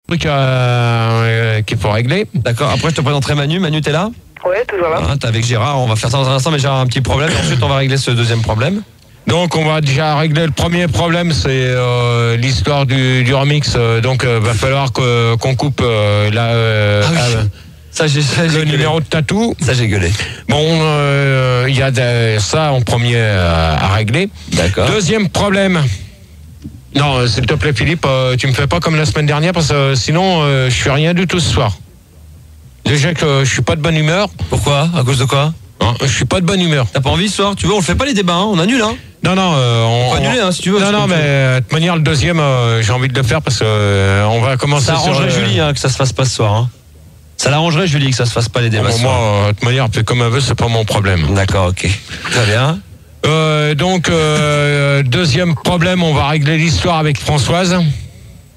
truc qu'il faut régler. D'accord, après je te présenterai Manu. Manu, t'es là? Ouais, toujours là. T'es avec Gérard, on va faire ça dans un instant, mais Gérard a un petit problème. Et ensuite, on va régler ce deuxième problème. Donc on va déjà régler le premier problème, c'est l'histoire du remix. Donc va falloir qu'on coupe Ça, j'ai le numéro de tatou. Ça, j'ai gueulé. Bon, il y a ça en premier à régler. D'accord. Deuxième problème. Non, s'il te plaît Philippe, tu me fais pas comme la semaine dernière parce que sinon je fais rien du tout ce soir. Déjà que je suis pas de bonne humeur. Pourquoi? À cause de quoi? Non, je suis pas de bonne humeur. T'as pas envie ce soir? Tu veux, on le fait pas les débats, hein, on annule, hein? Non, on peut annuler, hein, si tu veux. Non, mais de toute manière, le deuxième, j'ai envie de le faire parce que on va commencer. Ça arrangerait Julie hein, que ça se fasse pas ce soir. Hein. Ça l'arrangerait Julie que ça se fasse pas les débats ce soir. Moi, de toute manière, fais comme elle veut, c'est pas mon problème. D'accord, ok. Très bien. Donc, deuxième problème, on va régler l'histoire avec Françoise.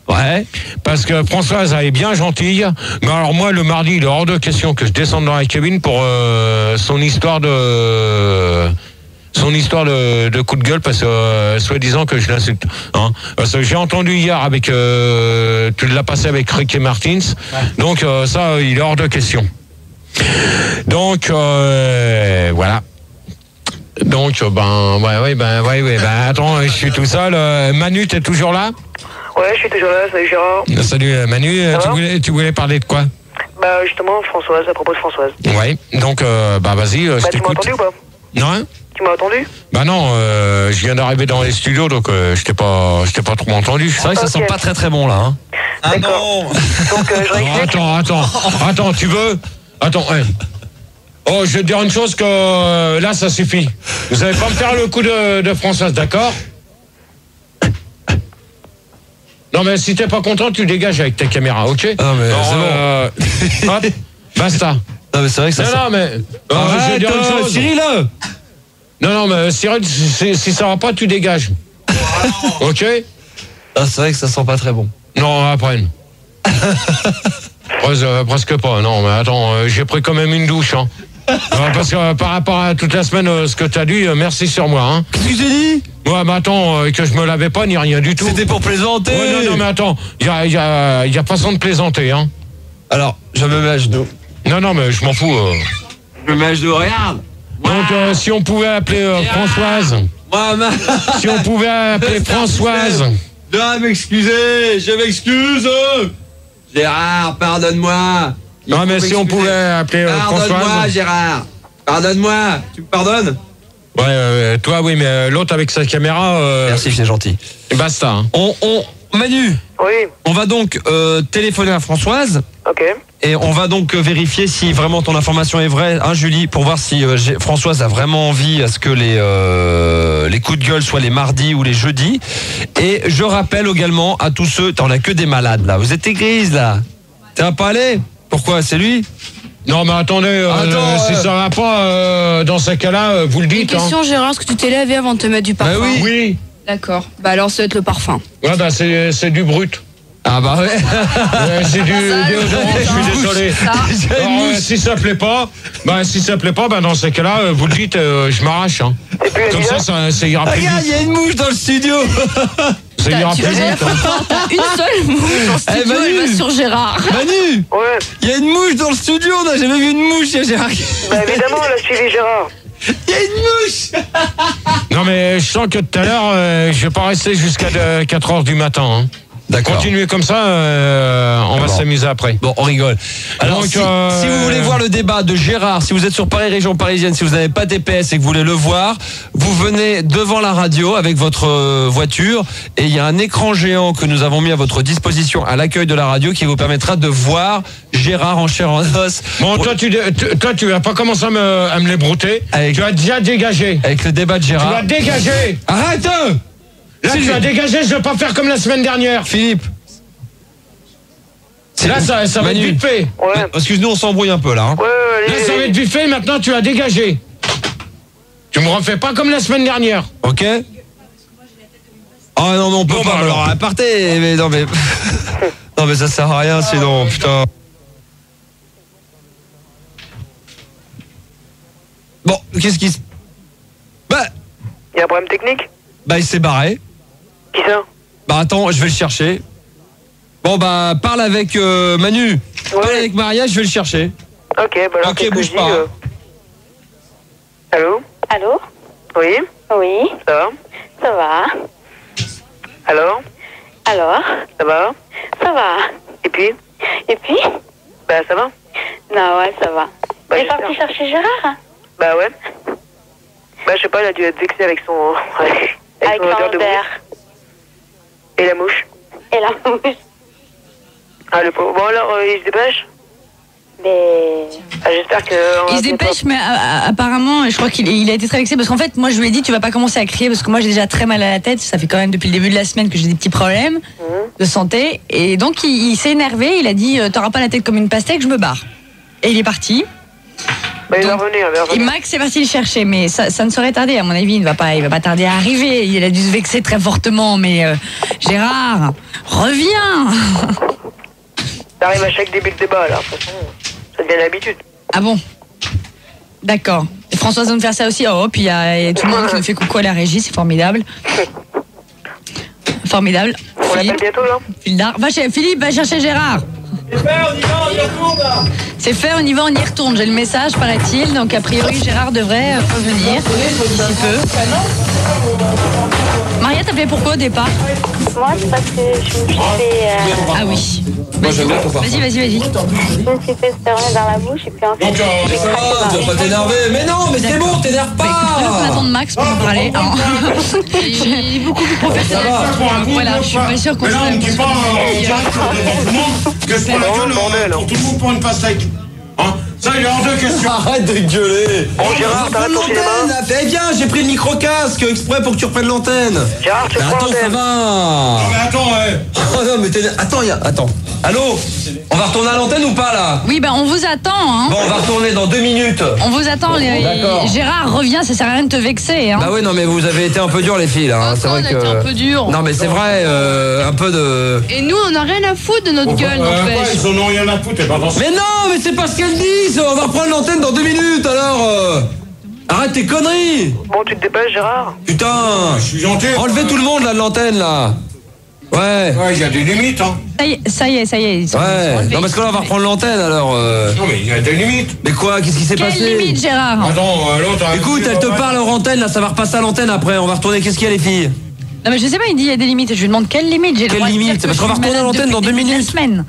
Ouais. Parce que Françoise, elle est bien gentille. Mais alors moi, le mardi, il est hors de question que je descende dans la cabine pour son histoire de coup de gueule, parce que soi-disant que je l'insulte. Hein. Parce que j'ai entendu hier avec tu l'as passé avec Ricky Martins. Ouais. Donc ça, il est hors de question. Donc voilà. Donc attends, je suis tout seul. Manu, t'es toujours là? Ouais, je suis toujours là, salut Gérard. Salut Manu, tu voulais parler de quoi? Bah justement, Françoise, à propos de Françoise. Ouais, donc vas-y, je t'écoute. Tu m'as entendu ou pas? Non, hein? Tu m'as entendu? Bah non, je viens d'arriver dans les studios, donc je t'ai pas trop entendu. C'est vrai que ça sent pas très très bon là. Hein. Ah d'accord. Donc je réexplique. Attends, tu veux? Attends, ouais. Oh, je vais te dire une chose que là, ça suffit. Vous allez pas me faire le coup de Françoise, d'accord? Non, mais si t'es pas content, tu dégages avec ta caméra, ok? Ah, mais c'est bon. Hop, basta. Non, mais c'est vrai que ça... Non, mais... je vais dire une chose. Cyril! Non, mais Cyril, si ça va pas, tu dégages. Ok? Ah, c'est vrai que ça sent pas très bon. Non, après. Presque pas, non, mais attends, j'ai pris quand même une douche, hein. Parce que par rapport à toute la semaine, ce que t'as dit, merci sur moi, hein. Qu'est-ce que j'ai dit? Ouais, mais attends, que je me lavais pas, ni rien du tout. C'était pour plaisanter. Ouais, non, mais attends, y a façon de plaisanter, hein. Alors, je me mets à genoux. Non, mais je m'en fous. Je me mets à genoux, regarde. Donc, si on pouvait appeler Françoise. Si on pouvait appeler Françoise. Non, m'excuser, je m'excuse. Gérard, pardonne-moi. Non, mais si on pouvait appeler Françoise. Pardonne-moi, Gérard. Pardonne-moi. Tu me pardonnes? Ouais, toi, oui, mais l'autre avec sa caméra... Merci, c'est gentil. Basta. Hein. Manu. Oui. On va donc téléphoner à Françoise. Ok. Et on va donc vérifier si vraiment ton information est vraie, hein, Julie, pour voir si Françoise a vraiment envie à ce que les coups de gueule soient les mardis ou les jeudis. Et je rappelle également à tous ceux... T'en as que des malades, là. Vous êtes grises, là. T'es un palais? Pourquoi? C'est lui? Non, mais attendez, si ça va pas, dans ce cas-là, vous le dites. Une question, Gérard, est-ce que tu t'es lavé avant de te mettre du parfum? Oui. D'accord. Bah alors, ça va être le parfum. Ouais, bah c'est du brut. Ah bah ouais. C'est du déodorant, je suis désolé. Alors, si ça plaît pas, dans ces cas-là, vous le dites, je m'arrache. Hein. Comme ça ira plus vite. Regarde, il y a une mouche dans le studio. Ça ira plus vite. T'as une seule mouche dans le studio, elle va sur Gérard. Manu. Ouais. Il y a une mouche dans le studio, on n'a jamais vu une mouche, Gérard. Bah évidemment, elle a suivi Gérard. Il y a une mouche. Non, mais je sens que tout à l'heure, je vais pas rester jusqu'à 4h du matin. Hein. D'accord. Continuez comme ça, on va s'amuser après. Bon, on rigole. Alors, donc, si vous voulez voir le débat de Gérard, si vous êtes sur Paris, région parisienne, si vous n'avez pas TPS et que vous voulez le voir, vous venez devant la radio avec votre voiture et il y a un écran géant que nous avons mis à votre disposition à l'accueil de la radio qui vous permettra de voir Gérard en chair en os. Bon, toi, tu vas pas commencer à me les brouter. Tu as déjà dégagé. Avec le débat de Gérard. Tu vas dégager. Arrête! Là, tu vas dégager, je vais pas faire comme la semaine dernière. Philippe. Là, ça va être vite fait. Ouais. Excuse-nous, on s'embrouille un peu là. Hein. Ouais, là, ça va être vite fait, maintenant tu as dégagé. Tu me refais pas comme la semaine dernière. Ok. Ah non, mais on peut pas. Alors, partez. Mais non, mais. Non, mais ça sert à rien sinon, putain. Bon, qu'est-ce qui se. Bah. Il y a un problème technique? Bah, il s'est barré. Qui ça? Bah, attends, je vais le chercher. Bon bah parle avec Manu. Ouais. Parle avec Maria, je vais le chercher. Ok, bah alors Ok, qu'est-ce que bouge je dis, pas. Allô? Allô? Oui? Oui, Ça va? ça va. Alors? Alors? Ça va? Ça va. Et puis? Et puis? Bah ça va? Non, ouais, ça va. Bah, T'es j'espère. parti chercher Gérard? Bah ouais. Bah je sais pas, il a dû être vexé avec son... Avec son odeur de l'envers. mouche. Et la mouche. Et la mouche. Ah le pauvre. Bon alors, il se dépêche? Mais... Ah, j'espère que... Il se dépêche, mais apparemment, je crois qu'il a été très vexé parce qu'en fait, moi, je lui ai dit, tu vas pas commencer à crier parce que moi, j'ai déjà très mal à la tête. Ça fait quand même depuis le début de la semaine que j'ai des petits problèmes de santé. Et donc, il s'est énervé. Il a dit, t'auras pas la tête comme une pastèque, je me barre. Et il est parti. Bah, il va Donc, revenir, il va Et revenir. Max est parti le chercher, mais ça ne saurait tarder, à mon avis. Il va pas tarder à arriver. Il a dû se vexer très fortement. Mais Gérard, reviens. T'arrives à chaque début de débat là, de toute façon, ça devient l'habitude. Ah bon? D'accord. Et Françoise va nous faire ça aussi. Oh, puis il y a tout le monde qui nous fait coucou à la régie, c'est formidable. Formidable. On l'appelle Philippe, bientôt là? Philippe, va chercher Gérard. C'est fait, on y va, on y retourne. J'ai le message, paraît-il. Donc, a priori, Gérard devrait revenir d'ici peu. Maria, t'appelais pourquoi au départ? Moi, c'est parce que je me suis fait... Ah oui. Moi j'aime bien ton parfum. Vas-y. je me suis fait spermer dans la bouche et puis ensuite... Mais ça va, tu vas pas t'énerver. Mais non, mais c'est bon, t'énerve Bah, écoute, on pas. attend de Max pour nous parler. Hein. Il est beaucoup plus professionnel. Voilà, je suis pas sûre qu'on Mais là, soit on ne dit pas en direct devant tout le monde que c'est pour la gueule bordel. pour tout le monde pour une pastèque. Hein, ça, il est hors de question. Arrête de gueuler. Bon Gérard, t'arrêtes ton cinéma? Eh bien, j'ai pris le micro-casque exprès pour que tu reprennes l'antenne. Gérard, tu Mais prends attends, ça l'antenne. va. Non, mais attends, Oh non, mais attends. Allô? On va retourner à l'antenne ou pas là? Oui, ben on vous attend. Hein. Bon, on va retourner dans 2 minutes. On vous attend. D'accord. Gérard, reviens, ça sert à rien de te vexer. Hein. Bah oui, non, mais vous avez été un peu dur les filles là. Hein. C'est vrai on a été un peu dur. Non, mais c'est vrai, un peu de. Et nous, on n'a rien à foutre de notre gueule, n'empêche. ils en ont rien à foutre, et pas dans ce... Mais non, mais c'est pas ce qu'elles disent. On va reprendre l'antenne dans 2 minutes alors. Arrête tes conneries. Bon, tu te dépêches Gérard? Putain. Je suis gentil. Enlevez tout le monde là de l'antenne là. Ouais. Ouais, il y a des limites, hein. Ça y est. Ils sont Ouais. enlevés. Non, parce que là on va reprendre l'antenne alors. Non, mais il y a des limites. Mais quoi? Qu'est-ce qui s'est Quelle passé? limite, Gérard? Attends, l'autre... Écoute, elle te parle hors antenne là, ça va repasser à l'antenne après. On va retourner. Qu'est-ce qu'il y a les filles? Non, mais je sais pas, il dit il y a des limites. Je lui demande quelle limite. J'ai le Quelle droit de dire limite? que Parce je qu'on va suis retourner à malade l'antenne dans depuis 2 le début de minutes. la semaine.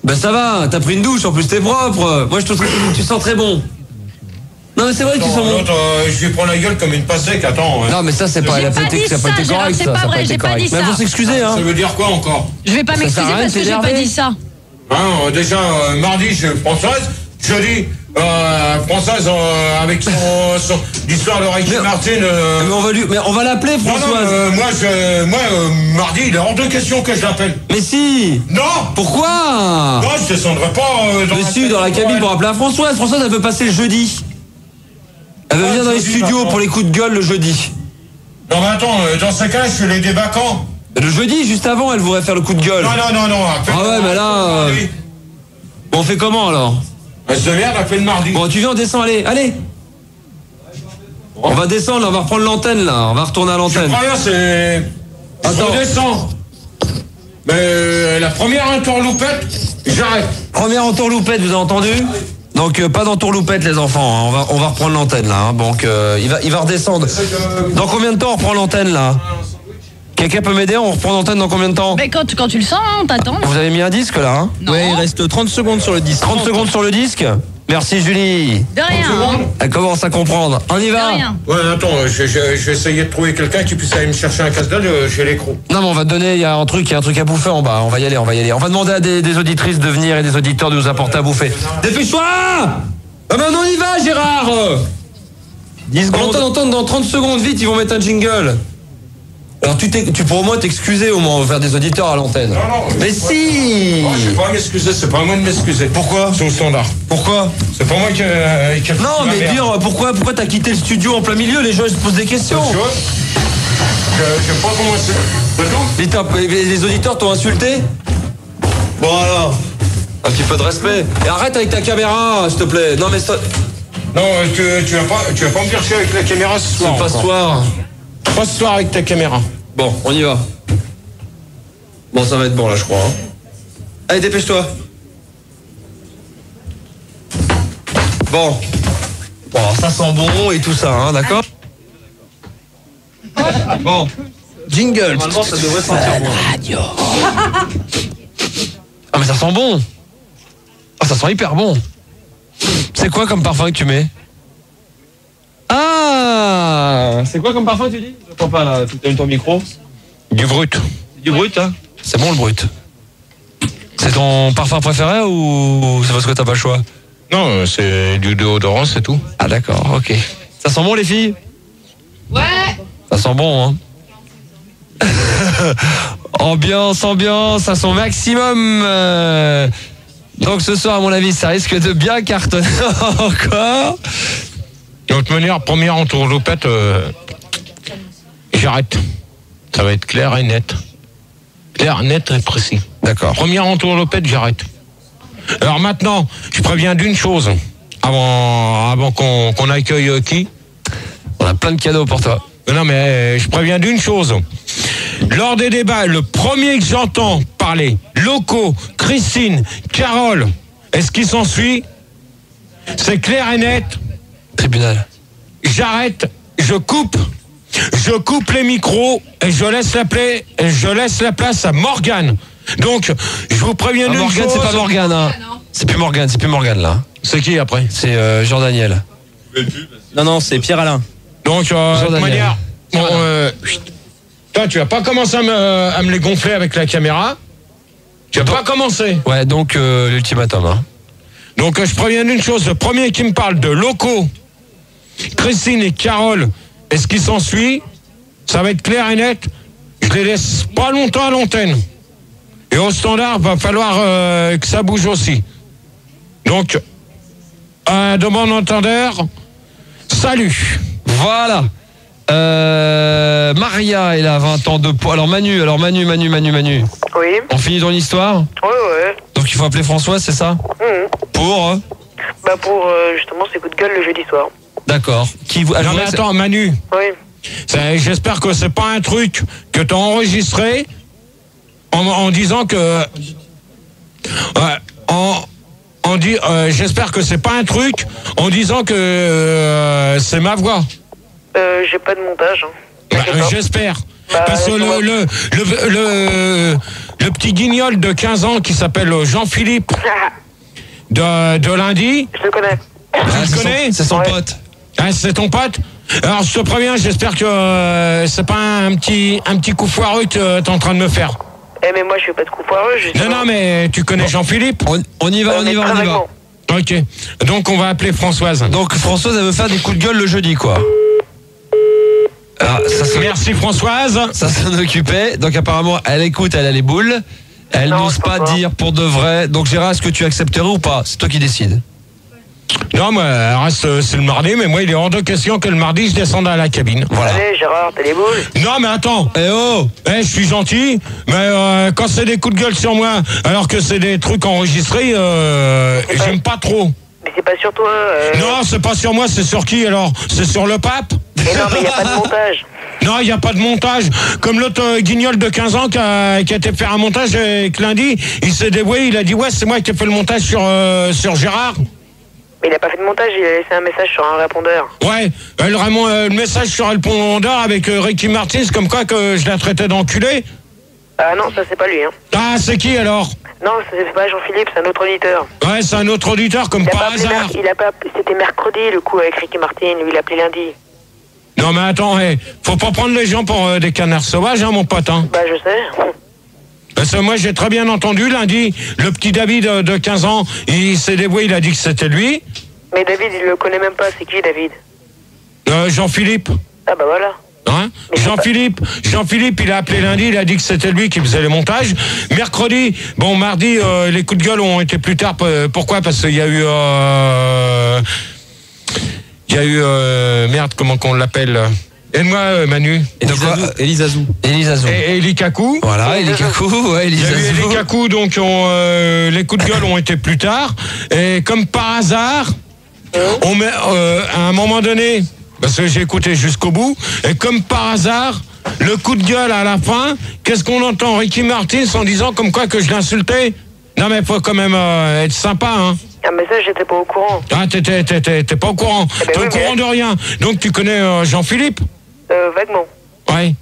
Ben ça va, t'as pris une douche, en plus t'es propre. Moi je trouve que tu sens très bon. Non mais c'est vrai que tu sens bon. L'autre, je lui prends la gueule comme une pastèque, attends. Non mais ça c'est pas, J'ai elle a pas pas dit été, ça a pas ça, été Gérard, correct c'est ça, pas ça a vrai, pas été j'ai pas correct. dit Mais ça. faut s'excuser hein. Ça veut dire quoi encore? Je vais pas m'excuser sert à rien parce de que j'ai pas s'énerver. dit ça. Hein, déjà, mardi, je Françoise, jeudi, Françoise avec son l'histoire de Ricky Martin. Mais on va l'appeler Non, non, Françoise. moi, mardi, il est hors de question que je l'appelle. Mais si. Non! Pourquoi? Non, je descendrai pas dans Mais si, dans la cabine pour appeler à Françoise. Françoise elle veut passer le jeudi. Elle veut venir dans les jeudi, studios d'accord. pour les coups de gueule le jeudi. Non, mais attends, dans ce cas, je fais les débats quand? Le jeudi, juste avant, elle voudrait faire le coup de gueule. Non. Ah ouais, mais là. Bon, on fait comment alors? Elle se merde, appelle mardi. Bon, tu viens, on descend, allez. On va descendre, là, on va reprendre l'antenne là, on va retourner à Je l'antenne. crois bien, c'est... Attends. On descend. Mais la première entourloupette, j'arrête. Première entourloupette, vous avez entendu? Donc pas d'entourloupette les enfants, hein. on va reprendre l'antenne là, hein. Donc il va redescendre. Dans combien de temps on reprend l'antenne là? Quelqu'un peut m'aider? On reprend l'antenne dans combien de temps? Mais quand tu le sens, on t'attend. Vous avez mis un disque là hein? Non. Ouais, il reste 30 secondes sur le disque. 30 secondes sur le disque? Merci Julie. De rien. Hein. Elle commence à comprendre. On y De va? rien. Ouais, attends, je vais essayer de trouver quelqu'un qui puisse aller me chercher un casse-dalle chez l'écrou. Non mais on va te donner, il y a un truc à bouffer en bas, on va y aller. On va demander à des auditrices de venir et des auditeurs de nous apporter à bouffer. Dépêche-toi! Ah ben on y va Gérard! 10 On secondes. va entendre dans 30 secondes, vite, ils vont mettre un jingle. Alors tu pourras au moins t'excuser au moins vers des auditeurs à l'antenne. Non, Mais si! Oh, je sais pas m'excuser, c'est pas à moi de m'excuser. Pourquoi? C'est au standard. Pourquoi? C'est pas moi qui a fait Non la mais merde. dire pourquoi t'as quitté le studio en plein milieu, les gens ils se posent des questions. Tu vois? Je sais pas comment c'est. C'est tout? Les auditeurs t'ont insulté? Bon alors, un petit peu de respect. Et arrête avec ta caméra, s'il te plaît. Non mais ça... Non, tu vas pas me faire chier avec la caméra ce soir. C'est pas ce encore. soir. Pas ce soir avec ta caméra. Bon, on y va. Bon, ça va être bon là, je crois. Hein. Allez, dépêche-toi. Bon. Bon, alors, ça sent bon et tout ça, hein, d'accord? Bon. Jingle. Normalement, ça devrait sentir bon. Radio. Ah, mais ça sent bon. Ah, ça sent hyper bon. C'est quoi comme parfum que tu mets? Ah, c'est quoi comme parfum tu dis? J'entends pas là, tu as ton micro. Du brut. Du brut, hein? C'est bon le brut. C'est ton parfum préféré ou c'est parce que t'as pas le choix? Non, c'est du déodorant, c'est tout. Ah d'accord, ok. Ça sent bon les filles? Ouais. Ça sent bon, hein? Ambiance à son maximum. Donc ce soir, à mon avis, ça risque de bien cartonner encore. De toute manière, première entourloupette, j'arrête. Ça va être clair et net. Clair, net et précis. D'accord. Première entourloupette, j'arrête. Alors maintenant, je préviens d'une chose. Avant qu'on accueille qui? On a plein de cadeaux pour toi. Non mais je préviens d'une chose. Lors des débats, le premier que j'entends parler, Loco, Christine, Carole, est-ce qui s'ensuit? C'est clair et net. Tribunal. J'arrête, je coupe les micros et je laisse la place à Morgane. Donc, je vous préviens d'une Morgane, chose. c'est pas Morgane, hein. C'est plus Morgane là. C'est qui après? C'est Jean-Daniel. Non, c'est Pierre-Alain. Donc, de toute manière, bon, toi, tu vas pas commencer à me les gonfler avec la caméra. Tu vas pas commencer. Ouais, donc l'ultimatum, hein. Donc, je préviens d'une chose. Le premier qui me parle de Loco, Christine et Carole, et ce qui s'ensuit, ça va être clair et net. Je les laisse pas longtemps à l'antenne. Et au standard, va falloir que ça bouge aussi. Donc, de bon entendeur, salut. Voilà. Maria, elle a 20 ans de poids. Alors Manu. Oui. On finit ton histoire? Ouais. Donc il faut appeler Françoise, c'est ça? Pour Bah pour justement ces coups de gueule le jeudi soir. D'accord. Qui vous... Non mais attends, Manu. Oui. J'espère que c'est pas un truc que t'as enregistré en disant que... j'espère que c'est pas un truc en disant que c'est ma voix. J'ai pas de montage. Hein. J'espère. Parce que le petit guignol de 15 ans qui s'appelle Jean-Philippe de lundi. Je le connais. Tu le connais? C'est son pote. Ah, c'est ton pote? Alors je te préviens, j'espère que c'est pas un petit coup foireux que t'es en train de me faire. Eh mais moi je fais pas de coup foireux. Non mais tu connais Jean-Philippe? On y va. Ok. Donc on va appeler Françoise. Donc Françoise, elle veut faire des coups de gueule le jeudi, quoi. Merci Françoise. Ça s'en occupait. Donc apparemment, elle écoute, elle a les boules. Elle n'ose pas dire pour de vrai. Donc Gérard, est-ce que tu accepterais ou pas? C'est toi qui décides. Non, mais reste, c'est le mardi, mais moi il est hors de question que le mardi je descende à la cabine. Voilà. Allez Gérard, t'as les boules? Non mais attends. Je suis gentil, mais quand c'est des coups de gueule sur moi, alors que c'est des trucs enregistrés, j'aime pas trop. Mais c'est pas sur toi. Non, c'est pas sur moi, c'est sur qui alors? C'est sur le pape? Mais non, mais y a pas de montage. Non, il n'y a pas de montage. Comme l'autre guignol de 15 ans qui a été faire un montage avec lundi, il s'est débrouillé, il a dit ouais, c'est moi qui ai fait le montage sur Gérard. Mais il a pas fait de montage, il a laissé un message sur un répondeur. Ouais, le message sur le répondeur avec Ricky Martin, comme quoi que je la traitais d'enculé. Ah non, ça c'est pas lui. Hein. Ah, c'est qui alors? Non, c'est pas Jean-Philippe, c'est un autre auditeur. Ouais, c'est un autre auditeur, comme par hasard. C'était mercredi le coup avec Ricky Martin, lui il a appelé lundi. Non mais attends, faut pas prendre les gens pour des canards sauvages, hein, mon pote. Hein. Bah je sais. Parce que moi j'ai très bien entendu lundi, le petit David de 15 ans, il s'est débrouillé, il a dit que c'était lui. Mais David, il le connaît même pas, c'est qui David? Jean-Philippe. Ah bah voilà. Hein? Jean-Philippe, il a appelé lundi, il a dit que c'était lui qui faisait les montages. Mercredi, mardi, les coups de gueule ont été plus tard. Pourquoi? Parce qu'il y a eu... merde, comment qu'on l'appelle? Aide-moi, Manu. Elisazou. Et Eli Kakou. Voilà, Eli Kakou, ouais, Il y a eu Eli Kakou, donc les coups de gueule ont été plus tard. Et comme par hasard, à un moment donné, parce que j'ai écouté jusqu'au bout, et comme par hasard, le coup de gueule à la fin, qu'est-ce qu'on entend Ricky Martin en disant comme quoi que je l'insultais? Non mais faut quand même être sympa, hein. Ah, mais ça, j'étais pas au courant. Ah, t'es pas au courant. T'es au courant de rien. Donc tu connais Jean-Philippe? Vaguement. Ouais.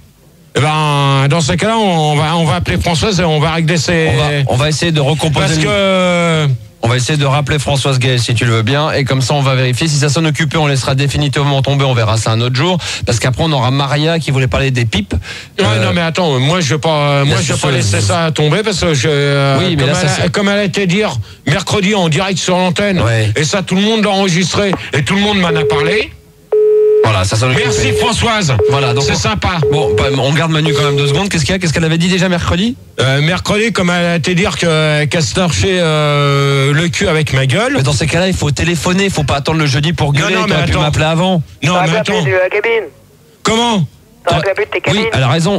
Eh ben, dans ce cas-là, on va appeler Françoise et on va régler ses... On va essayer de recomposer... Parce que... On va essayer de rappeler Françoise Gay si tu le veux bien, et comme ça on va vérifier. Si ça sonne occupé, on laissera définitivement tomber, on verra ça un autre jour, parce qu'après on aura Maria qui voulait parler des pipes. Ouais, non mais attends, moi je vais pas laisser ça tomber, parce que oui, mais comme elle a été dire mercredi en direct sur l'antenne, et ça tout le monde l'a enregistré et tout le monde m'en a parlé. Voilà, ça sonne occupé. Merci Françoise. Voilà, donc c'est sympa. Bon, on garde Manu quand même 2 secondes. Qu'est-ce qu'il y a? Qu'est-ce qu'elle avait dit déjà mercredi? Mercredi, comme elle a été dire qu'elle se torchait le cul avec ma gueule. Mais dans ces cas-là, il faut téléphoner, il faut pas attendre le jeudi pour gueuler. T'aurais pu m'appeler avant. Non, mais attends. De la cabine. Comment? T'aurais pu appeler de tes cabines. Oui,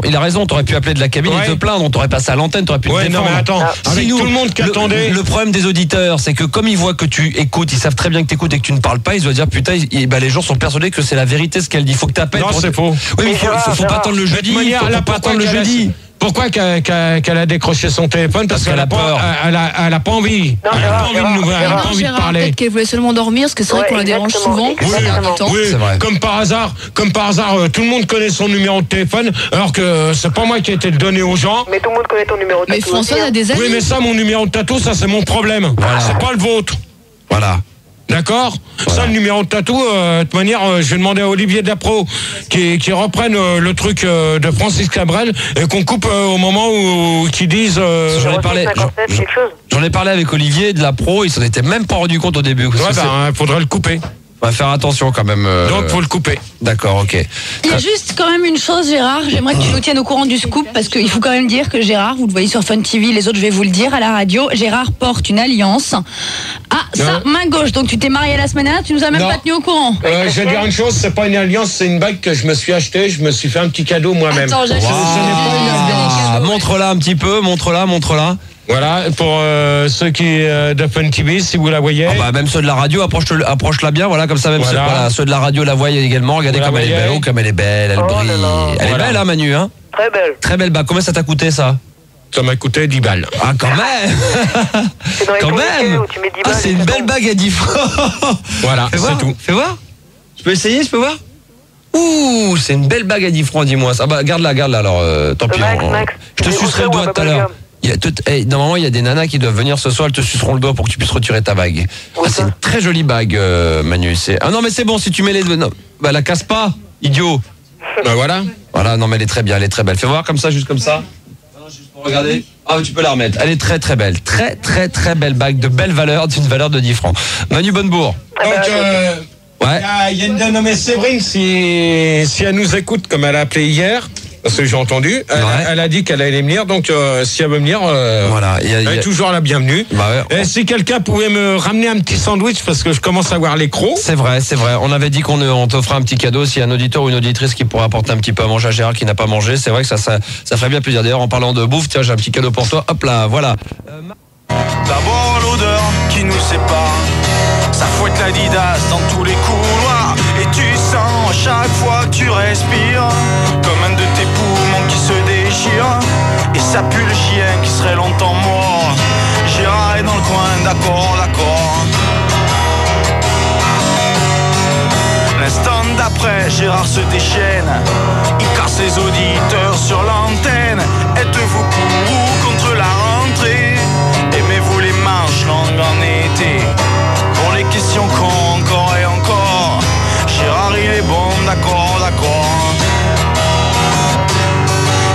il a raison, t'aurais pu appeler de la cabine et te plaindre, on t'aurait passé à l'antenne, t'aurais pu te défendre. Non mais attends, avec tout le monde qui attendait. Le problème des auditeurs, c'est que comme ils voient que tu écoutes, ils savent très bien que tu écoutes et que tu ne parles pas, ils doivent dire putain, les gens sont persuadés que c'est la vérité ce qu'elle dit. Il faut que t'appelles. Non, c'est faux. Oui, mais il faut pas attendre le jeudi. Faut pas attendre le jeudi. Pourquoi qu'elle a décroché son téléphone? Parce qu'elle a peur. Elle a pas envie. Non, elle a pas envie de nous voir. Elle a pas envie de parler. Peut-être qu'elle voulait seulement dormir, parce que c'est vrai qu'on la dérange souvent. Oui, c'est vrai. Comme par hasard, tout le monde connaît son numéro de téléphone, alors que c'est pas moi qui ai été le donné aux gens. Mais tout le monde connaît ton numéro de tatou. Mais François a des amis. Oui, mais ça, mon numéro de tatou, ça c'est mon problème. Voilà. C'est pas le vôtre. Voilà. D'accord. Ça, le numéro de tatou, de toute manière, je vais demander à Olivier Dapro qui reprenne le truc de Francis Cabrel et qu'on coupe au moment où qu'ils disent... J'en ai parlé avec Olivier de la pro, il s'en était même pas rendu compte au début. Faudrait le couper. On va faire attention quand même. Donc, faut le couper. D'accord, ok. Il y a juste quand même une chose, Gérard, j'aimerais que tu nous tiennes au courant du scoop, parce qu'il faut quand même dire que Gérard, vous le voyez sur Fun TV, les autres je vais vous le dire à la radio, Gérard porte une alliance à sa main gauche. Donc tu t'es marié la semaine dernière, tu nous as même pas tenu au courant. Je vais dire une chose, c'est pas une alliance, c'est une bague que je me suis achetée, je me suis fait un petit cadeau moi-même. Attends, j'achète. Montre-la un petit peu, montre-la. Voilà, pour ceux qui de Fun TV, si vous la voyez. Même ceux de la radio, approche-la bien, voilà, comme ça même ceux de la radio la voient également. Regardez comme elle est belle, comme elle est belle, elle brille. Elle est belle, hein, Manu, hein? Très belle. Très belle bague. Combien ça t'a coûté ça? Ça m'a coûté 10 balles. Ah, quand même. Quand même. Ah, c'est une belle bague à 10 francs. Voilà, c'est tout. Fais voir. Je peux essayer, je peux voir? Ouh, c'est une belle bague à 10 francs, dis-moi. Ah bah, garde-la, alors, tant pis. Max. Je te sucerai le doigt tout à l'heure. Normalement, il y a des nanas qui doivent venir ce soir, elles te suceront le doigt pour que tu puisses retirer ta bague. C'est une très jolie bague, Manu. Ah non, mais c'est bon, si tu mets les deux. Non, la casse pas, idiot. Voilà. Voilà, non, mais elle est très bien, elle est très belle. Fais voir comme ça, juste comme ça. Juste pour regarder. Ah, tu peux la remettre. Elle est très très belle. Très très très belle bague de belle valeur, d'une valeur de 10 francs. Manu Bonnebourg. Donc, il y a une dénommée Séverine, si elle nous écoute, comme elle a appelé hier. Parce que j'ai entendu, elle a dit qu'elle allait venir, donc si elle veut venir, elle est toujours la bienvenue. Et si quelqu'un pouvait me ramener un petit sandwich, parce que je commence à avoir les crocs. C'est vrai. On avait dit qu'on t'offrait un petit cadeau s'il y a un auditeur ou une auditrice qui pourrait apporter un petit peu à manger à Gérard qui n'a pas mangé. C'est vrai que ça ferait bien plaisir. D'ailleurs, en parlant de bouffe, tiens, j'ai un petit cadeau pour toi. Hop là, voilà. D'abord l'odeur qui nous sépare, ça fouette l'Adidas dans tous les couloirs. Et tu sens à chaque fois que tu respires comme un de tes poumons qui se déchire. Et ça pue le chien qui serait longtemps mort. Gérard est dans le coin, d'accord. L'instant d'après, Gérard se déchaîne. Il casse les auditeurs sur l'antenne. Êtes-vous pour ou contre la rentrée? Aimez-vous les marches longues en été? Pour les questions cons encore et encore, Gérard il est bon, d'accord.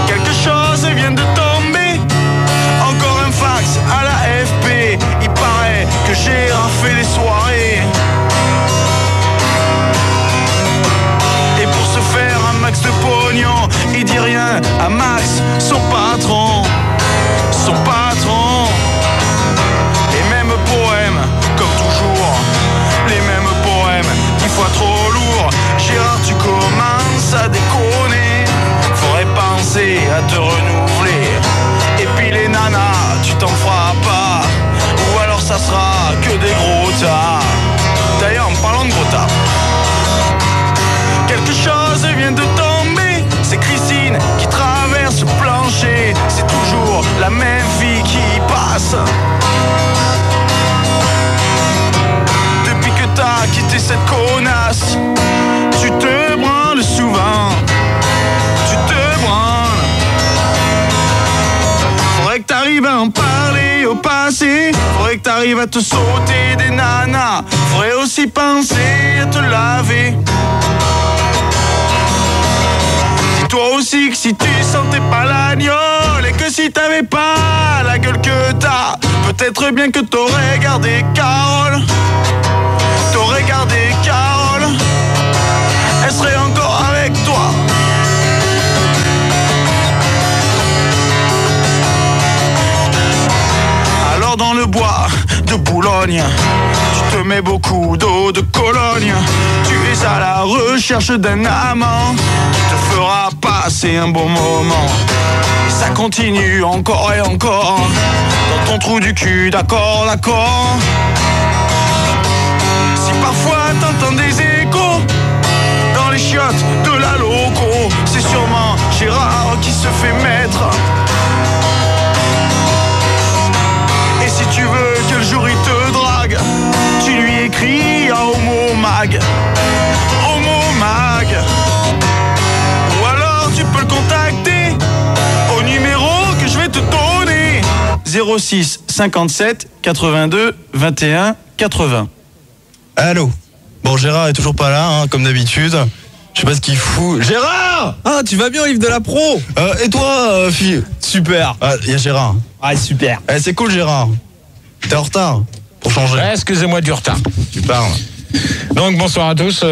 Quelque chose vient de tomber, encore un fax à la FP. Il paraît que Gérard fait les soirées. Et pour se faire un max de pognon, il dit rien à Max, son patron. Les mêmes poèmes, comme toujours, les mêmes poèmes, 10 fois trop lourds. Gérard, tu commences à déconner, faudrait penser à te renouveler. Et puis les nanas, tu t'en feras pas, ou alors ça sera que des gros tas. D'ailleurs, en parlant de gros tas, quelque chose vient de tomber, c'est Chrissy machine qui traverse le plancher. C'est toujours la même fille qui passe. Depuis que t'as quitté cette connasse, tu te branles souvent. Tu te branles. Faudrait que t'arrives à en parler au passé. Faudrait que t'arrives à te sauter des nanas. Faudrait aussi penser à te laver. Dis-toi aussi que si tu sentais pas l'agnole et que si t'avais pas la gueule que t'as, peut-être bien que t'aurais gardé Carole. T'aurais gardé Carole. Elle serait encore avec toi. Alors dans le bois de Boulogne, tu te mets beaucoup d'eau de Cologne. Tu es à la recherche d'un amant qui te fera passer un bon moment. Et ça continue encore et encore dans ton trou du cul, d'accord, d'accord. Si parfois t'entends des échos dans les chiottes de la loco, c'est sûrement Gérard qui se fait mettre. Et si tu veux que le jour il te drague, tu lui écris à Homo Mag. Homo Mag. Ou alors tu peux le contacter au numéro que je vais te donner. 06 57 82 21 80. Allô. Bon, Gérard est toujours pas là, hein, comme d'habitude. Je sais pas ce qu'il fout. Gérard! Ah, tu vas bien, Yves de la Pro? Et toi, fille? Super. Ah, y a Gérard. Ah, super. C'est cool, Gérard. T'es en retard pour changer. Ouais, excusez-moi du retard. Tu parles. Donc bonsoir à tous.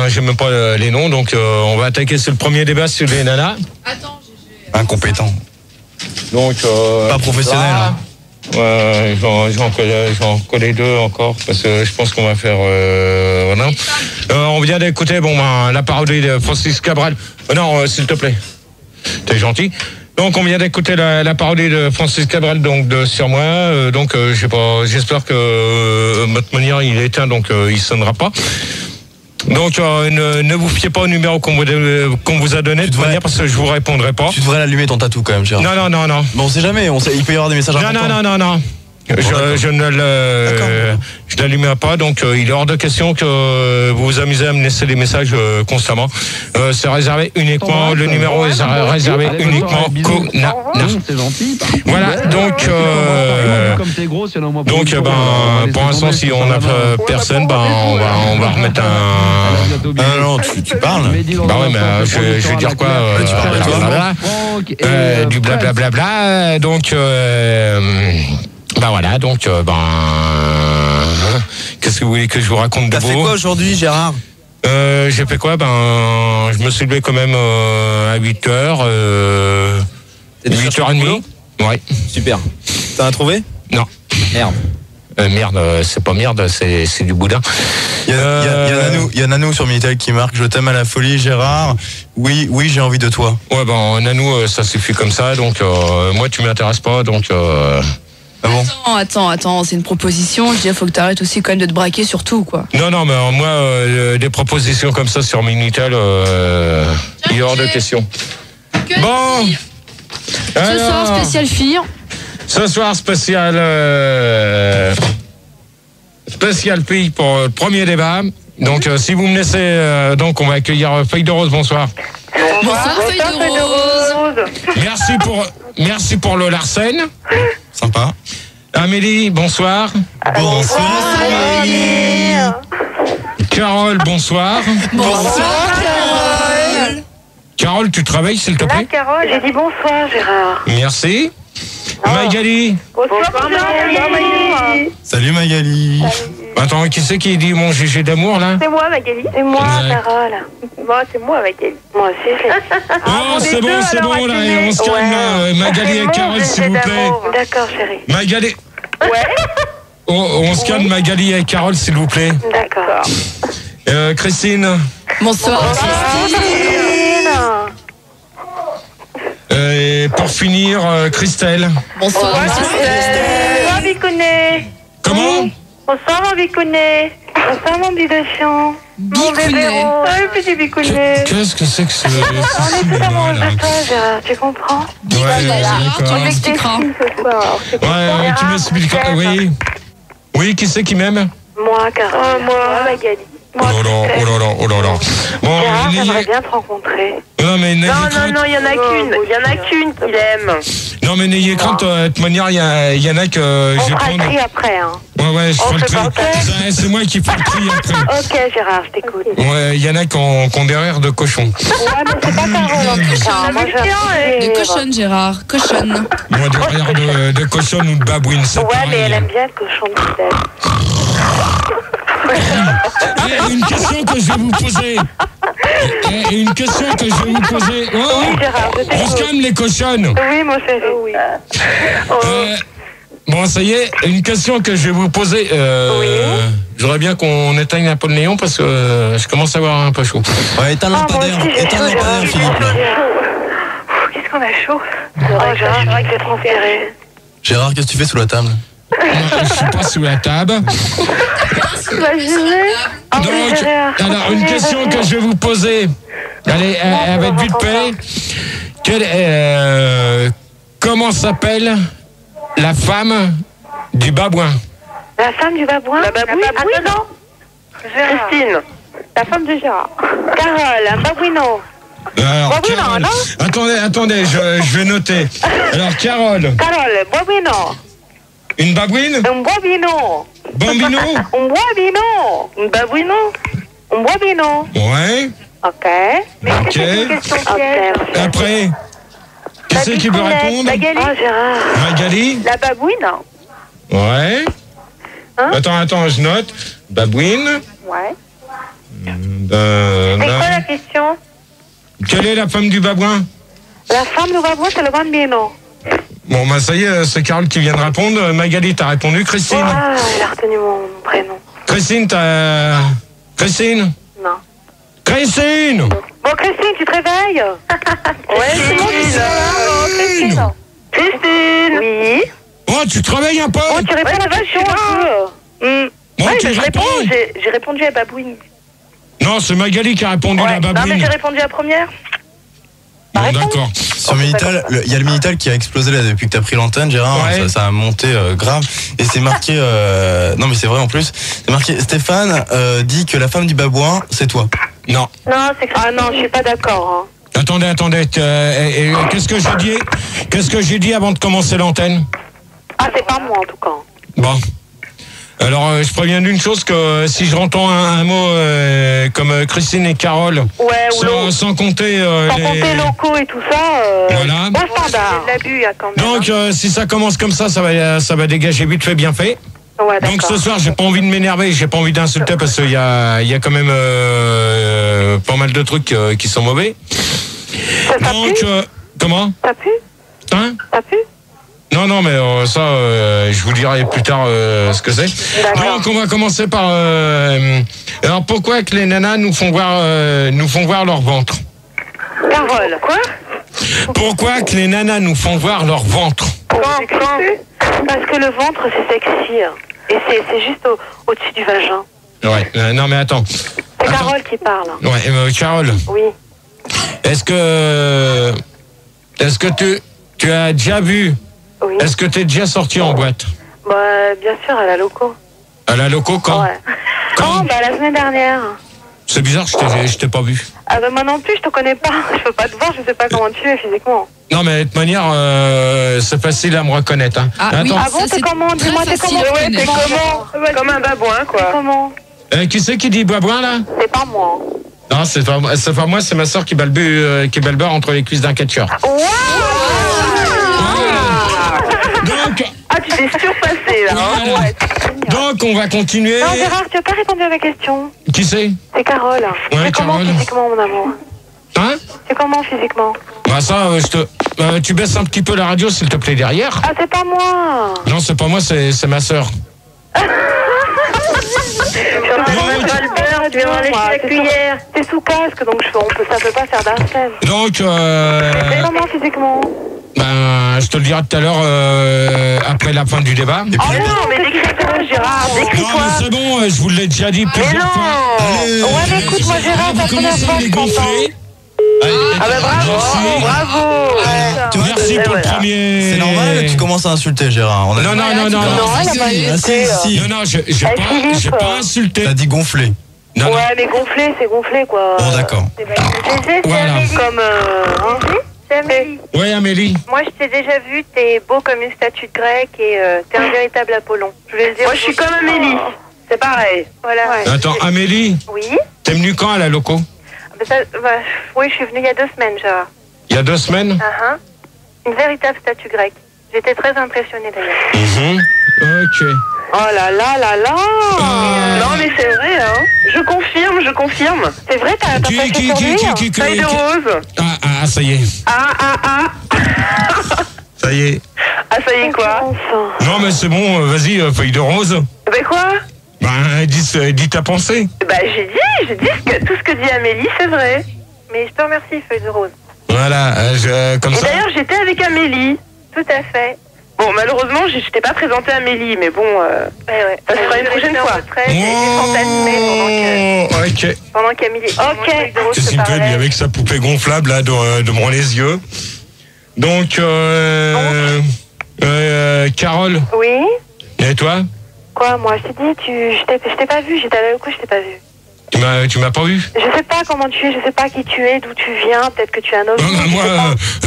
J'ai même pas les noms, donc on va attaquer sur le premier débat sur les nanas. Attends, Incompétent. Donc pas professionnel. Là, ouais, j'en connais deux encore parce que je pense qu'on va faire. Voilà. On vient d'écouter la parodie de Francis Cabrel. Non, s'il te plaît. T'es gentil. Donc on vient d'écouter la parodie de Francis Cabrel donc de Sur moi. Je sais pas. J'espère que votre manière il est éteint donc il sonnera pas. Donc ne vous fiez pas au numéro qu'on vous a donné de toute manière parce que je vous répondrai pas. Tu devrais l'allumer ton tatou quand même, Gérard. Non. Bon, on sait jamais. Il peut y avoir des messages importants. Non. Je l'allumerai pas, donc il est hors de question que vous vous amusez à me laisser des messages constamment. C'est réservé uniquement, le numéro est réservé uniquement qu'aux nanas. C'est gentil. Voilà, donc pour l'instant, si on n'a personne, on va remettre un. Non, tu parles. Bah ouais, mais je vais dire quoi Tu parles de toi. du blablabla. Donc. Voilà, donc qu'est-ce que vous voulez que je vous raconte de beau? T'as fait quoi aujourd'hui, Gérard? J'ai fait quoi? Je me suis levé quand même à 8h. 8h30. Ouais. Super. T'en as trouvé? Non. Merde. Merde, c'est pas merde, c'est du boudin. Il y a Nanou sur Minitel qui marque: je t'aime à la folie, Gérard. Oui, j'ai envie de toi. Ouais, Nanou, ça suffit comme ça, donc moi tu m'intéresses pas, donc. Ah bon? Attends, c'est une proposition. Je dis, il faut que t'arrêtes aussi quand même de te braquer sur tout, quoi. Non, mais moi, des propositions comme ça sur Minitel, il est hors de question. Bon. Ce soir, spécial fille. Ce soir, spécial fille pour le premier débat. Donc, si vous me laissez, donc on va accueillir Feuille de Rose. Bonsoir. Bonsoir, Feuille de Rose. Merci pour le Larsen. Sympa. Amélie, bonsoir. Bonsoir. Amélie. Carole, bonsoir. Bonsoir, Carole. Carole, tu travailles, s'il te plaît? Carole, j'ai dit bonsoir, Gérard. Merci. Magali. Bonsoir, Magali. Salut Magali. Attends, qui c'est qui dit mon GG d'amour, là? C'est moi, Magali. C'est moi, Ouais. Carole. Moi, c'est moi, Magali. Moi aussi, Oh, c'est bon, là, et on se calme, là. Magali et Carole, s'il vous plaît. D'accord, chérie. Magali. Ouais. On se calme, Magali et Carole, s'il vous plaît. D'accord. Christine. Bonsoir, Christine. Et pour finir, Christelle. Bonsoir, Christelle. Bonsoir, Vicounet. Comment? Bonsoir, Vicounet. Bonsoir, mon bidachon. Mon bébé Bicounet. rose. Ah, le petit bicounet. Qu'est-ce que c'est que ce On est tout amoureux cinéma, là? de toi, Gérard, tu comprends? Ouais, Gérard, d'accord. tu Avec tes m'expliqueras. filles ce soir. C'est pour Ouais, ça. tu m'expliqueras. Oui. Oui, qui c'est qui m'aime? Moi, Carole. Moi, Magali. Oh là là, oh là là, oh là là. Bon, Gérard, j'aimerais n'ayez... bien te rencontrer. Non, mais n'ayez crainte. il y en a qu'une. Il y en a qu'une qu'il aime. Non, mais n'ayez crainte, de toute manière, il y en a que On je vais fera le prendre. tri après, hein. Ouais, je On ferai le fait tri. pas ça. C'est moi qui ferai le tri après. Ok, Gérard, je t'écoute. Ouais, il y en a qui ont des rires de cochon. Ouais, mais c'est pas Carole en tout cas. Moi, j'ai De cochonne, Gérard. Cochonne. Moi, des rires de cochon ou de babouine, c'est Ouais, pareil. mais elle aime bien le cochon de peut-être. Une question que je vais vous poser. Une question que je vais vous poser. Oh, Oui, Gérard, je on se t'écoute. calme les cochonnes. Oui, mon chéri. Oui. Bon, ça y est, une question que je vais vous poser. J'aurais bien qu'on éteigne un peu le néon parce que je commence à avoir un peu chaud. Ouais, éteins le lampadaire. Éteins le lampadaire, Philippe. Là. Qu'est-ce qu'on a chaud. Oh, Gérard, je crois que t'es transféré. Gérard, qu'est-ce que tu fais sous la table? Non, je suis pas sous la table. Donc, alors, une question que je vais vous poser. Allez, elle va être vite fait. Comment s'appelle la femme du babouin? La femme du babouin? La babouine? Attends, Christine. La femme de Gérard. Carole, un babouinon. Alors, Babouine, Carole, non attendez, je vais noter. Alors, Carole, Carole, babouinon. une babouine? Un babouinon. Bambino? Un babouinon. Un babouinon. Un babouinon. Ouais. Ok. Mais Ok. c'est une question piège. Après, qui c'est qui veut répondre? Magali. Oh, Gérard. Magali? La babouine? Ouais. Hein? Attends, je note. Babouine. Ouais. C'est quoi la question? Quelle est la femme du babouin? La femme du babouin, c'est le bambino. Bon, bah ça y est, c'est Carole qui vient de répondre. Magali, t'as répondu. Christine? Ah, elle a retenu mon prénom. Christine, t'as... Christine? Non. Christine! Bon, Christine, tu te réveilles? Ouais, c'est bon, Christine. Christine. Oui. Oh, tu te réveilles un peu? Oh, tu réponds à la question un peu. Bon, Oui, tu je réponds. réponds. J'ai répondu à babouine. Non, c'est Magali qui a répondu la Non, mais babouine. j'ai répondu à la première. Bon, d'accord. Sur Minitel, il y a le Minitel qui a explosé là depuis que t'as pris l'antenne, Gérard. Ouais. Ça a monté grave. Et c'est marqué. Non, mais c'est vrai en plus. C'est marqué. Stéphane dit que la femme du babouin, c'est toi. Non. Non, c'est que... Ah non, je suis pas d'accord. Hein. Attendez. Qu'est-ce que j'ai dit? Qu'est-ce que j'ai dit avant de commencer l'antenne? Ah, c'est pas moi en tout cas. Bon. Alors, je préviens d'une chose, que si je entends un mot comme Christine et Carole, Ouais, ou sans compter sans compter locaux et tout ça. Voilà. Au standard. J'ai de l'abus, quand même. Donc, si ça commence comme ça va dégager vite fait, bien fait. Ouais, Donc d'accord. ce soir, j'ai pas envie de m'énerver, j'ai pas envie d'insulter parce qu'il y a quand même pas mal de trucs qui sont mauvais. Ça Donc, pue comment? Ça pue Hein? Ça pue Non, mais ça, je vous dirai plus tard ce que c'est. D'accord. Donc, on va commencer par... alors, pourquoi que les nanas nous font voir leur ventre? Carole. Quoi? Pourquoi que les nanas nous font voir leur ventre? Quand Parce que le ventre, c'est sexy. Et c'est juste au-dessus du vagin. Ouais, non mais attends. C'est Carole qui parle. Ouais, Carole, Oui. est-ce que tu as déjà vu, Oui. est-ce que tu es déjà sorti en boîte? Bah, bien sûr, à la loco. À la loco, quand? Ouais. Quand? Bah, la semaine dernière. C'est bizarre, je t'ai pas vu. Ah bah moi non plus, je te connais pas. Je peux pas te voir, je sais pas comment tu es physiquement. Non mais de toute manière, c'est facile à me reconnaître. Hein. Ah oui. Ah bon, Ça, t'es c'est comment? très Dis-moi, t'es facile comment? à Ouais, t'es reconnaître. comment? Comme un babouin, quoi. T'es comment? Qui c'est qui dit babouin là? C'est pas moi. Non, c'est pas moi, c'est ma soeur qui balbure entre les cuisses d'un catcheur. Donc, Ah, tu t'es surpassé là. Hein. Voilà. Ouais. donc on va continuer. Non, Gérard, tu as pas répondu à ma question. Qui c'est? C'est Carole. Tu es comment Carole. physiquement, mon amour? Hein? Tu es comment physiquement? Bah ça, tu baisses un petit peu la radio s'il te plaît derrière. Ah, c'est pas moi. Non, c'est pas moi, c'est ma soeur. Je suis en train de mettre le beurre, je vais m'en lécher la cuillère. T'es sous casque, donc ça peut pas faire d'arsène. Donc, Comment physiquement? ben, je te le dirai tout à l'heure après la fin du débat. Oh non, mais décris-toi, Gérard, Non, décris-toi. mais c'est bon, je vous l'ai déjà dit Mais plusieurs fois. non. Ouais, mais écoute, moi, Gérard, c'est la première fois que je t'entends. Ah bah bravo. Merci pour le premier. C'est normal, tu commences à insulter Gérard. On a- Non, non, non, non. Ah, si. Non, non, j'ai pas insulté. T'as dit gonfler. Non, non. Ouais, mais gonflé, c'est gonflé, quoi. Bon, d'accord. Voilà. Comme, c'est Amélie. Ouais, Amélie. Moi, je t'ai déjà vu, t'es beau comme une statue de grec et t'es un véritable Apollon. Je voulais le dire. Moi, je suis comme Amélie. C'est pareil. Voilà. Attends, Amélie, Oui. t'es venue quand à la loco? Oui, je suis venue il y a 2 semaines, Gérard. Il y a 2 semaines? Une véritable statue grecque. J'étais très impressionnée d'ailleurs. Ok. Oh là là là là. Non mais c'est vrai, hein. Je confirme. C'est vrai, t'as passé sur lui. Feuille de rose. Ah, ça y est. Ça y est. Ah, ça y est quoi? Non, mais c'est bon, vas-y, feuille de rose. Ben quoi? Ben, dis ta pensée. Bah j'ai dit tout ce que dit Amélie, c'est vrai. Mais je te remercie, feuille de rose. Voilà, comme Et ça. d'ailleurs, j'étais avec Amélie. Tout à fait. Bon, malheureusement, je t'ai pas présenté Amélie, mais bon, ça sera une prochaine fois. Pendant qu'Amélie... Ok. Qu'est-ce qu'il me fait, lui, avec sa poupée gonflable, là, devant les yeux. Donc, Carole. Oui. Et toi? Quoi, moi, je t'ai dit, je t'ai pas vu, j'étais allée au coup, je t'ai pas vu. Tu m'as pas vu? Je sais pas comment tu es, je sais pas qui tu es, d'où tu viens, peut-être que tu es un homme.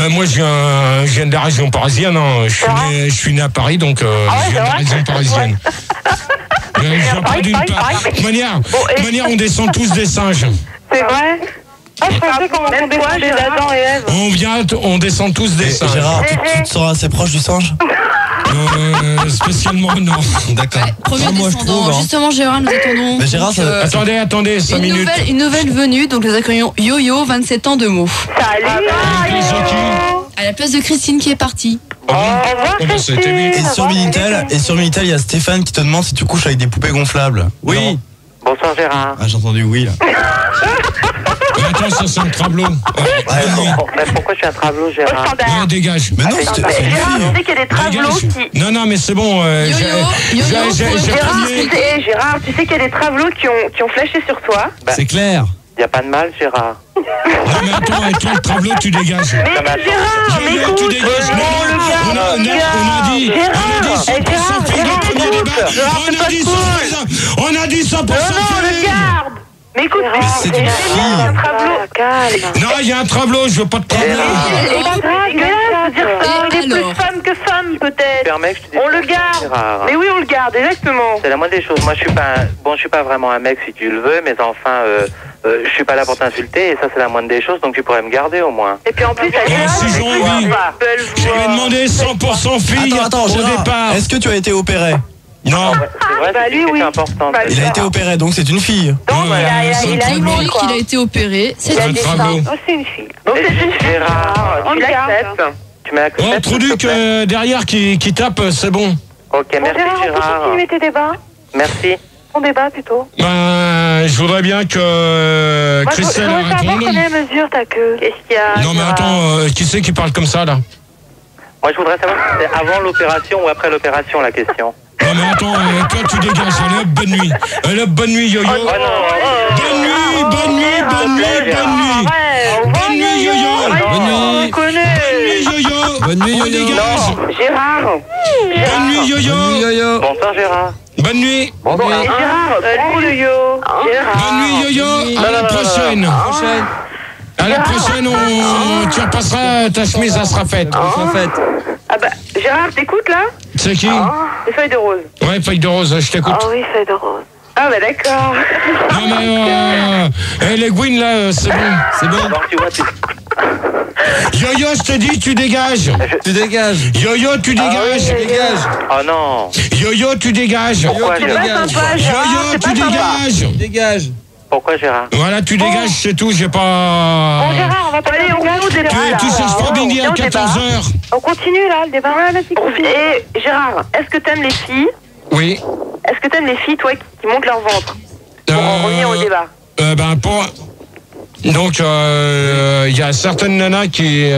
Moi, je viens de la région parisienne, hein. Je suis né à Paris, donc je viens de la région parisienne. Je viens pas d'une part. De manière, on descend tous des singes. C'est vrai? Ah, je pensais qu'on descendait d'Adam et Ève. On descend tous des singes. Gérard, tu te sens assez proche du singe? Spécialement, non. D'accord. Premier descendant. Justement, Gérard, nous attendons. Mais Gérard, attendez, 5 minutes. Une nouvelle venue, donc les accueillons Yo-Yo, 27 ans de mots. Salut. À la place de Christine qui est partie. Et sur Minitel, il y a Stéphane qui te demande si tu couches avec des poupées gonflables. Oui. Bonsoir Gérard. Ah, j'ai entendu oui là. Attends, ça c'est un travelot. Mais pourquoi je suis un travelot, Gérard? Dégage. Mais non, Gérard, tu sais qu'il y a des travelots qui... Non, mais c'est bon. Gérard, tu sais qu'il y a des travelots qui ont flashé sur toi. C'est clair. Y a pas de mal, Gérard. Non, mais attends, avec toi, le travelot, tu dégages. Mais Gérard, mais écoute, tu dégages. On a dit 100% fille le premier débat. On a dit 100% fille. Mais écoute, c'est une fille. un travelot. Calme. Non, il y a un travelot, je veux pas de travelot. C'est pas grave, dire ça. Il est plus femme que femme, peut-être. On le garde. Mais oui, on le garde, exactement. C'est la moindre des choses. Moi, je suis pas vraiment un mec si tu le veux, mais enfin, je suis pas là pour t'insulter et ça, c'est la moindre des choses, donc tu pourrais me garder au moins. Et puis en plus, elle est là. Si j'ai envie. J'avais demandé 100% fille Attends, au Gérard, départ. est-ce que tu as été opéré? Non. C'est vrai, lui, oui. c'est important. Il a été opéré, donc c'est une fille. Donc, il a une Lui qu'il a été opéré, c'est un travelot. Oh, c'est une fille. Donc, c'est une fille. Gérard, On l'accepte. tu m'acceptes? Oh, Truduc derrière qui tape, c'est bon. Ok, merci Gérard, on peut Gérard. continuer tes débats? Merci. Ton débat, plutôt. Ben, je voudrais bien que Moi, je Christelle voudrais savoir réponde. combien mesure ta queue. Qu'est-ce qu'il y a? Non, mais attends, qui c'est qui parle comme ça, là? Moi, je voudrais savoir si c'est avant l'opération ou après l'opération, la question. Non, mais attends, toi, tu dégages. Allez, hop, bonne nuit. Allez, hop, bonne nuit, Yo-Yo. Bonne nuit, bonne nuit, bonne nuit, bonne nuit. Bonne nuit, Yo-Yo. Bonne nuit. Bonne nuit, Yo-Yo. Bonne nuit, On Yo-Yo. dégage. Gérard. Bonne nuit, Yo-Yo. Yo-yo. Bonsoir Gérard. Bonne nuit. Bonsoir. Gérard, prends le yo. Bonne nuit, Yo-Yo. À la prochaine. À la prochaine, tu repasseras, ta chemise, ça sera faite. Ah bah, Gérard, t'écoutes là? C'est qui? Les feuilles de rose. Ouais, feuille de rose, je t'écoute. Ah oui, feuilles de rose. Ah bah d'accord. Non, mais les Gwyn, là, c'est bon. C'est bon. Donc, tu vois, Yo-Yo, je te dis, tu dégages. Tu dégages. Yo-Yo, tu dégages. Oh non. Yo-Yo, tu dégages. Pourquoi C'est pas Gérard? sympa, Gérard. Yo-Yo, C'est tu pas sympa. dégages. Dégage. Pourquoi Gérard? Voilà, tu dégages, c'est tout, j'ai pas... Bon, Gérard, on va pas aller au débat. Tu cherches pas Bendy à 14h. On continue là, le débat. Et Gérard, est-ce que t'aimes les filles? Oui. Est-ce que t'aimes les filles, toi, qui montent leur ventre? On revient au débat. Donc, il y a certaines nanas qui...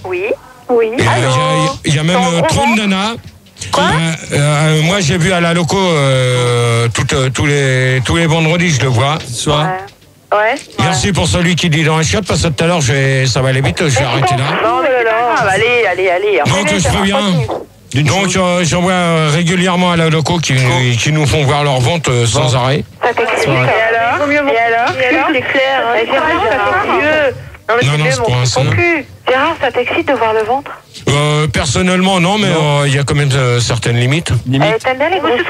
Oui. Oui. Il y a même trop de nanas. Quoi moi, j'ai vu à la loco tous les vendredis, je le vois. Ouais. Merci pour celui qui dit dans la chiotte, parce que tout à l'heure, ça va aller vite, je vais arrêter là. Non, allez. Donc, je préviens. Donc, j'en vois régulièrement à la loco qui nous font voir leur vente sans arrêt. Ça t'excite. Et alors c'est clair. Gérard, ça t'excite. Non, c'est pour un son. Gérard, ça t'excite de voir le ventre? Personnellement, non, mais il y a quand même certaines limites. T'aimes bien les gros seins?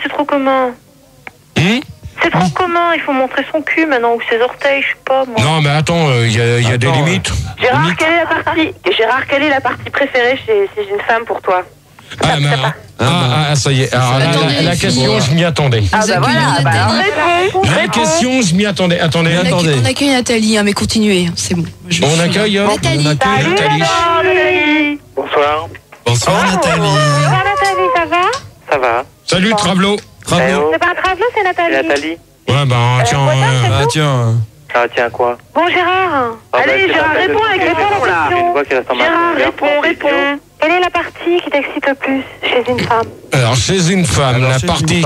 C'est trop comment C'est trop comment? Il faut montrer son cul maintenant, ou ses orteils, je sais pas moi. Non, mais attends, il y a des limites. Gérard, quelle est la partie préférée chez une femme pour toi? Ça y est. Alors, la question, je m'y attendais. La question, je m'y attendais. Attendez. On accueille Nathalie, mais continuez, c'est bon. On accueille Nathalie. Bonsoir. Bonsoir Nathalie. Bonsoir Nathalie, ça va? Ça va. Salut, Travelo. C'est pas un Travelo, c'est Nathalie. C'est Nathalie. Ouais, tiens. Tiens, quoi? Bon, Gérard. Allez, Gérard, réponds avec les questions là. Gérard, réponds. Quelle est la partie qui t'excite le plus chez une femme? Alors, chez une femme, la partie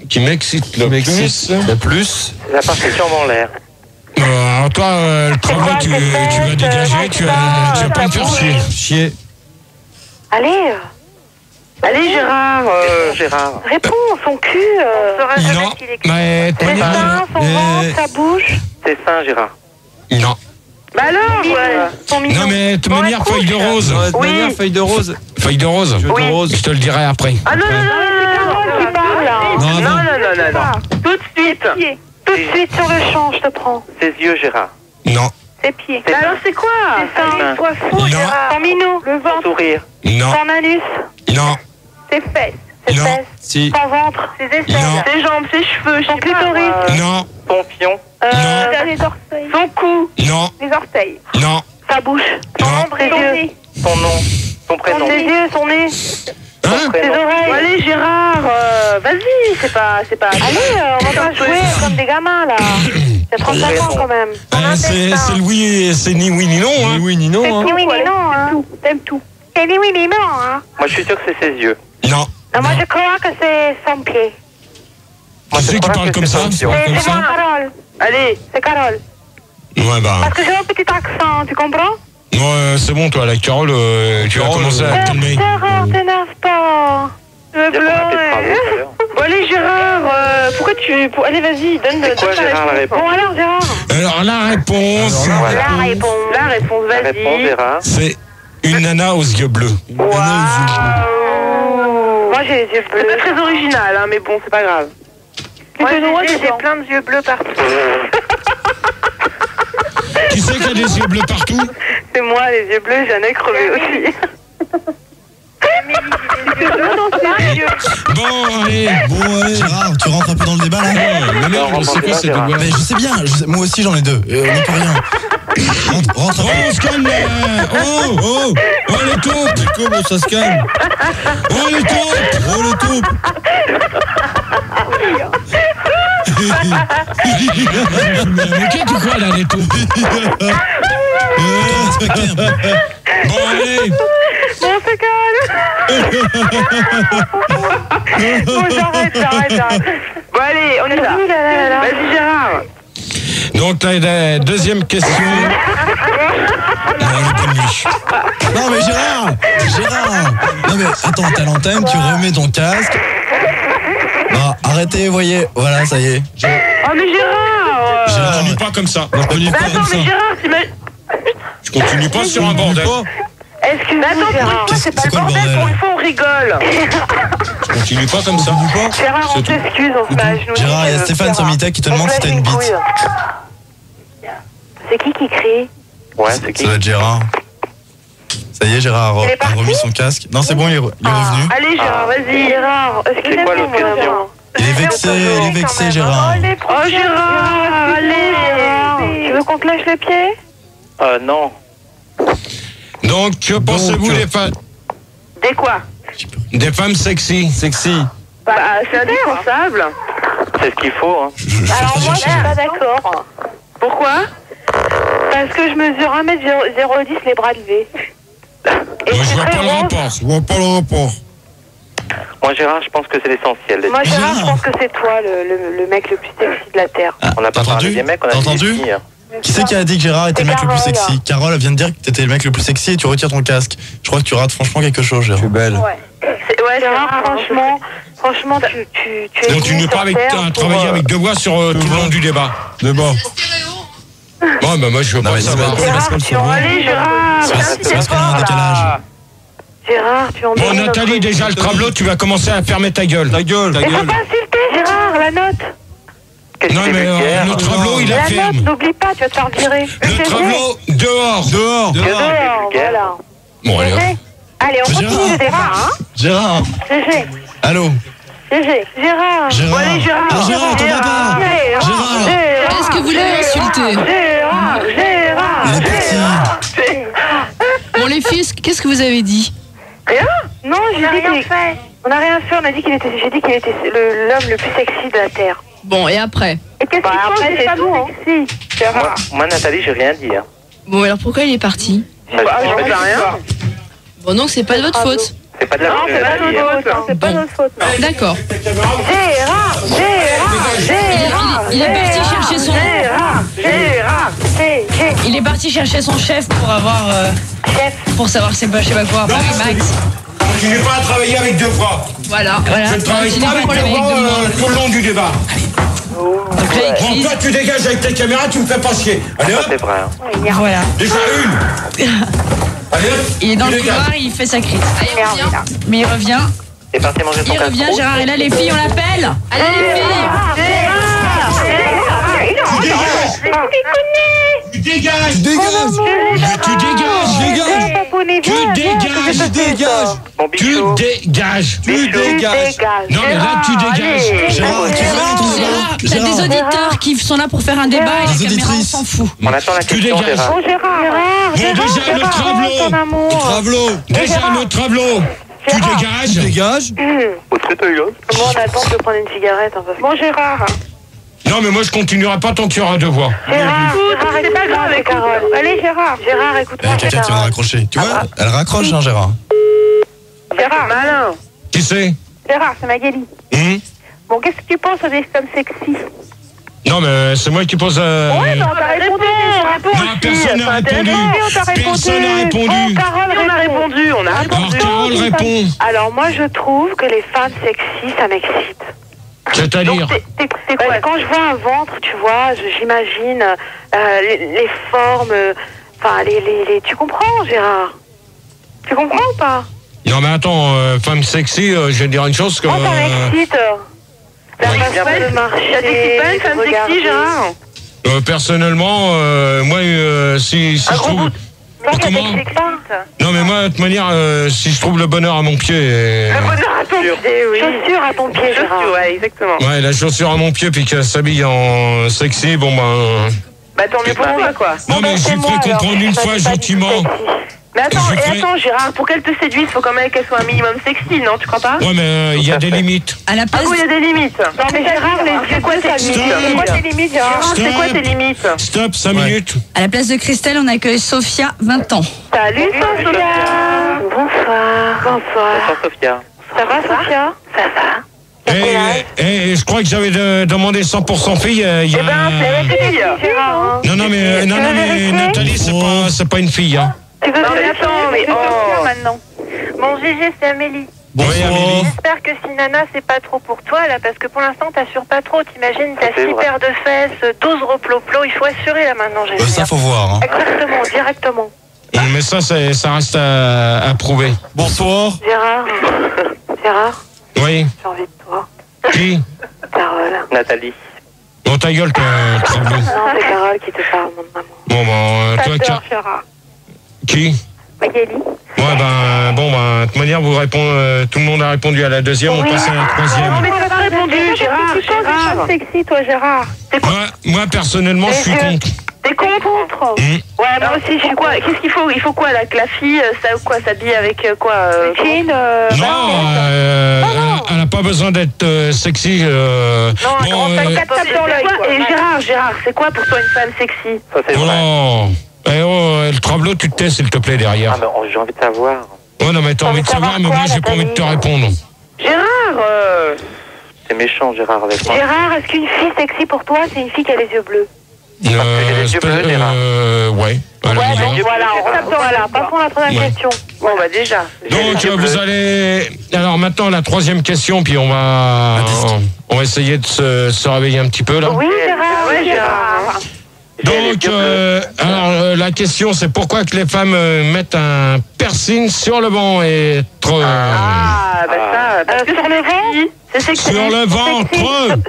qui m'excite le plus. La partie qui tombe en l'air. Alors, toi, le travail, tu vas dégager, tu vas pas me faire chier. Allez, Gérard. Gérard. Réponds, son cul. Non, mais ses seins, son ventre, sa bouche. C'est ça, Gérard. Non. Bah alors, son mignon. Non, mais de toute manière, feuille de rose. Feuille de rose. Feuille de rose. Je te le dirai après. Ah non, c'est Carole qui parle. Non. Tout de suite sur le champ, je te prends. Ses yeux, Gérard. Non. Ses pieds. Alors c'est quoi? Ses seins. Sois fou, Gérard. Son minou. Le ventre. Son sourire. Non. Son anus. Non. Ses fesses. Ses Non. fesses. Si. Son ventre. Ses aisselles. Non. Ses jambes. Ses cheveux. Son clitoris. Non. Son fion. Les orteils. Son cou. Non. Les orteils. Non. Sa bouche. Son ombre et yeux. Son nom. Son prénom. Ses yeux, son nez. Ses oreilles. Allez, Gérard, vas-y, c'est pas. Allez, on va pas jouer comme des gamins là. C'est 35 ans quand même. C'est Louis, c'est ni oui ni non. Ni oui ni non. C'est ni oui ni non, hein. T'aimes tout. C'est ni oui ni non, hein. Moi, je suis sûr que c'est ses yeux. Non. Moi, je crois que c'est son pied. Qui c'est qui parle comme ça? C'est Carole. Allez, c'est Carole. Ouais, Parce que j'ai un petit accent, tu comprends? Ouais, c'est bon, toi, la Carole, tu vas commencer à te calmer. Gérard, t'énerve pas. Je veux pleurer. Bon, allez, Gérard, pourquoi tu... Allez, vas-y, donne quoi, Gérard, la réponse? Bon, alors, Gérard. Alors, la réponse... La réponse, vas-y. Gérard. C'est une nana aux yeux bleus. Moi, j'ai les yeux bleus. C'est pas très original, hein, mais bon, c'est pas grave. Moi, j'ai plein de yeux bleus partout. Qui c'est qui a des yeux bleus partout? C'est moi, les yeux bleus, j'en ai crevé aussi. Bon, allez. Gérard, tu rentres un peu dans le débat là? Mais non, c'est quoi ces deux gars? Mais je sais bien, moi aussi j'en ai deux. On n'y peut rien. Rentre un peu. On se calme. Oh, les taupes. Comment ça se calme? Oh, les taupes. Mais qu'est-ce que tu crois là, les taupes? Respectez un peu. Bon, allez. Bon, c'est calme. Bon, j'arrête. Bon, allez, on est là. Vas-y, Gérard. Donc, la deuxième question. Non mais Gérard. Non mais attends, t'as l'antenne, tu remets ton casque. Non, arrêtez, voyez, voilà, ça y est. Oh mais Gérard. Continue pas comme ça. Attends, mais Gérard, Je continue pas sur un bordel. Excuse-moi, Gérard. C'est pas le bordel, pour une fois on rigole. Je continue pas comme ça. Gérard, on t'excuse, on se met à genoux. Gérard, il y a Stéphane sur Mita qui te demande si t'as une bite. C'est qui crie? Ouais, c'est qui? Ça va être Gérard. Ça y est, Gérard a remis son casque. Non, c'est bon, il est revenu. Allez, Gérard, vas-y. Gérard, c'est quoi l'occasion? Il est vexé, Gérard. Oh, Gérard, allez. Tu veux qu'on te lâche les pieds? Non. Donc, que pensez-vous des femmes? Des quoi? Des femmes sexy. C'est indispensable. C'est ce qu'il faut. Hein. Alors moi, je suis pas d'accord. Pourquoi? Parce que je mesure 1m010 les bras levés. Moi, je vois pas le rapport. Je vois pas le rapport. Moi, Gérard, je pense que c'est l'essentiel. Moi, Gérard, je pense que c'est toi le mec le plus sexy de la Terre. On n'a pas parlé des mecs, on a dit entendu des filles. Qui c'est qui a dit que Gérard était le mec le plus sexy? Carole, elle vient de dire que t'étais le mec le plus sexy et tu retires ton casque. Je crois que tu rates franchement quelque chose, Gérard. Tu es belle. Ouais, Gérard, franchement, tu es. Donc tu n'es pas travailler avec deux voix sur tout le long du débat. Débat. Bon, bah moi je veux pas savoir. Allez, Gérard. C'est parce qu'on a un décalage. Gérard, tu en Bon, Nathalie, déjà le tableau, tu vas commencer à fermer ta gueule. Ta gueule. Mais faut pas insulter, Gérard, la note. Non, mais le tableau, il est La ferme. note, n'oublie pas, tu vas te faire virer. Le tableau, dehors. Dehors, voilà. Bon, allez, hop. Allez, on continue le débat, hein. Gérard. GG. Allô. GG. Gérard. Gérard. Allez, Gérard. Ah, Gérard, t'en vas pas. Gérard. Est-ce que vous l'avez insulté? Gérard. Il est parti. Bon, les filles, qu'est-ce que vous avez dit? Rien? Non, j'ai rien fait. On n'a rien fait, on a dit qu'il était, j'ai dit qu'il était l'homme le plus sexy de la Terre. Bon, et après? Et qu'est-ce qu'il faut, c'est pas bon, sexy, Gérard. Moi, Nathalie, j'ai rien dit. Hein. Bon, alors pourquoi il est parti? J'en sais rien. Bon, donc c'est pas de votre faute. C'est pas de la Non, faute de c'est pas Nathalie. notre faute, c'est pas notre faute. D'accord. Gérard. Il est parti chercher son... Il est parti chercher son chef pour avoir... Pour savoir c'est pas, je sais pas quoi. Paris Max. Tu n'es pas à travailler avec deux bras. Voilà. Je ne travaille pas avec deux bras tout le long du débat. Donc là, il Bon, crise. toi, tu dégages avec ta caméra, tu me fais pas chier. Allez hop, C'est vrai. Hein. Voilà. déjà une. Allez hop. Il est dans tu le dégages. couloir, il fait sa crise. Allez, il revient. Mais il revient. T'es parti manger ton Il revient, castro. Gérard est là, les filles, on l'appelle. Allez, les filles. Tu dégages. Tu dégages. Mais tu dégages. Mon Tu bichot. dégages. Tu dégages. Non, mais là, tu dégages. Gérard, tu reviens ton Gérard, débat. t'as des auditeurs qui sont là pour faire un débat et Des la caméra, on auditrices. s'en fout. On attend la Tu question, dégages. Gérard. Bon, déjà, le tableau. Travelot. Déjà, le tableau. Tu Tu dégages. dégages. Au traité, là. Bon, on attend de prendre une cigarette. Bon, Gérard. Non, mais moi, je continuerai pas tant qu'il y aura deux voix. Gérard, c'est pas grave, c'est Carole. Allez, Gérard. Gérard, écoute-moi. Il y a quelqu'un qui vient de raccrocher. Tu vois, elle raccroche, hein, Gérard. Gérard, malin. Qui c'est? Gérard, c'est Magali. Bon, qu'est-ce que tu penses des femmes sexy? Non, mais c'est moi qui pose... Ouais, non, t'as répondu. Non, personne n'a répondu. Personne n'a répondu. Carole, on a répondu. Alors, Carole répond. Alors, moi, je trouve que les femmes sexy, ça m'excite. C'est-à-dire? Quand je vois un ventre, tu vois, j'imagine les formes, enfin, tu comprends, Gérard? Tu comprends ou pas? Non, mais attends, femme sexy, je vais te dire une chose que... Moi, ça m'excite. La façon de marcher. T'excites pas une femme sexy, Gérard? Personnellement, moi, si je trouve... Comment? Non, mais moi, de toute manière, si je trouve le bonheur à mon pied... Le bonheur à ton pied, oui. Chaussure à ton pied, Gérard. Ouais, exactement. Ouais, la chaussure à mon pied, puis qu'elle s'habille en sexy, bon, ben... Bah, tant mieux pour moi, quoi. Non, mais je lui ferai comprendre une fois gentiment. Mais attends, Gérard, pour qu'elle te séduise, faut quand même qu'elle soit un minimum sexy, non? Tu crois pas? Ouais, mais il y a des limites. À la place... Ah oui, il y a des limites. Non, mais Gérard, c'est quoi tes limites? C'est quoi tes limites, Gérard? C'est quoi tes limites? Stop, 5 minutes. À la place de Christelle, on accueille Sophia, 20 ans. Salut, Sophia. Bonsoir. Bonsoir, Sophia. Ça va, Sophia? Ça va. Et je crois que j'avais demandé 100% fille. Il y a... Eh ben, c'est la fille, Gérard. Non, mais Nathalie, c'est pas une fille, hein. Tu veux que attends, mais maintenant. Bon, GG, c'est Amélie. Bonsoir. J'espère que si Nana, c'est pas trop pour toi, là, parce que pour l'instant, t'assures pas trop. T'imagines, t'as 6 C'est vrai. paires de fesses, 12 reploplo. Il faut assurer, là, maintenant, GG. Ça, faut voir. Hein. Exactement, directement. Mais ça reste à prouver. Bonsoir. Gérard, Oui. j'ai envie de toi. Qui? Carole. Nathalie. Bon, ta gueule, Travelot. Non, c'est Carole qui te parle, mon maman. Bon, ben, toi, Ta sœur, Gérard. qui? Magali. Ouais, de toute manière, vous répondez, tout le monde a répondu à la deuxième, on passe à la Non, troisième. mais t'as pas répondu, Gérard. Tu penses des choses sexy, toi, Gérard? Moi, personnellement, je suis contre. T'es contre? Ouais, moi aussi, je suis quoi? Qu'est-ce qu'il faut? Il faut quoi, là? Que la fille, ça, quoi, s'habille avec quoi? Jean, Non, elle a pas besoin d'être sexy. Non, on tape dans l'œil. Et Gérard, c'est quoi pour toi une femme sexy? Ça, c'est vrai. Non. Le tableau, tu te tais, s'il te plaît, derrière. Ah, mais j'ai envie de savoir. Ouais, non, mais t'as envie de savoir, mais moi, j'ai pas envie de te répondre. Gérard C'est méchant, Gérard, avec moi. Gérard, est-ce qu'une fille sexy pour toi, c'est une fille qui a les yeux bleus? Ouais. Ouais. Voilà, passons à la troisième question. Bon, bah déjà. Donc, vous allez... Alors, maintenant, la troisième question, puis on va essayer de se réveiller un petit peu, là. Oui, Gérard. Donc, la question, c'est pourquoi que les femmes mettent un piercing sur le banc et sur le ventre. Sur le ventre.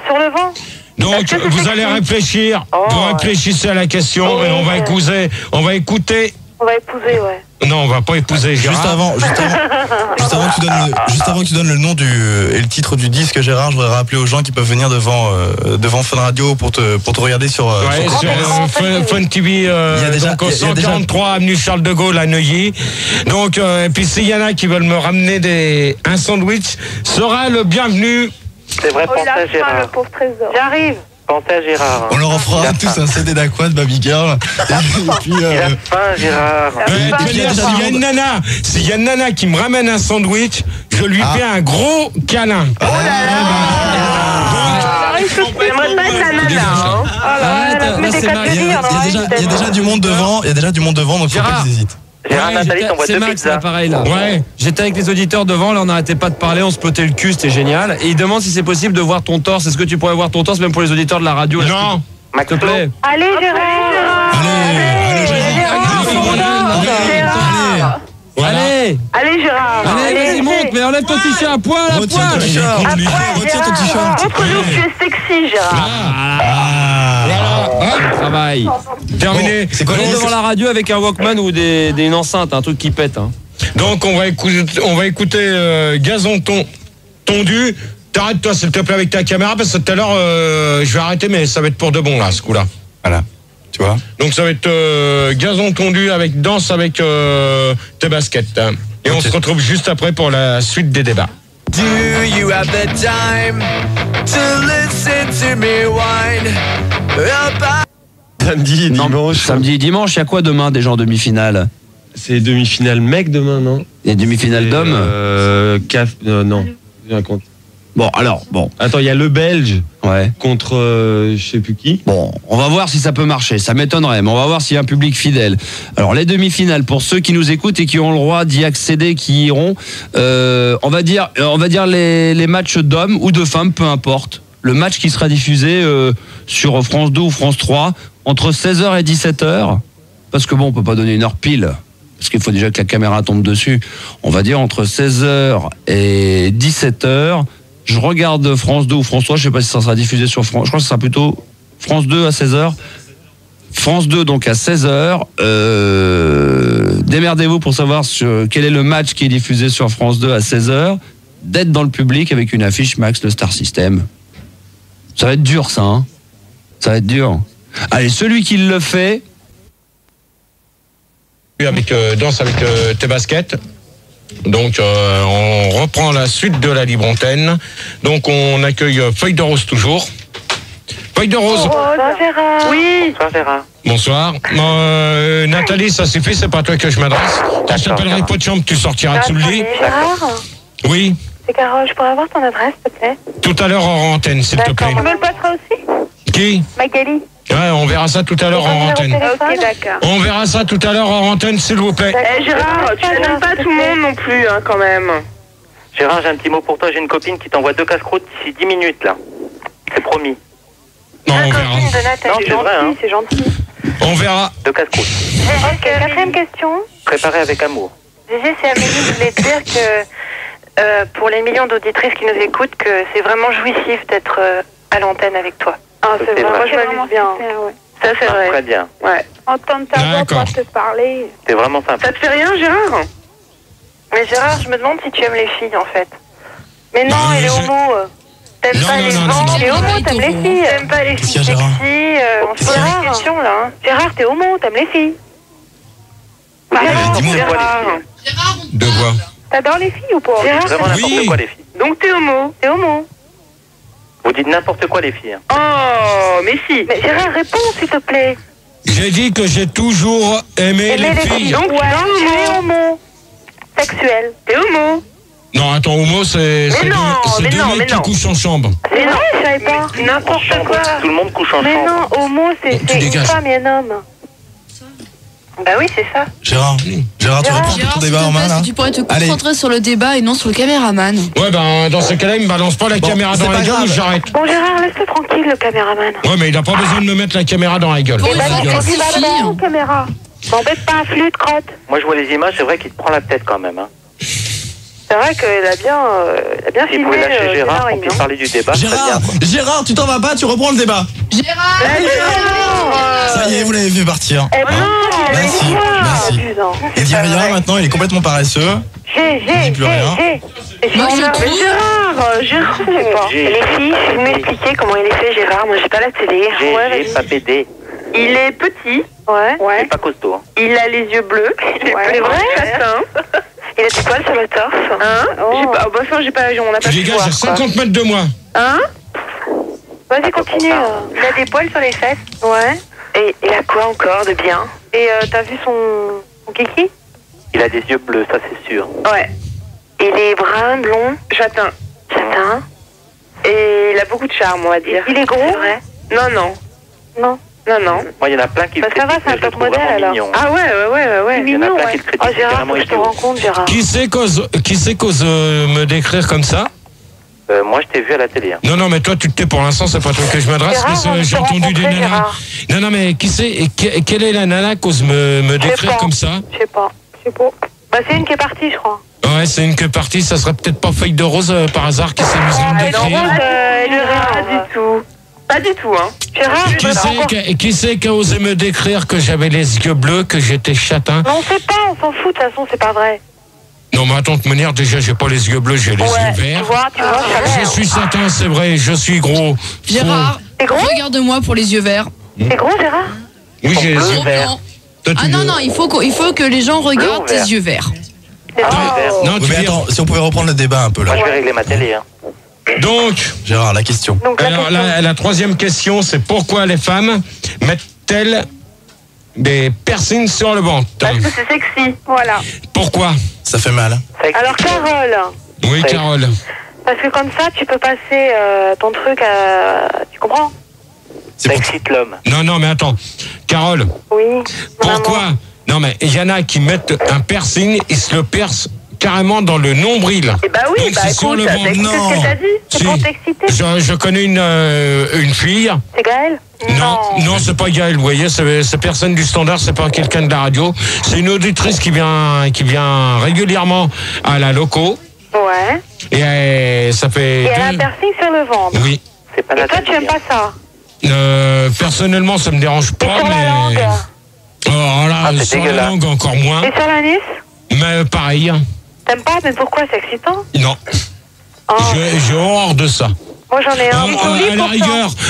Sur le ventre. Donc, vous allez réfléchir. Vous réfléchissez à la question et on va écouter. On va épouser, ouais. Non, on va pas épouser. Gérard. Juste avant que tu donnes le nom et le titre du disque, Gérard, je voudrais rappeler aux gens qui peuvent venir devant Fun Radio pour te regarder sur Fun TV, donc au 143 avenue Charles de Gaulle à Neuilly. Donc, et puis s'il y en a qui veulent me ramener un sandwich, sera le bienvenu. C'est vrai, pensez à Gérard. Le pauvre trésor. J'arrive. Pensez à Gérard. On leur offrira tous un CD d'Aqua de Baby Girl. Il a faim, Gérard. S'il y a une nana qui me ramène un sandwich, je lui fais un gros câlin. J'aimerais pas être la nana. Il y a déjà du monde devant, donc faut pas qu'ils hésitent. Gérard, Nathalie, t'envoie c'est 2 Max, pizzas. là, pareil, là. Ouais. J'étais avec les auditeurs devant, là, on n'arrêtait pas de parler, on se potait le cul, c'était génial. Et il demande si c'est possible de voir ton torse. Est-ce que tu pourrais voir ton torse, même pour les auditeurs de la radio? Non. S'il te plaît. Allez, Gérard. Allez, Gérard. Allez, vas-y, monte, mais enlève ton t-shirt à poil, à poil. Retiens ton t-shirt. Montre-nous que tu es sexy, Gérard. Travail. Terminé. C'est quoi On est devant la radio avec un Walkman ou une enceinte, un truc qui pète. Hein. Donc on va écouter Gazon tondu. T'arrêtes toi s'il te plaît avec ta caméra parce que tout à l'heure je vais arrêter mais ça va être pour de bon là ce coup-là. Voilà. Tu vois. Donc ça va être Gazon tondu avec danse avec tes baskets. Hein. Et on se retrouve juste après pour la suite des débats. Do you have the time to listen to me whine about... Samedi, dimanche. Samedi et dimanche, il y a quoi demain déjà en demi-finale? C'est demi-finale mec demain, non? Il y a demi-finale d'hommes non. J'ai un compte. Bon, alors, bon. Attends, il y a le Belge Ouais. contre je sais plus qui. Bon, on va voir si ça peut marcher. Ça m'étonnerait, mais on va voir s'il y a un public fidèle. Alors, les demi-finales, pour ceux qui nous écoutent et qui ont le droit d'y accéder, qui iront, on va dire les matchs d'hommes ou de femmes, peu importe. Le match qui sera diffusé sur France 2 ou France 3 entre 16h et 17h. Parce que bon, on peut pas donner une heure pile. Parce qu'il faut déjà que la caméra tombe dessus. On va dire entre 16h et 17h. Je regarde France 2 ou France 3, je sais pas si ça sera diffusé sur France. Je crois que ce sera plutôt France 2 à 16h. France 2 donc à 16h. Démerdez-vous pour savoir quel est le match qui est diffusé sur France 2 à 16h. D'être dans le public avec une affiche Max le Star System. Ça va être dur ça, hein. Ça va être dur. Allez, celui qui le fait... Avec danse avec tes baskets. Donc on reprend la suite de la libre antenne. Donc on accueille Feuille de Rose toujours. Feuille de Rose. Bonsoir, Gérard. Oui. Bonsoir, Gérard. Bonsoir. Nathalie, ça suffit, c'est pas à toi que je m'adresse. Je t'appellerai pas de chambre, tu sortiras sous le lit. Gérard. Oui. C'est Carole, je pourrais avoir ton adresse, s'il te plaît? Tout à l'heure en antenne, s'il te plaît. Tu me le passeras aussi? Qui? Magali. Ouais, on verra ça tout à l'heure en antenne. Ok, d'accord. On verra ça tout à l'heure en antenne, s'il vous plaît. Gérard, tu n'aimes pas tout le monde non plus, hein, quand même. Gérard, j'ai un petit mot pour toi. J'ai une copine qui t'envoie 2 casse-croûtes d'ici 10 minutes, là. C'est promis. Non, on verra. Non, c'est vrai, hein. C'est gentil. On verra. 2 casse-croûtes. Ok, quatrième question. Préparé avec amour. Gégé, c'est Amélie, je voulais te dire que pour les millions d'auditrices qui nous écoutent, que c'est vraiment jouissif d'être à l'antenne avec toi. Ah, c'est vrai, moi je m'amuse bien. Ça, c'est vrai. Très bien. Ouais. Entendre ta voix pour te parler. C'est vraiment sympa. Ça te fait rien, Gérard? Mais Gérard, je me demande si tu aimes les filles, en fait. Mais non, il est homo. T'aimes pas les gens. T'es homo, t'aimes les filles. T'aimes pas les filles sexy. On se pose des questions, là. Hein. Gérard, t'es homo, t'aimes les filles. Dis-moi. De voix. T'adores les filles ou pas? Gérard, vraiment n'importe quoi, les filles. Donc t'es homo. T'es homo. Vous dites n'importe quoi, les filles. Oh, mais si. Mais Gérard, réponds, s'il te plaît. J'ai dit que j'ai toujours aimé les filles. Donc, tu es homo. Sexuel. T'es homo. Non, attends, homo, c'est deux mecs qui couchent en chambre. Mais non, je savais pas. N'importe quoi. Tout le monde couche en chambre. Mais non, homo, c'est une femme et un homme. Bah oui, c'est ça. Gérard, tu reprends ton débat en main là. Tu pourrais te concentrer sur le débat et non sur le caméraman. Ouais, ben dans ce cas-là, il me balance pas la caméra dans la gueule ou j'arrête. Bon, Gérard, laisse-le tranquille, le caméraman. Ouais, mais il a pas besoin de me mettre la caméra dans la gueule. Eh ben, tu dis là-dedans, caméra. M'embête pas, flûte, crotte. Moi, je vois les images, c'est vrai qu'il te prend la tête quand même. Hein. C'est vrai qu'il a bien filmé. Il pouvait lâcher Gérard pour puisse parler du débat. Gérard, tu t'en vas pas, tu reprends le débat. Gérard, Ça y est, vous l'avez fait partir. Eh ben non, Merci. Il dit rien maintenant, il est complètement paresseux. Il dit plus rien. Gérard, je sais pas. Les filles, je vais m'expliquer comment il est fait, Gérard. Moi, j'ai pas la télé. J'ai pas pédé. Il est petit. Ouais. Il est pas costaud. Hein. Il a les yeux bleus. C'est vrai. Il a des poils sur le torse. Hein? J'ai pas. Bah ça, j'ai pas. On n'a pas pu Les gars, voir. j'ai 50 mètres de moi. Hein? Vas-y, continue. Il a des poils sur les fesses. Ouais. Et il a quoi encore de bien? Et t'as vu son kiki? Il a des yeux bleus, ça c'est sûr. Ouais. Il est brun, blond, châtain. Châtain. Et il a beaucoup de charme, on va dire. Il est gros? C'est vrai? Non. Moi, il y en a plein qui le critiquent, ça va, c'est un top modèle alors. mignon. Ah ouais. Il y en a plein qui le critiquent. Oh Gérard, faut que je te rencontre, Gérard. Qui c'est qu'ose me décrire comme ça? Moi, je t'ai vu à la télé. Hein. Non, mais toi, tu te tais pour l'instant, c'est pas toi que je m'adresse, mais j'ai entendu des nanas. Non, mais qui c'est, quelle est la nana qu'ose me décrire comme ça? Je sais pas. Bah, c'est une qui est partie, je crois. Ouais, c'est une qui est partie, ça serait peut-être pas Feuille de Rose par hasard qui s'amuse à me décrire. Pas du tout. Pas du tout, hein. Gérard, qui c'est qui a osé me décrire que j'avais les yeux bleus, que j'étais châtain? Non, on sait pas, on s'en fout, de toute façon, c'est pas vrai. Non, mais attends, de manière, déjà, j'ai pas les yeux bleus, j'ai les yeux verts. Tu vois, je suis châtain, c'est vrai, je suis gros. Gérard, regarde-moi pour les yeux verts. T'es gros, Gérard? Oui, j'ai les yeux verts. Non, il faut que les gens regardent tes yeux verts. Non, mais attends, si on pouvait reprendre le débat un peu là. Moi, je vais régler ma télé. Hein. Donc, Gérard, la question. Alors, la troisième question, c'est pourquoi les femmes mettent-elles des piercings sur le ventre? Parce que c'est sexy, voilà. Pourquoi? Ça fait mal. Alors, Carole. Oui, Carole. Parce que comme ça, tu peux passer ton truc à... Tu comprends? Ça excite l'homme. Non, mais attends. Carole. Oui. Pourquoi? Non, mais il y en a qui mettent un piercing, ils se le percent carrément dans le nombril. Eh bah oui, donc, c'est sur le ventre. C'est ce que t'as dit. C'est pour t'exciter. Je connais une fille. C'est Gaëlle? Non, c'est pas Gaëlle, vous voyez, c'est personne du standard, c'est pas quelqu'un de la radio. C'est une auditrice qui vient régulièrement à la loco. Ouais. Et ça fait... Et elle a un piercing sur le ventre. Oui. Et toi, tu aimes pas ça? Personnellement, ça me dérange pas, et sur mais... la langue? Oh là, sur la langue encore moins. Et sur l'anus? Mais pareil. T'aimes pas? Mais pourquoi? C'est excitant? Non. J'ai horreur de ça. Moi, j'en ai un.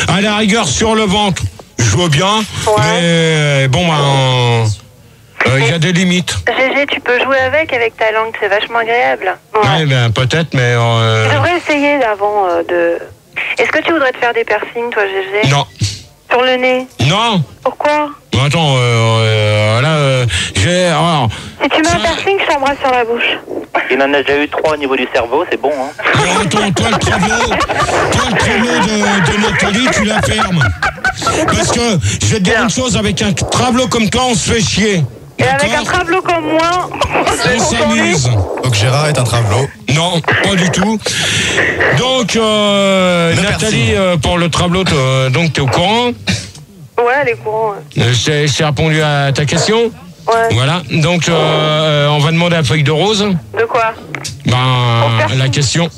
À la rigueur, sur le ventre, je veux bien. Ouais. Mais bon, il y a des limites. Gégé, tu peux jouer avec ta langue, c'est vachement agréable. Ouais, ben peut-être, mais... Tu devrais essayer avant de... Est-ce que tu voudrais te faire des piercings, toi, Gégé? Non. Sur le nez? Non. Pourquoi? Attends, j'ai... Alors, si tu mets un piercing, je t'embrasse sur la bouche. Il en a déjà eu 3 au niveau du cerveau, c'est bon, hein. Attends, toi, le travelot de Nathalie, tu la fermes. Parce que, je vais te dire une chose, avec un travelot comme toi, on se fait chier. Et avec un travelot comme moi, on s'amuse. Donc Gérard est un travelot? Non, pas du tout. Donc, Nathalie, pour le travelot, donc t'es au courant? Ouais, elle est courant. J'ai répondu à ta question? Ouais. Voilà, donc on va demander à Feuille de Rose. De quoi? La question.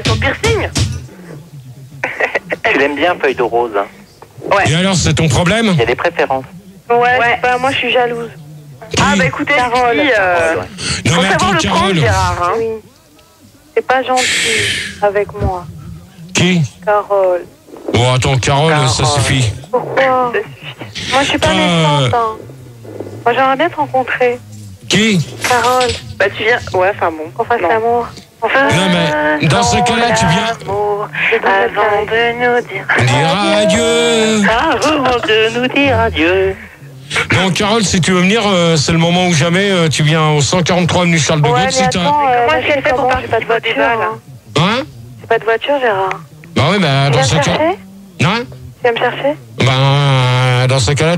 Son piercing? Tu l'aimes bien, Feuille de Rose? Ouais. Et alors, c'est ton problème? Il y a des préférences. Ouais. Bah, moi je suis jalouse. Bah écoutez, Carole. Non mais attends, Carole. Gérard, hein. Oui. C'est pas gentil avec moi. Qui? Carole. Bon, attends, Carole, ça suffit. Pourquoi? Moi je suis pas méchante. Hein. Moi j'aimerais bien te rencontrer. Qui? Carole. Bah tu viens. Ouais, enfin bon. On fasse l'amour. On Non, mais dans ce cas-là, tu viens. Avant de nous dire adieu. Avant de nous dire adieu. Bon, Carole, si tu veux venir, c'est le moment ou jamais. Tu viens au 143 avenue Charles de Gaulle. Ouais, mais attends, comment est-ce qu'elle fait pour partir de voiture Hein? J'ai pas de voiture, Gérard. Bah oui, bah dans ce cas. Hein? Tu viens me chercher? Ben, dans ce cas-là,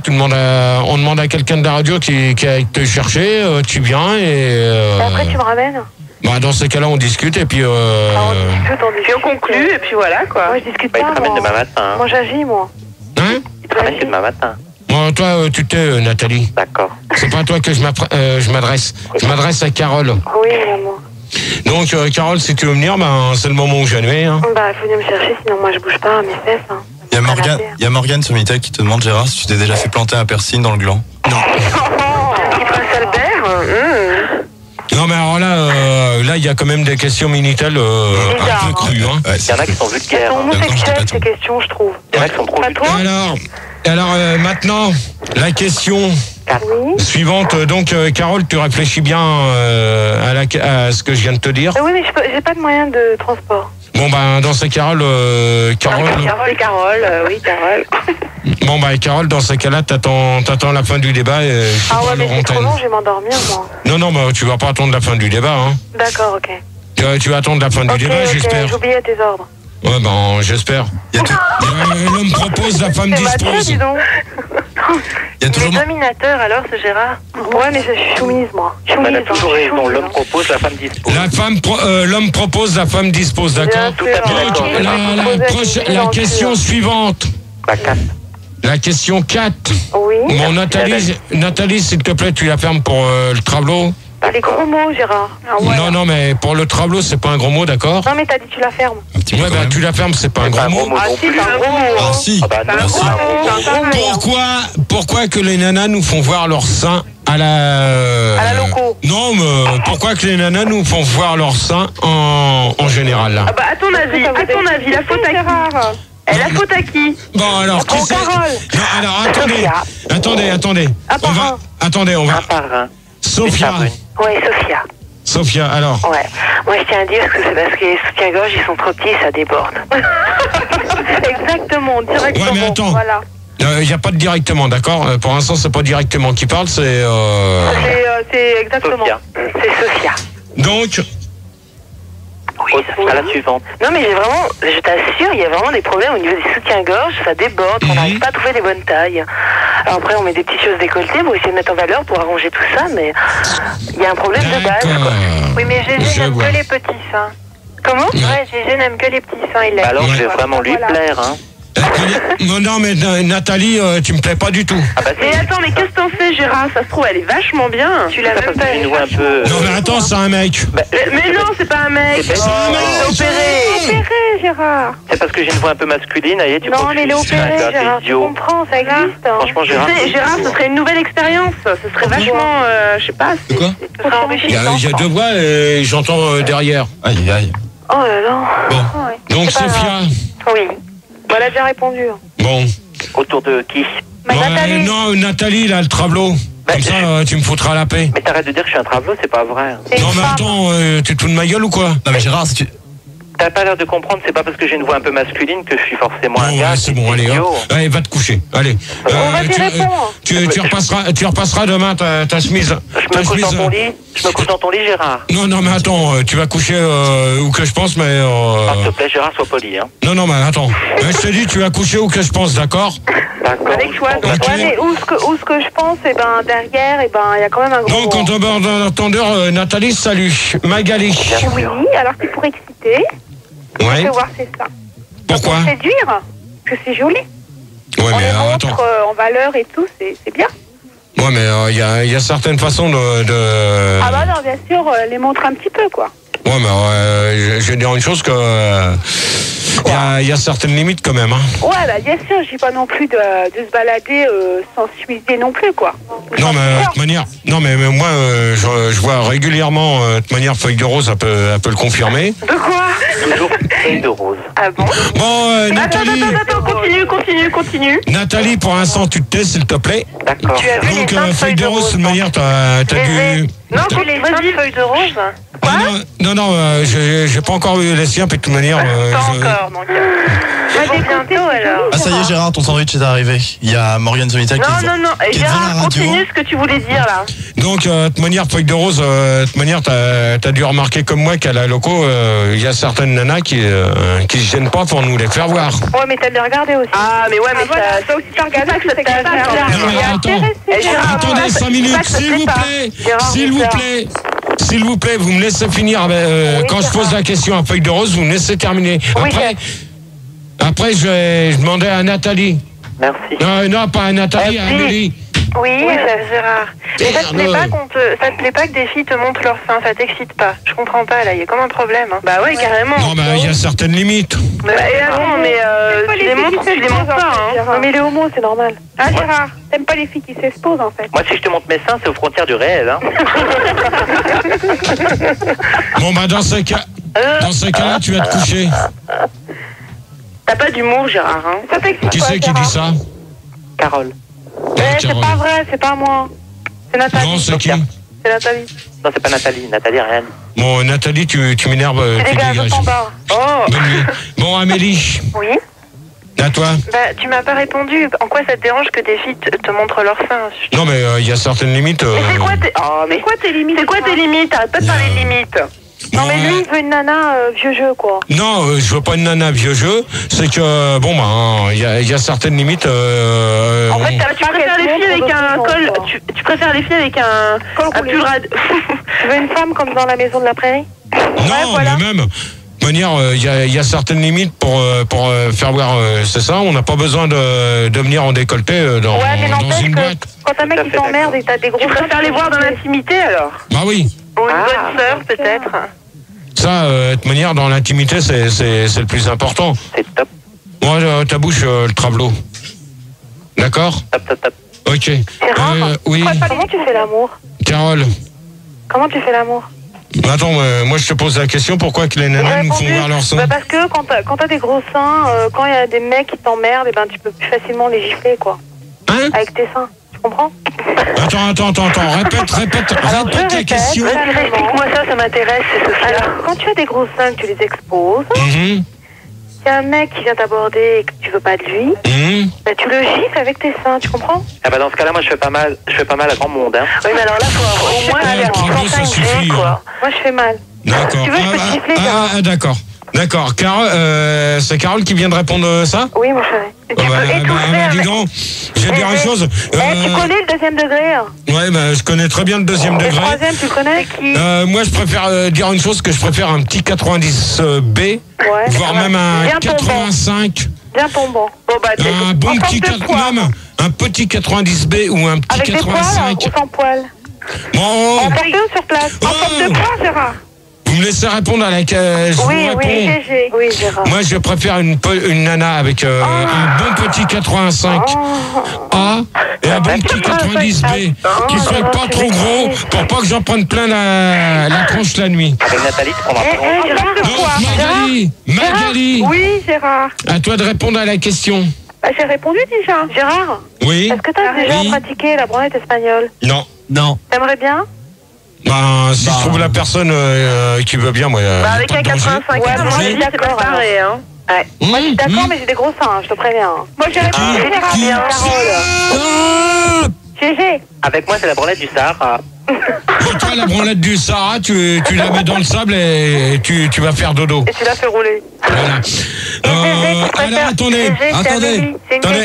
on demande à quelqu'un de la radio qui aille te chercher, tu viens et après, tu me ramènes? Bah, dans ce cas-là, on discute et puis. Puis on conclut et puis voilà quoi. Moi, je discute pas. Il te ramène demain matin. Moi, j'agis, moi. Hein? Il te ramène demain matin. Bon, toi, tu t'es, Nathalie. D'accord. C'est pas à toi que je m'adresse. Je m'adresse à Carole. Oui, maman. Donc, Carole, si tu veux venir, ben, c'est le moment où jamais. Hein. Bah, il faut venir me chercher, sinon moi, je bouge pas à mes fesses. Hein. Il y a Morgane sur Minitel qui te demande, Gérard, si tu t'es déjà fait planter un piercing dans le gland. Non. Prince Albert. Non, mais alors là, il y a quand même des questions Minitel un peu crues. Hein. Il y en a qui sont vulgaires. Elles sont homosexuelles, ces questions, je trouve. Il y en a qui sont trop vulgaires. Alors maintenant, la question suivante. Donc, Carole, tu réfléchis bien à ce que je viens de te dire. Oui, mais j'ai pas de moyen de transport. Bon, ben, dans ces Carole. Oui, Carole. Bon, bah, Carole, dans ces cas-là, t'attends la fin du débat. Et ah ouais, mais c'est trop long, je vais m'endormir, moi. Non, bah, tu vas pas attendre la fin du débat, hein. D'accord, ok. Tu vas attendre la fin du débat, j'espère. J'oubliais tes ordres. Ouais, ben, j'espère. L'homme propose, la femme dispose. Dis donc. Il est dominateur, alors, ce Gérard. Ouais, mais je suis soumise, moi. On a toujours raison. L'homme propose, la femme dispose. L'homme propose, la femme dispose, d'accord? Tout à fait d'accord. La question suivante. La question 4. Oui. Bon, Nathalie, s'il te plaît, tu la fermes pour le tableau. Les gros mots, Gérard. Ah, ouais. Non, mais pour le tableau, c'est pas un gros mot, d'accord? Non, mais t'as dit tu la fermes. Ouais, bah tu la fermes, c'est pas un gros mot. Ah si, c'est un gros mot. Ah si. Pourquoi que les nanas nous font voir leur sein à la loco? Non, mais pourquoi que les nanas nous font voir leur sein en général là? Ah bah à ton avis, la faute à Gérard. Elle a faute à qui? Bon, alors, qui c'est? Non, alors, attendez. On va. Un par un. Sophia. Oui, Sophia. Sophia, alors. Ouais. Moi, je tiens à dire que c'est parce que les soutiens-gorge, ils sont trop petits et ça déborde. Exactement, directement. Ouais, mais attends. Voilà. Il n'y a pas de directement, d'accord? Pour l'instant, c'est pas directement qui parle, c'est... C'est exactement. Sophia. C'est Sophia. Donc... Oui, à la suivante. Non, mais je t'assure, il y a vraiment des problèmes au niveau des soutiens-gorge, ça déborde, on n'arrive pas à trouver les bonnes tailles. Alors après, on met des petites choses décolletées pour essayer de mettre en valeur, pour arranger tout ça, mais il y a un problème de base, quoi. Oui, mais Gégé n'aime que les petits seins. Comment? Ouais, Gégé n'aime que les petits seins, il l'aime. Alors, je vais vraiment lui plaire, hein. Non, mais Nathalie, tu me plais pas du tout. Ah bah, mais attends, mais qu'est-ce que t'en fais, Gérard? Ça se trouve, elle est vachement bien. Tu l'as même pas. Un peu... Non, mais attends, c'est un mec. Mais non, c'est pas un mec. C'est un mec. Opéré, Gérard. C'est parce que j'ai une voix un peu masculine, tu non, mais il est opéré, Gérard. Tu comprends, ça existe. Franchement, Gérard, ce serait une nouvelle expérience. Ce serait vachement, je sais pas. De quoi? Il y a deux voix et j'entends derrière. Aïe. Oh là là. Bon. Donc, Sophia. Oui. Elle a bien répondu. Bon. Autour de qui? Nathalie. Non, Nathalie, là, le tableau. Comme ça, tu me foutras la paix. Mais t'arrêtes de dire que je suis un travelot, c'est pas vrai. Non, mais attends, tu te fous de ma gueule ou quoi? Non, mais Gérard, si tu... T'as pas l'air de comprendre, c'est pas parce que j'ai une voix un peu masculine que je suis forcément un gars. C'est bon, allez, allez, va te coucher. Allez. Tu repasseras demain ta chemise. Je me couche dans ton lit. Je me couche dans ton lit, Gérard. Non, mais attends, tu vas coucher où que je pense, mais... S'il te plaît, Gérard, sois poli, hein. Non, mais attends. Je te dis, tu vas coucher où que je pense, d'accord? D'accord. Avec choix. Ouais, mais où ce que je pense, derrière, il y a quand même un gros... Donc, quand on est en attendeur, Nathalie, salut. Magali. Oui, alors c'est pour exciter. Ouais. Je vais voir, c'est ça. Pourquoi? Pour séduire, parce que c'est joli. Ouais, on mais les montre attends. En valeur et tout, c'est bien. Ouais, mais il y a certaines façons de... Ah bah non, bien sûr, les montrer un petit peu, quoi. Ouais, mais je vais dire une chose que... Il y a certaines limites quand même. Hein. Ouais, bah bien sûr, je dis pas non plus de se balader sans s'huiser non plus, quoi. Non, mais de toute manière... Non, mais moi, je vois régulièrement, de manière, Feuille de Rose, elle peut le confirmer. De quoi? Toujours feuille de rose. Ah bon? Bon, Nathalie. Attends, continue. Nathalie, pour l'instant, tu te tais, s'il te plaît. D'accord. Tu as vu Donc, les seins de feuille de rose, de manière, t'as dû. Non, tu les seins de feuille de rose? Non, j'ai pas encore eu les siens, puis de toute manière. Pas encore, donc. Bientôt alors. Ah ça y est Gérard, ton sandwich est arrivé. Il y a Morgane Zomita qui est devant Gérard, la radio. continue ce que tu voulais dire là. Donc, de toute manière, feuille de rose, de toute manière, t'as dû remarquer comme moi qu'à la loco, il y a certaines nanas qui se gênent pas pour nous les faire voir. Ouais, mais t'as bien regardé aussi. Ah, mais ouais, mais ça aussi t'as regardé que ça t'a Non, mais attendez 5 minutes, s'il vous plaît, vous me laissez finir. Quand je pose la question à feuille de rose, vous me laissez terminer. Après, je vais demander à Nathalie. Merci. Non, pas à Nathalie, à Amélie. Oui, Gérard. Mais ça te plaît pas que des filles te montrent leurs seins, ça t'excite pas. Je comprends pas, là, il y a comme un problème. Hein. Bah ouais, carrément. Non, il y a certaines limites. Mais tu les montres pas, hein. Non, mais les homos, c'est normal. Ah, Gérard, t'aimes pas les filles qui s'exposent, en fait. Moi, si je te montre mes seins, c'est aux frontières du réel, hein. Bon, dans ce cas-là, tu vas te coucher. T'as pas d'humour, Gérard, hein. Ça t'excite Qui c'est qui dit ça? Carole. C'est pas vrai, c'est pas moi. C'est Nathalie. Non, c'est qui? C'est Nathalie. Non, c'est pas Nathalie. Nathalie, rien. Bon, Nathalie, tu m'énerves. Tu dégages. Bonne nuit. Bon, Amélie. Oui. À toi. Bah, tu m'as pas répondu. En quoi ça te dérange que des filles te montrent leurs seins? Non, mais il y a certaines limites. Mais c'est quoi tes limites? C'est quoi tes limites? Arrête pas de parler de limites. Non, mais lui, il veut une nana vieux jeu, quoi. Non, je veux pas une nana vieux jeu. C'est que, il y a certaines limites. En fait, tu préfères les filles avec un col. Tu préfères les filles avec un pull rad. Tu veux une femme comme dans La Maison de la Prairie? Non, mais même. De manière, il y a certaines limites pour faire voir c'est ça. On n'a pas besoin de venir en décolleté dans une boîte. Quand un mec il s'emmerde et t'as des gros, tu préfères les voir dans l'intimité alors? Bah oui. Ou une bonne sœur peut-être. Ça, de toute manière, dans l'intimité, c'est le plus important. C'est top. Moi, ta bouche, le travelot. D'accord? Top. Ok. Oui. Comment tu fais l'amour? Carole. Comment tu fais l'amour? Attends, moi je te pose la question, pourquoi que les nanas nous font voir leurs seins? Parce que quand t'as des gros seins, quand il y a des mecs qui t'emmerdent, tu peux plus facilement les gifler, quoi. Hein? Avec tes seins, tu comprends? Attends, répète la question. Explique-moi ça m'intéresse, c'est Sophia. Alors, quand tu as des gros seins, que tu les exposes, il y a un mec qui vient t'aborder et que tu veux pas de lui, tu le gifles avec tes seins, tu comprends? Ah bah dans ce cas-là, moi je fais pas mal à grand monde, hein. Oui, mais alors là, faut au moins aller en ça suffit. Quoi. Moi, je fais mal. D'accord. Tu veux, je peux te gifler, D'accord. C'est Carole qui vient de répondre ça? Oui, mon chéri. Dis donc, je vais dire une chose. Tu connais le deuxième degré? Ouais, je connais très bien le deuxième degré. Le troisième, tu connais qui? Moi, je préfère dire une chose, que je préfère un petit 90B, voire même un 85. Bien tombant. Un bon petit un petit 90B ou un petit 85. Avec des poils ou sans poils? Bon. En porte sur place. En porte de poids, Gérard. Vous me laissez répondre à la question. Oui, Gérard. Moi, je préfère une nana avec un bon petit 85 A et un bon petit 90 B qui soit pas trop gros pour pas que j'en prenne plein la tronche la nuit. Avec Nathalie, tu prendras Magali. Oui, Gérard. À toi de répondre à la question. J'ai répondu déjà. Gérard. Oui. Est-ce que tu as déjà pratiqué la branlette espagnole? Non. T'aimerais bien? Si je trouve la personne qui veut bien, moi. Avec un 85, moi je suis d'accord. Moi je suis d'accord, mais j'ai des gros seins, je te préviens. Moi j'ai répondu bien, Carole. GG. Avec moi, c'est la branlette du Sahara. Toi, la branlette du Sahara, tu la mets dans le sable et tu vas faire dodo. Et tu la fais rouler. Voilà. Alors, attendez,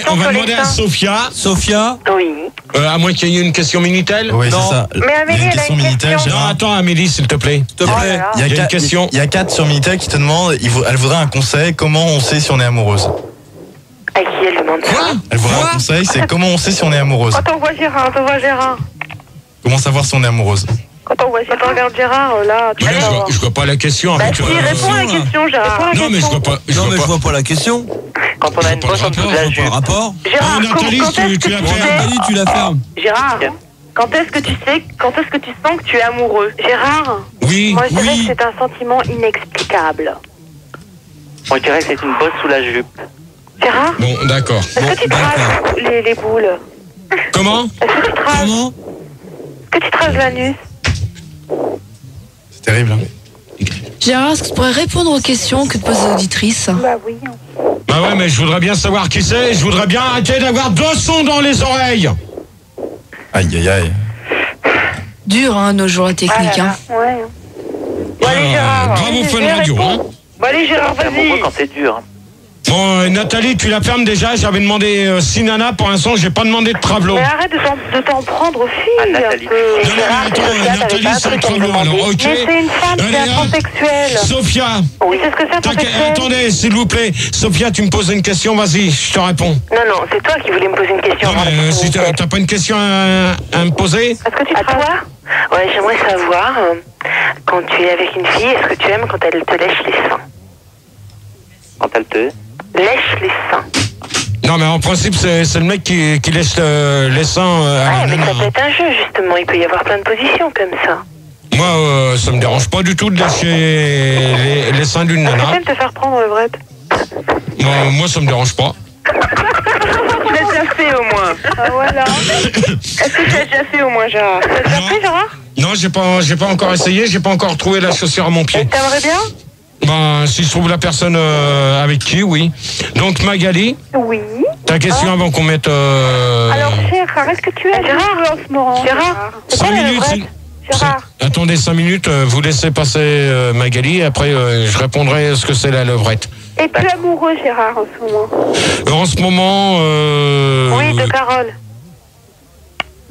on va demander à Sophia. Oui. À moins qu'il y ait une question Minitel. Oui, c'est ça. Mais Amélie, elle a une question. Non, attends, Amélie, s'il te plaît. S'il te plaît. Il y a une question. Il y a 4 sur Minitel qui te demandent, elle voudrait un conseil, comment on sait si on est amoureuse? À qui elle demande ça? Elle voudrait un conseil, c'est comment on sait si on est amoureuse? Quand on voit Gérard. Comment savoir si on est amoureuse? Quand on regarde Gérard, là, tu vois. Je vois pas la question. Si, réponds à la question, Gérard. Non, mais je vois pas. Je vois pas la question. Quand on a une poche en dessous de la jupe. Rapport. Gérard, Nathalie, tu la fermes. Nathalie, tu la fermes. Gérard, quand est-ce que tu sens que tu es amoureux? Gérard. Oui. Moi, je dirais que c'est un sentiment inexplicable. Moi, je dirais que c'est une bosse sous la jupe. Gérard, Bon, d'accord. est-ce Bon, que tu te rases les boules? comment? Est-ce que tu te rases? Comment? Est-ce que tu te rases l'anus? C'est terrible. Hein. Gérard, est-ce que tu pourrais répondre aux questions que te posent les auditrices? Bah oui. Bah ouais, mais je voudrais bien savoir qui c'est. Je voudrais bien arrêter d'avoir 2 sons dans les oreilles. Aïe, aïe, aïe. Dur, hein, nos jours la technique. Hein. Ouais. Bon, allez, Gérard. Bravo Fun Radio, hein. Bon, allez, Gérard, C'est amoureux vas-y. quand c'est dur. Hein. Bon, Nathalie, tu la fermes déjà. J'avais demandé 6 nanas. Pour l'instant, j'ai pas demandé de Travelo. Mais arrête de t'en prendre aux filles. Nathalie. Un peu. Non, mais attends, Nathalie, c'est Travelo. Alors, ok. Mais c'est une femme, c'est un transsexuel. Sophia. Oui, c'est ce que c'est un transsexuel. Attendez, s'il vous plaît. Sophia, tu me poses une question, vas-y, je te réponds. Non, c'est toi qui voulais me poser une question. Non, mais si t'as pas une question à me poser? Est-ce que tu te rases? Ouais, j'aimerais savoir, quand tu es avec une fille, est-ce que tu aimes quand elle te lèche les seins? Quand elle te... Lèche les seins. Non, mais en principe, c'est le mec qui laisse les seins à la mais nana, ça peut être un jeu, justement. Il peut y avoir plein de positions comme ça. Moi, ça me dérange pas du tout de lâcher les seins d'une Est-ce que nana. tu aimes te faire prendre le vrai? Moi, ça me dérange pas. Tu l'as déjà fait au moins. Ah, voilà. Est-ce que tu l'as déjà fait au moins, Gérard? Tu l'as déjà fait, Gérard? Non, j'ai pas encore essayé, j'ai pas encore trouvé la chaussure à mon pied. Et t'aimerais bien? Ben, si je trouve la personne avec qui, oui. Donc, Magali, Oui. ta question avant qu'on mette... Alors, Gérard, est-ce que tu es Gérard en ce moment? Gérard, c'est 5 quoi la minutes. vraie? Gérard. Attendez 5 minutes, vous laissez passer Magali, et après je répondrai ce que c'est la levrette. Es-tu amoureux, Gérard, en ce moment? En ce moment... Oui, de Carole.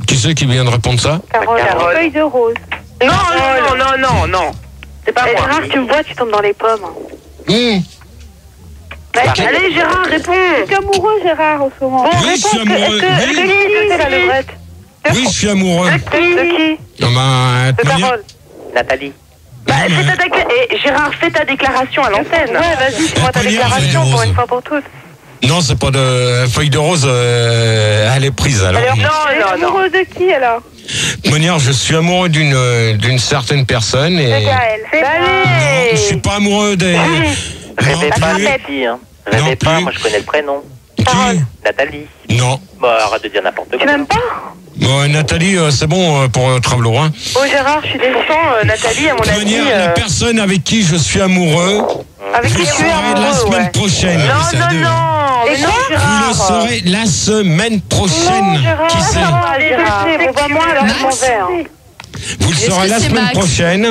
Qui c'est qui vient de répondre ça? Carole. Feuille de rose. Non. C'est pas moi. Gérard, tu me vois, tu tombes dans les pommes. Allez, Gérard, réponds. Tu es amoureux, Gérard, en ce moment? Bon, Oui, je suis amoureux. Est-ce que c'est la levrette? Oui, je suis amoureux. De qui? Ah ben, De Carole. Nathalie. Gérard, fais ta déclaration à l'antenne. Ouais, vas-y, fais-moi ta déclaration pour une fois pour toutes. non, c'est pas de feuille de rose, elle est prise alors. Non, amoureux de qui alors? De manière, je suis amoureux d'une certaine personne et... C'est Gaël. Non, je suis pas amoureux des... Rêvez pas, plus. Nathalie. Hein. Rêvez pas, plus. moi je connais le prénom. Qui? Nathalie. Non. Bah, arrête de dire n'importe quoi. Tu m'aimes pas? Bon, Nathalie, c'est bon pour Travelo, hein. Oh Gérard, je suis déçue. Nathalie, à mon De avis... manière, la personne avec qui je suis amoureux, Avec qui vous le tu es saurez la amoureux, semaine ouais. prochaine. Et quoi, Vous Gérard? le saurez la semaine prochaine. Non, Gérard. Qui c'est? Bon, bah moi, alors je m'en vais. Hein. Vous le saurez la c'est semaine Max? prochaine.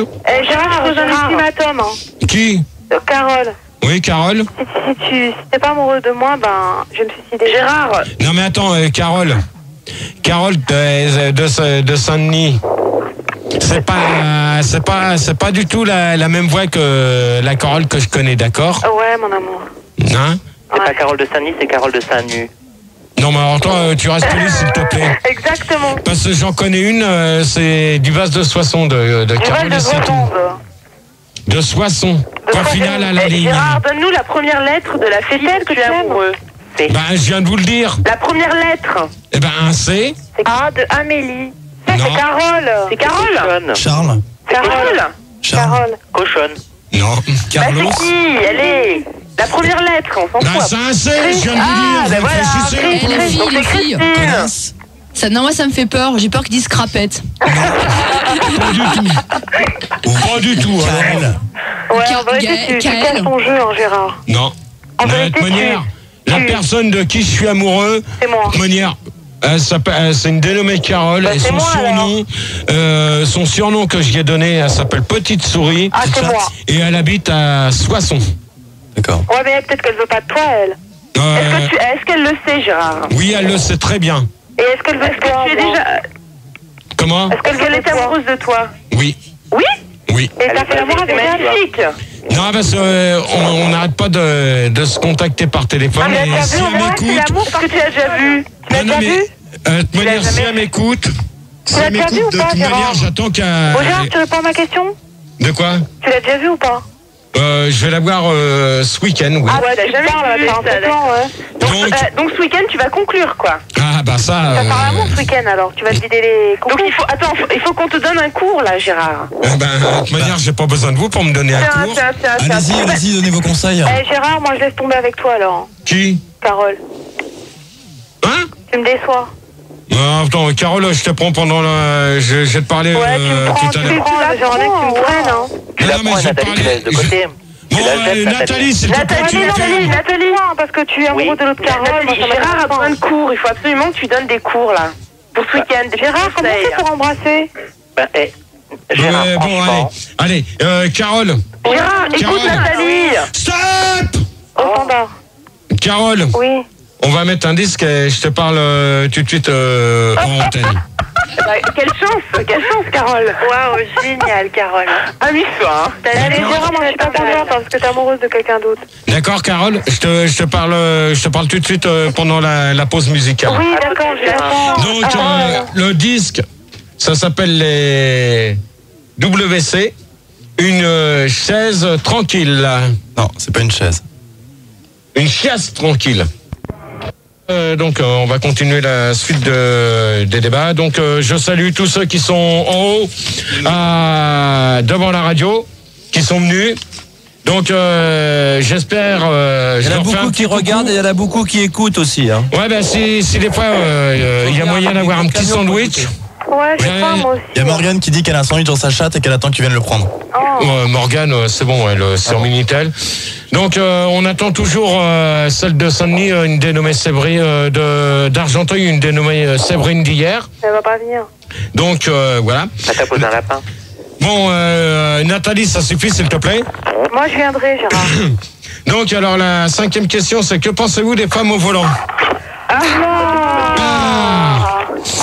Gérard, je pose un ultimatum. Qui? Carole, Oui, Carole? si t'es pas amoureux de moi, ben, je vais me suicider. Gérard. Non mais attends, Carole. Carole de Saint-Denis. C'est pas du tout la même voix que la Carole que je connais, d'accord? Ouais, mon amour. Hein? C'est pas Carole de Saint-Denis, c'est Carole de Saint-Nu. Non mais alors toi, tu restes poli s'il te plaît. Exactement. Parce que j'en connais une, c'est du Vase de Soissons de Carole et c'est tout. De Soissons. Point final à la ligne. Gérard, donne-nous la première lettre de la fille que tu es amoureux. Ben, je viens de vous le dire. La première lettre. Eh ben, un C. A de Amélie. Non. C'est Carole. C'est Carole. Charles. Carole. Carole. Cochonne. Non. Carlos. C'est qui? Allez. La première lettre, on s'en Ben, fout. c'est un C, je viens de vous dire. Ben voilà. Réfléchissez. Eh, les filles, Donc, les c'est filles. Connasse. Non, moi ça me fait peur. J'ai peur qu'ils disent crapette. Pas du tout. Pas du tout. alors. Kael. Ouais, en vérité, tu casses ton jeu, hein, Gérard. Non. En De vérité, toute manière, la personne de qui je suis amoureux, C'est moi. de toute manière, c'est une dénommée Carole Bah, et c'est son surnom que je lui ai donné, elle s'appelle Petite Souris Ah, c'est moi. et elle habite à Soissons. D'accord. Ouais, mais peut-être qu'elle veut pas de toi, elle. Est-ce qu'elle le sait, Gérard? Oui, elle le sait très bien. Et est-ce qu'elle veut que tu es déjà... Comment? Est-ce qu'elle est amoureuse de toi? Oui. Oui? Oui. Et t'as fait l'amour avec un flic? Non, parce qu'on n'arrête pas de se contacter par téléphone. Ah, mais et t'as si vu au elle moins, c'est m'écoute... l'amour parce que tu l'as déjà vu. Tu l'as Non, déjà mais, vu? de toute manière, si elle m'écoute... Si elle m'écoute, de toute manière, j'attends qu'elle... Bon, Gérard, tu réponds à ma question? De quoi? Tu l'as déjà vu ou pas? Je vais la voir ce week-end, oui. Ah ouais, t'as jamais vu ça, d'accord. Donc ce week-end, tu vas conclure, quoi. Ah bah ça. Ça faire l'amour ce week-end alors. Tu vas te vider les cours. Donc il faut qu'on te donne un cours là, Gérard. De toute manière, j'ai pas besoin de vous pour me donner un cours. Allez-y, donnez vos conseils. Gérard, moi je laisse tomber avec toi alors. Qui? Carole. Hein? Tu me déçois. Non, attends, Carole, je te prends pendant la. Je vais te parler tu me prends, tout à l'heure. J'aimerais que tu me prennes, hein. Tu la prends, Nathalie, tu laisses de côté. Nathalie, s'il te plaît, Nathalie, parce que tu es amoureux de l'autre Carole. Gérard a besoin de cours. Il faut absolument que tu donnes des cours là. Pour ce week-end. Gérard, comment c'est pour embrasser? Gérard, bon, allez, Carole. Gérard, écoute Nathalie. Stop. Au standard. Carole. Oui. On va mettre un disque et je te parle tout de suite en antenne. Quelle chance, Carole. Waouh, génial, Carole. Amuse-toi, hein. Allez, Gérard, moi je suis pas contente parce que t'es amoureuse de quelqu'un d'autre. D'accord, Carole, je te parle tout de suite pendant la pause musicale. Oui, d'accord, je vais Donc, le disque, ça s'appelle les WC, une chaise tranquille. Non, c'est pas une chaise. Une chaise tranquille. Donc on va continuer la suite des débats. Donc je salue tous ceux qui sont en haut devant la radio, qui sont venus. Donc j'espère. Il y en a beaucoup qui regardent et il y en a beaucoup qui écoutent aussi. Hein. Ouais, ben si des fois il y a moyen d'avoir un petit sandwich. Ouais, j'ai faim, moi aussi. Il y a Morgane qui dit qu'elle a un sandwich dans sa chatte et qu'elle attend que tu viennes le prendre. Morgane, c'est bon, elle sur Minitel. Donc on attend toujours celle de Saint-Denis, une dénommée Séverine, d'Argenteuil, une dénommée Séverine d'hier. Elle va pas venir. Donc voilà. Elle t'a posé un lapin. Bon, Nathalie, ça suffit, s'il te plaît. Moi, je viendrai, Gérard. Donc alors la 5e question, c'est que pensez-vous des femmes au volant?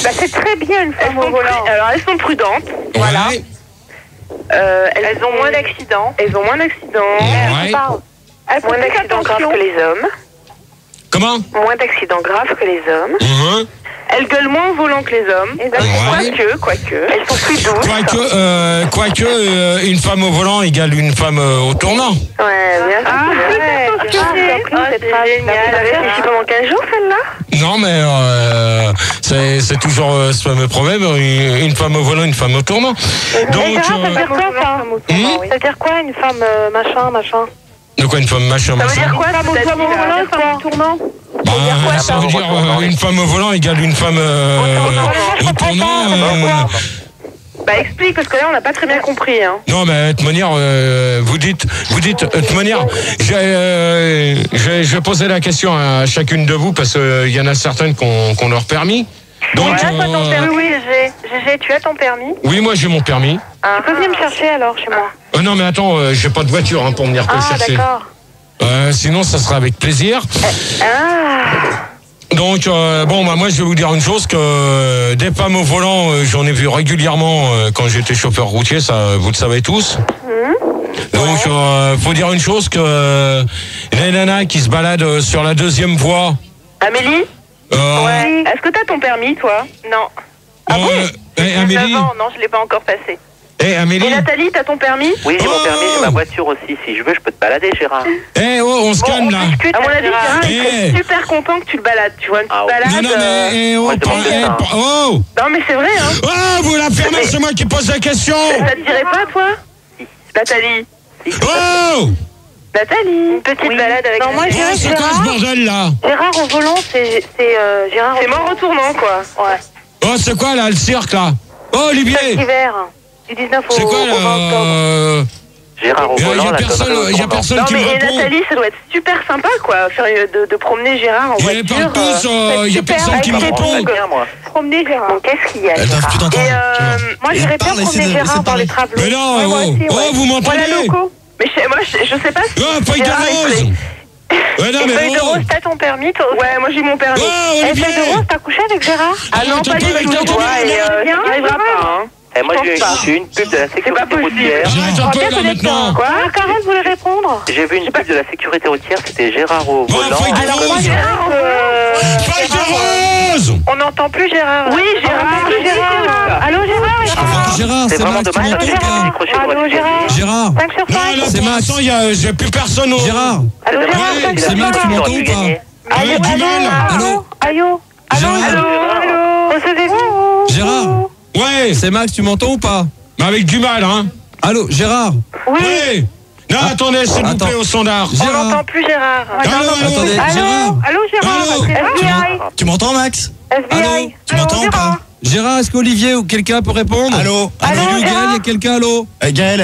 Bah, c'est très bien une femme au volant. Alors elles sont prudentes. Voilà. Elles ont moins d'accidents. Elles ont moins d'accidents. Ouais. Elles ont moins d'accidents graves que les hommes. Comment? Moins d'accidents graves que les hommes. Elles gueulent moins au volant que les hommes. Quoique. Elles sont plus douces. Quoique, une femme au volant égale une femme au tournant. Ouais, bien sûr. C'est génial. C'est pendant 15 jours celle-là? Non, mais c'est toujours ce fameux problème, une femme au volant, une femme au tournant. Donc, ça veut dire quoi, ça? Ça veut dire quoi, une femme machin? De quoi une femme machin? Ça veut dire quoi, une femme au volant, une femme au tournant? Ça veut dire une femme au volant égale une femme au tournant. Bah explique, parce que là on n'a pas très bien compris. Hein. Non, mais de toute manière, vous dites, de toute manière, je vais poser la question à chacune de vous parce qu'il y en a certaines qui ont leur permis. Donc, toi, ton permis, oui, Gégé, tu as ton permis? Oui, moi j'ai mon permis. Tu peux venir me chercher alors chez moi? Non, mais attends, j'ai pas de voiture pour venir te chercher. D'accord. Sinon, ça sera avec plaisir. Donc, moi je vais vous dire une chose, que des femmes au volant, j'en ai vu régulièrement quand j'étais chauffeur routier, ça vous le savez tous. Donc, faut dire une chose, que les nanas qui se baladent sur la 2e voie... Amélie? Ouais. Est-ce que t'as ton permis, toi? Non. Ah bon? Amélie? Non, je l'ai pas encore passé. Amélie? Et Nathalie, t'as ton permis? Oui, j'ai mon permis, j'ai ma voiture aussi. Si je veux, je peux te balader, Gérard. On se calme là. À mon avis, Gérard, il serait super content que tu le balades. Tu vois, une petite balade. Non, mais c'est vrai, hein. Oh, vous la fermez, c'est moi qui pose la question. Ça te dirait pas, toi? Nathalie. Nathalie, une petite balade avec... Non, moi, c'est quoi ce bordel là? Gérard au volant, c'est Gérard. C'est mort retournant, quoi. Ouais. Oh, c'est quoi là, le cirque là? Oh, Olivier. Hiver. Du 19 au 20 octobre. Gérard au volant, il y a personne qui me répond. Nathalie, ça doit être super sympa, quoi, de promener Gérard en voiture. Il y a personne qui me répond. Promener Gérard. Qu'est-ce qu'il y a? Tu t'entends? Moi, j'irais bien promener Gérard dans les travelots. Mais non, vous m'entendez? Mais moi, je sais pas si... feuille de rose. Feuille de rose, t'as ton permis, toi? Ouais, moi j'ai mon permis. Feuille de rose, t'as couché avec Gérard? Ah non, pas du tout. Il arrivera pas, hein. Moi, j'ai vu une pub de la sécurité routière. Quoi? Carole voulait répondre. J'ai vu une pub de la sécurité routière, c'était Gérard au volant. Alors moi, Gérard... Feuille de rose. On n'entend plus Gérard. Oui, Gérard. Allô, Gérard? Gérard, c'est Max, tu m'entends ou pas? Allô, Gérard? Gérard? 5 sur 5. C'est Max. J'ai plus personne au... Gérard? Allô, Gérard? C'est Max, tu m'entends ou pas? Allô? Gérard. Ouais. C'est Max, tu m'entends ou pas? Mais avec du mal, hein. Allô, Gérard. Oui. Non, attendez, s'il vous plaît, au standard. On n'entend plus Gérard. Attendez, Gérard. Allô, Gérard. FBI. Tu m'entends, Max? FBI. Tu m'entends ou pas? Gérard, est-ce qu'Olivier ou quelqu'un peut répondre? Allô? Gaël, il y a quelqu'un? Allô? Gaël,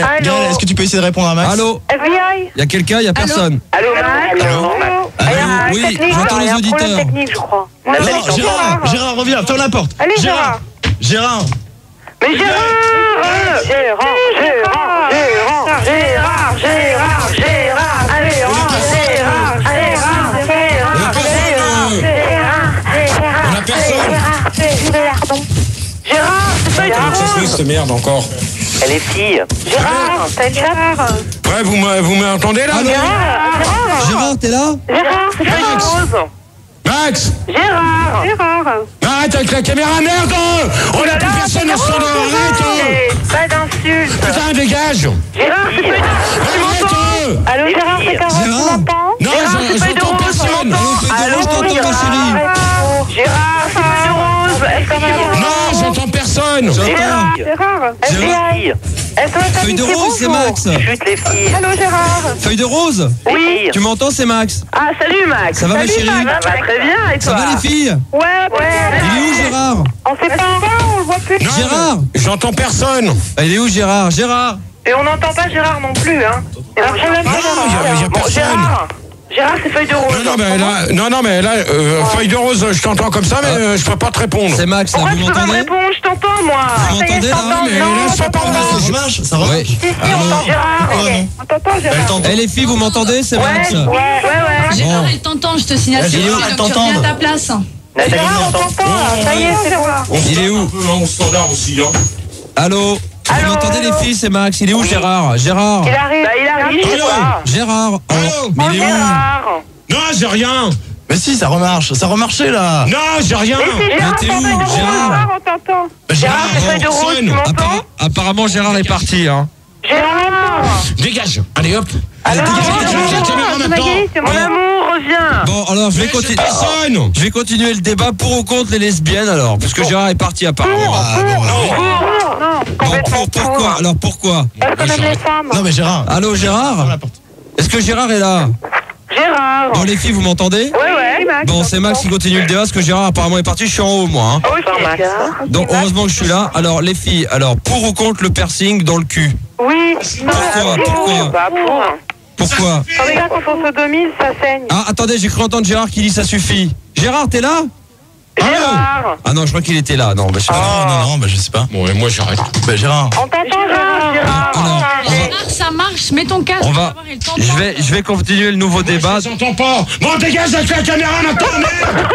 est-ce que tu peux essayer de répondre à Max? Allô? FBI. Il y a quelqu'un? Il y a personne. Allô, Max. Allô? Oui, j'entends les auditeurs. Technique, je crois. Non, Gérard, reviens, ferme la porte. Allez, Gérard. Gérard. Mais Gérard. On a personne. Gérard, c'est pas Comment ça se fait, cette merde, encore? Elle est fille. Gérard, t'as une chatte? Ouais, vous m'entendez, là? Gérard, t'es là? Gérard, c'est pas une rose. Max. Gérard. Arrête avec la caméra, merde. On n'a plus personne au standard, arrête. Pas d'insulte. Putain, dégage. Gérard, c'est pas une rose. Allô, Gérard, c'est Carole, tu m'entends? Non, j'entends personne. Allô, je t'entends, ma chérie. Gérard, c'est pas une rose. Est-ce que c'est bon? Non, j'entends personne. Gérard. FBI. Feuille de rose, c'est Max. Chute les filles. Allô, Gérard. Feuille de rose? Oui. Tu m'entends, c'est Max. Ah, salut, Max. Ça va, ma chérie? Ça va très bien, et toi? Ça va, les filles? Ouais. Il est où, Gérard? On sait pas, on le voit plus. Non, Gérard. J'entends personne. Il est où, Gérard? Gérard. Et on n'entend pas Gérard non plus, hein. Il y a un problème. Non, y a personne. Gérard, c'est feuille de rose. Non, mais là, feuille de rose, je t'entends comme ça, mais je peux pas te répondre. C'est Max, là, Pourquoi vous tu peux pas me m'entendez? répondre? Je t'entends, moi. Vous m'entendez, là? Mais là, je peux pas Ça remarche, ça remarche. Si, on entend Gérard. On t'entend, Gérard. Eh, les filles, vous m'entendez? C'est Max. Ouais. Gérard, il t'entend, je te signale. Vas-y, Donc elle tu reviens à ta place. Gérard, on t'entend. Ça y est, c'est bon. Il est où? Un peu au standard aussi, hein. Allô? Vous m'entendez, les filles? C'est Max. Il est où, Gérard? Gérard. Il arrive, je sais pas. Gérard. Mais il est où? Gérard. Non, j'ai rien. Mais si, ça remarche. Ça remarchait, là. Non, j'ai rien. Mais Gérard, t'es où, Gérard, on t'entend. Gérard, c'est feuille de rose, tu m'entends? Apparemment, Gérard est parti, hein. Gérard. Dégage. Allez, hop. Alors, dégage la caméra maintenant. c'est mon amour, reviens. Bon, alors, je vais continuer. Personne. Je vais continuer le débat pour ou contre les lesbiennes, alors. Parce que Gérard est parti, apparemment. Non, Pourquoi? Alors, pourquoi? parce qu'on aime les femmes. Non, mais Gérard. Allô, Gérard? Est-ce que Gérard est là? Gérard. Bon, les filles, vous m'entendez? Ouais, Max. Bon, c'est Max qui continue le débat, parce que Gérard apparemment est parti, je suis en haut, moi. Hein. Ah oui, c'est Max. Donc, heureusement que je suis là. Alors, les filles, pour ou contre le piercing dans le cul? Oui. Pourquoi? Bah, pour. Pourquoi? Regarde, quand on sodomise, ça saigne. Ah, attendez, j'ai cru entendre Gérard qui dit ça suffit. Gérard, t'es là? Gérard. Ah non, je crois qu'il était là. Non, bah, je sais pas. Non, bah, je sais pas. Bon, et moi, j'arrête. Bah, Gérard. On t'entend, Gérard. Alors, Gérard, ça marche. Mets ton casque. on va, je vais continuer le nouveau débat. Je t'entends pas. Bon, dégage avec la caméra maintenant, merde.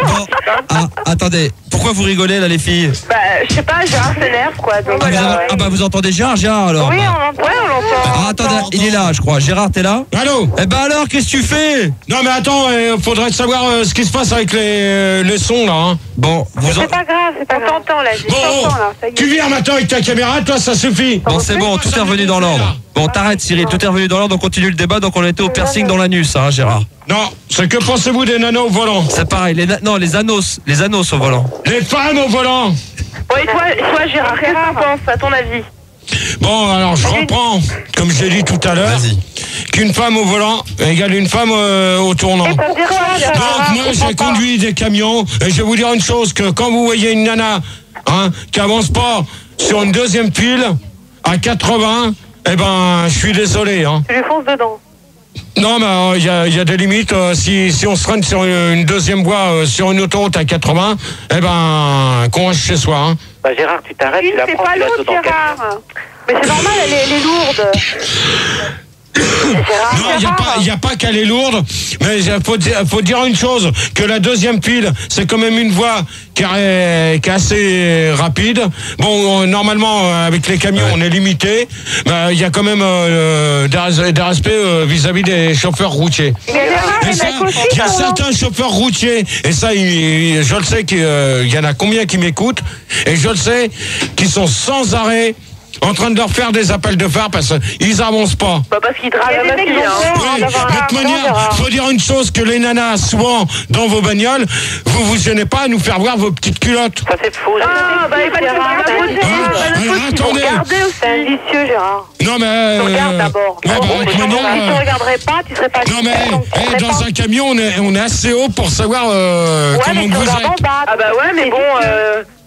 Bon, attendez, pourquoi vous rigolez là, les filles? Bah, je sais pas, Gérard s'énerve, quoi. Donc, voilà. Vous entendez Gérard alors? Oui, on l'entend. Ah, attendez, il est là, je crois. Gérard, t'es là? Allô? Eh ben alors, qu'est-ce que tu fais? Non, mais attends, faudrait savoir ce qui se passe avec les sons, là, hein. Bon, C'est pas grave, c'est pas grave. On t'entend, là. Je t'entends, là. Ça y est. Tu viens maintenant avec ta caméra, toi, ça suffit. Bon, c'est bon, tout est revenu dans l'ordre. Bon, t'arrêtes, Cyril, tout est revenu dans l'ordre, on continue le débat. Donc, on était au piercing dans l'anus, hein, Gérard. Non, c'est que pensez-vous des nanos au volant? C'est pareil, les anos au volant. Les femmes au volant. Ouais, toi, Gérard, qu'est-ce que t'en penses, à ton avis? Bon, alors je reprends, comme j'ai dit tout à l'heure, qu'une femme au volant égale une femme au tournant. Donc moi j'ai conduit des camions et je vais vous dire une chose, que quand vous voyez une nana qui avance pas sur une deuxième pile à 80, eh ben je suis désolé. Tu lui fonces dedans. Non, mais il y a des limites. Si on se traîne sur une deuxième voie sur une autoroute à 80, eh ben qu'on reste chez soi. Bah Gérard, tu t'arrêtes, tu la prends, tu la sautes dans Gérard. Mais c'est normal, elle est lourde. Non, il n'y a pas qu'elle est lourde, mais il faut dire une chose, que la deuxième pile, c'est quand même une voie qui est assez rapide. Bon, normalement, avec les camions, on est limité, mais il y a quand même des respects vis-à-vis des chauffeurs routiers. Il y a certains chauffeurs routiers, et ça, je le sais qu'il y en a combien qui m'écoutent, et je le sais, qui sont sans arrêt en train de leur faire des appels de phare parce qu'ils avancent pas. Bah parce qu'ils draguent la fille, Oui, de toute manière, faut dire une chose que les nanas, souvent, dans vos bagnoles, vous gênez pas à nous faire voir vos petites culottes. Ça c'est faux. Ah, bah il va te alors, attendez. C'est un vicieux, Gérard. Non, mais... Regarde d'abord. Ouais, bah, de toute manière, Si tu regarderais pas, tu serais pas... non, mais dans un camion, on est assez haut pour savoir comment vous êtes. Ah bah ouais, mais bon...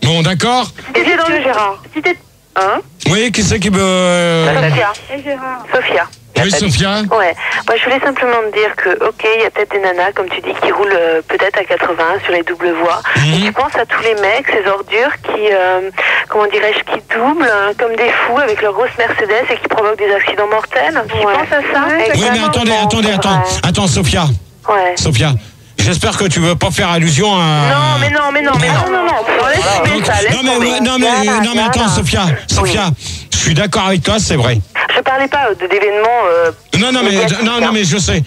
Bon, d'accord. C'est vicieux, Gérard. Si t'es... Hein? Oui, qui c'est qui veut... Sophia. Et Gérard. Sophia. Oui, Sophia. Ouais. Moi, je voulais simplement te dire que, ok, il y a peut-être des nanas, comme tu dis, qui roulent peut-être à 80 sur les doubles voies. Et tu penses à tous les mecs, ces ordures qui, comment dirais-je, qui doublent comme des fous avec leur grosse Mercedes et qui provoquent des accidents mortels. Tu penses à ça? Oui, mais attends, Sophia. Ouais. Sophia. J'espère que tu veux pas faire allusion à... Non, mais non. Non, mais attends, Sophia, je suis d'accord avec toi, c'est vrai. Je parlais pas d'événements... Non, mais je sais,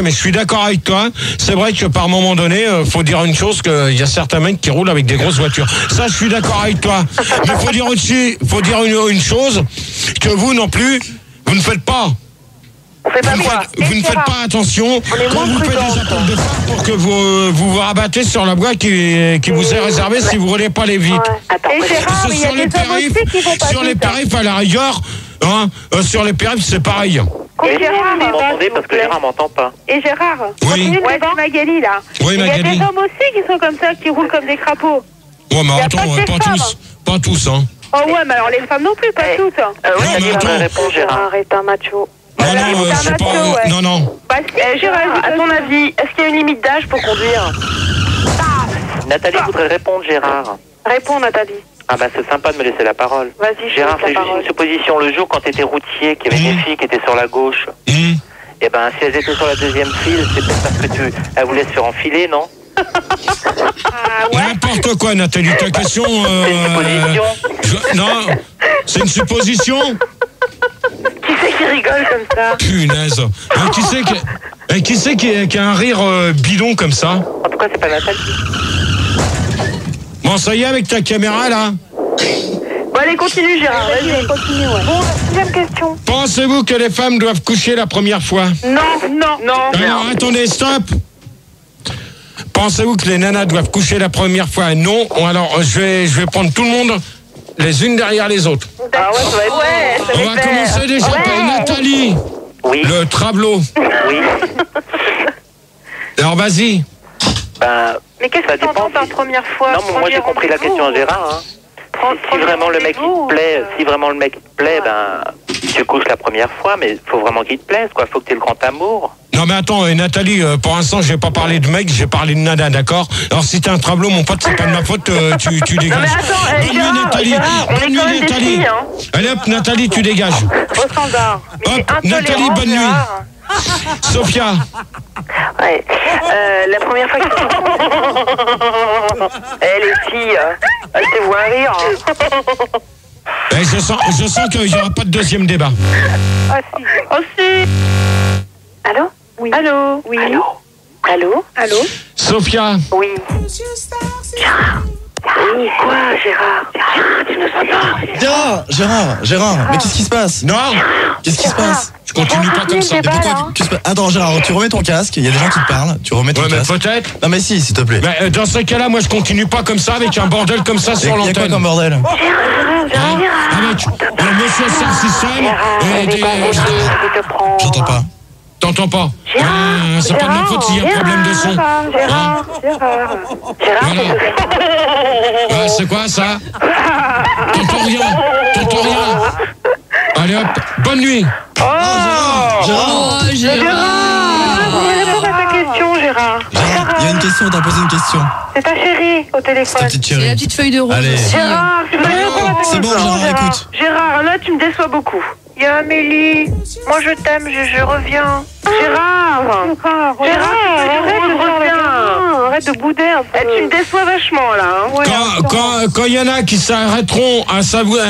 mais je suis d'accord avec toi. C'est vrai que par moment donné, faut dire une chose, qu'il y a certains mecs qui roulent avec des grosses voitures. Ça, je suis d'accord avec toi. Mais faut dire aussi, une chose, que vous non plus, vous ne faites pas. Vous ne faites pas attention quand vous faites des appels de phare pour que vous rabattez sur la voie qui vous est réservée si vous ne roulez pas les vite. Sur les périphes, à la rigueur, sur les périphes, c'est pareil. Et Gérard, vous m'entendez parce que Gérard m'entend pas. Et Gérard, oui. C'est Magali là. Oui, Magali. Il y a des hommes aussi qui sont comme ça, qui roulent comme des crapauds. Ouais, mais attends, pas tous, hein. Oh ouais, mais alors les femmes non plus, pas toutes. Oui, ça dit répondre, Gérard. Arrête un macho. Non. Bah, Gérard, à ton avis, est-ce qu'il y a une limite d'âge pour conduire? Nathalie voudrait répondre, Gérard. Réponds, Nathalie. Ah bah c'est sympa de me laisser la parole. Vas-y, Gérard, c'est juste une supposition. Le jour quand tu étais routier, qu'il y avait des filles qui étaient sur la gauche, et ben si elles étaient sur la deuxième file, c'est peut-être parce que elles voulaient se faire enfiler, non? N'importe quoi, Nathalie, ta question... c'est une supposition. Non, c'est une supposition. Qui c'est qui rigole comme ça? Punaise. Qui c'est qui a un rire bidon comme ça? En tout cas, c'est pas Nathalie. Bon, ça y est, avec ta caméra, là? Bon, allez, continue, Gérard. Vas-y, continue, ouais. Bon, deuxième question. Pensez-vous que les femmes doivent coucher la première fois? Non. Alors, attendez, stop. Pensez-vous que les nanas doivent coucher la première fois? Non. Alors, je vais prendre tout le monde les unes derrière les autres. Ah ouais, ça va être... On va commencer déjà par Nathalie. Oui. Le travelot. Oui. Alors, vas-y. Mais qu'est-ce que tu entends par première fois? Non, mais moi j'ai compris la question à Gérard. Si vraiment le mec te plaît, tu couches la première fois, mais faut vraiment qu'il te plaise, quoi. Faut que tu aies le grand amour. Non mais attends, Nathalie, pour l'instant j'ai pas parlé de mec, j'ai parlé de nana, d'accord? Alors si t'es un travelot, mon pote, c'est pas de ma faute, tu dégages. Non mais attends, Bonne nuit Nathalie. Bonne nuit Nathalie. Allez hop, Nathalie, tu dégages. Au standard. Hop, Nathalie, bonne nuit. Sophia. Ouais. La première fois que les filles, elles te voient rire. Je sens qu'il n'y aura pas de deuxième débat. Oh si. Allô? Oui. Allô? Oui. Allô? Sophia. Oui. Gérard. Oui, quoi, Gérard, tu nous entends? Gérard, mais qu'est-ce qui se passe? Non. Qu'est-ce qui se passe? Je continue pas comme ça. Attends, Gérard, tu remets ton casque, il y a des gens qui te parlent, tu remets ton casque. Peut-être. Non mais si, s'il te plaît. Mais dans ce cas-là, moi je continue pas comme ça avec un bordel comme ça sur l'antenne. Il y a quoi comme bordel? Avec le monsieur Star System et des... J'entends pas. T'entends pas? C'est pas de ma faute s'il y a un problème de son. Gérard. Voilà. C'est quoi ça? T'entends rien. Allez hop, bonne nuit. Gérard. Réponds à ta question, Gérard. Il y a une question, t'as posé une question. C'est ta chérie au téléphone. Ta petite chérie. C'est la petite feuille de rose. Allez. Gérard, tu me réponds à ta C'est bon, question, Gérard, écoute. Gérard, là tu me déçois beaucoup. Il y a Amélie. Moi je t'aime, je reviens. Gérard, arrête de bouder un peu. Tu me déçois vachement là. Quand il y en a qui s'arrêteront à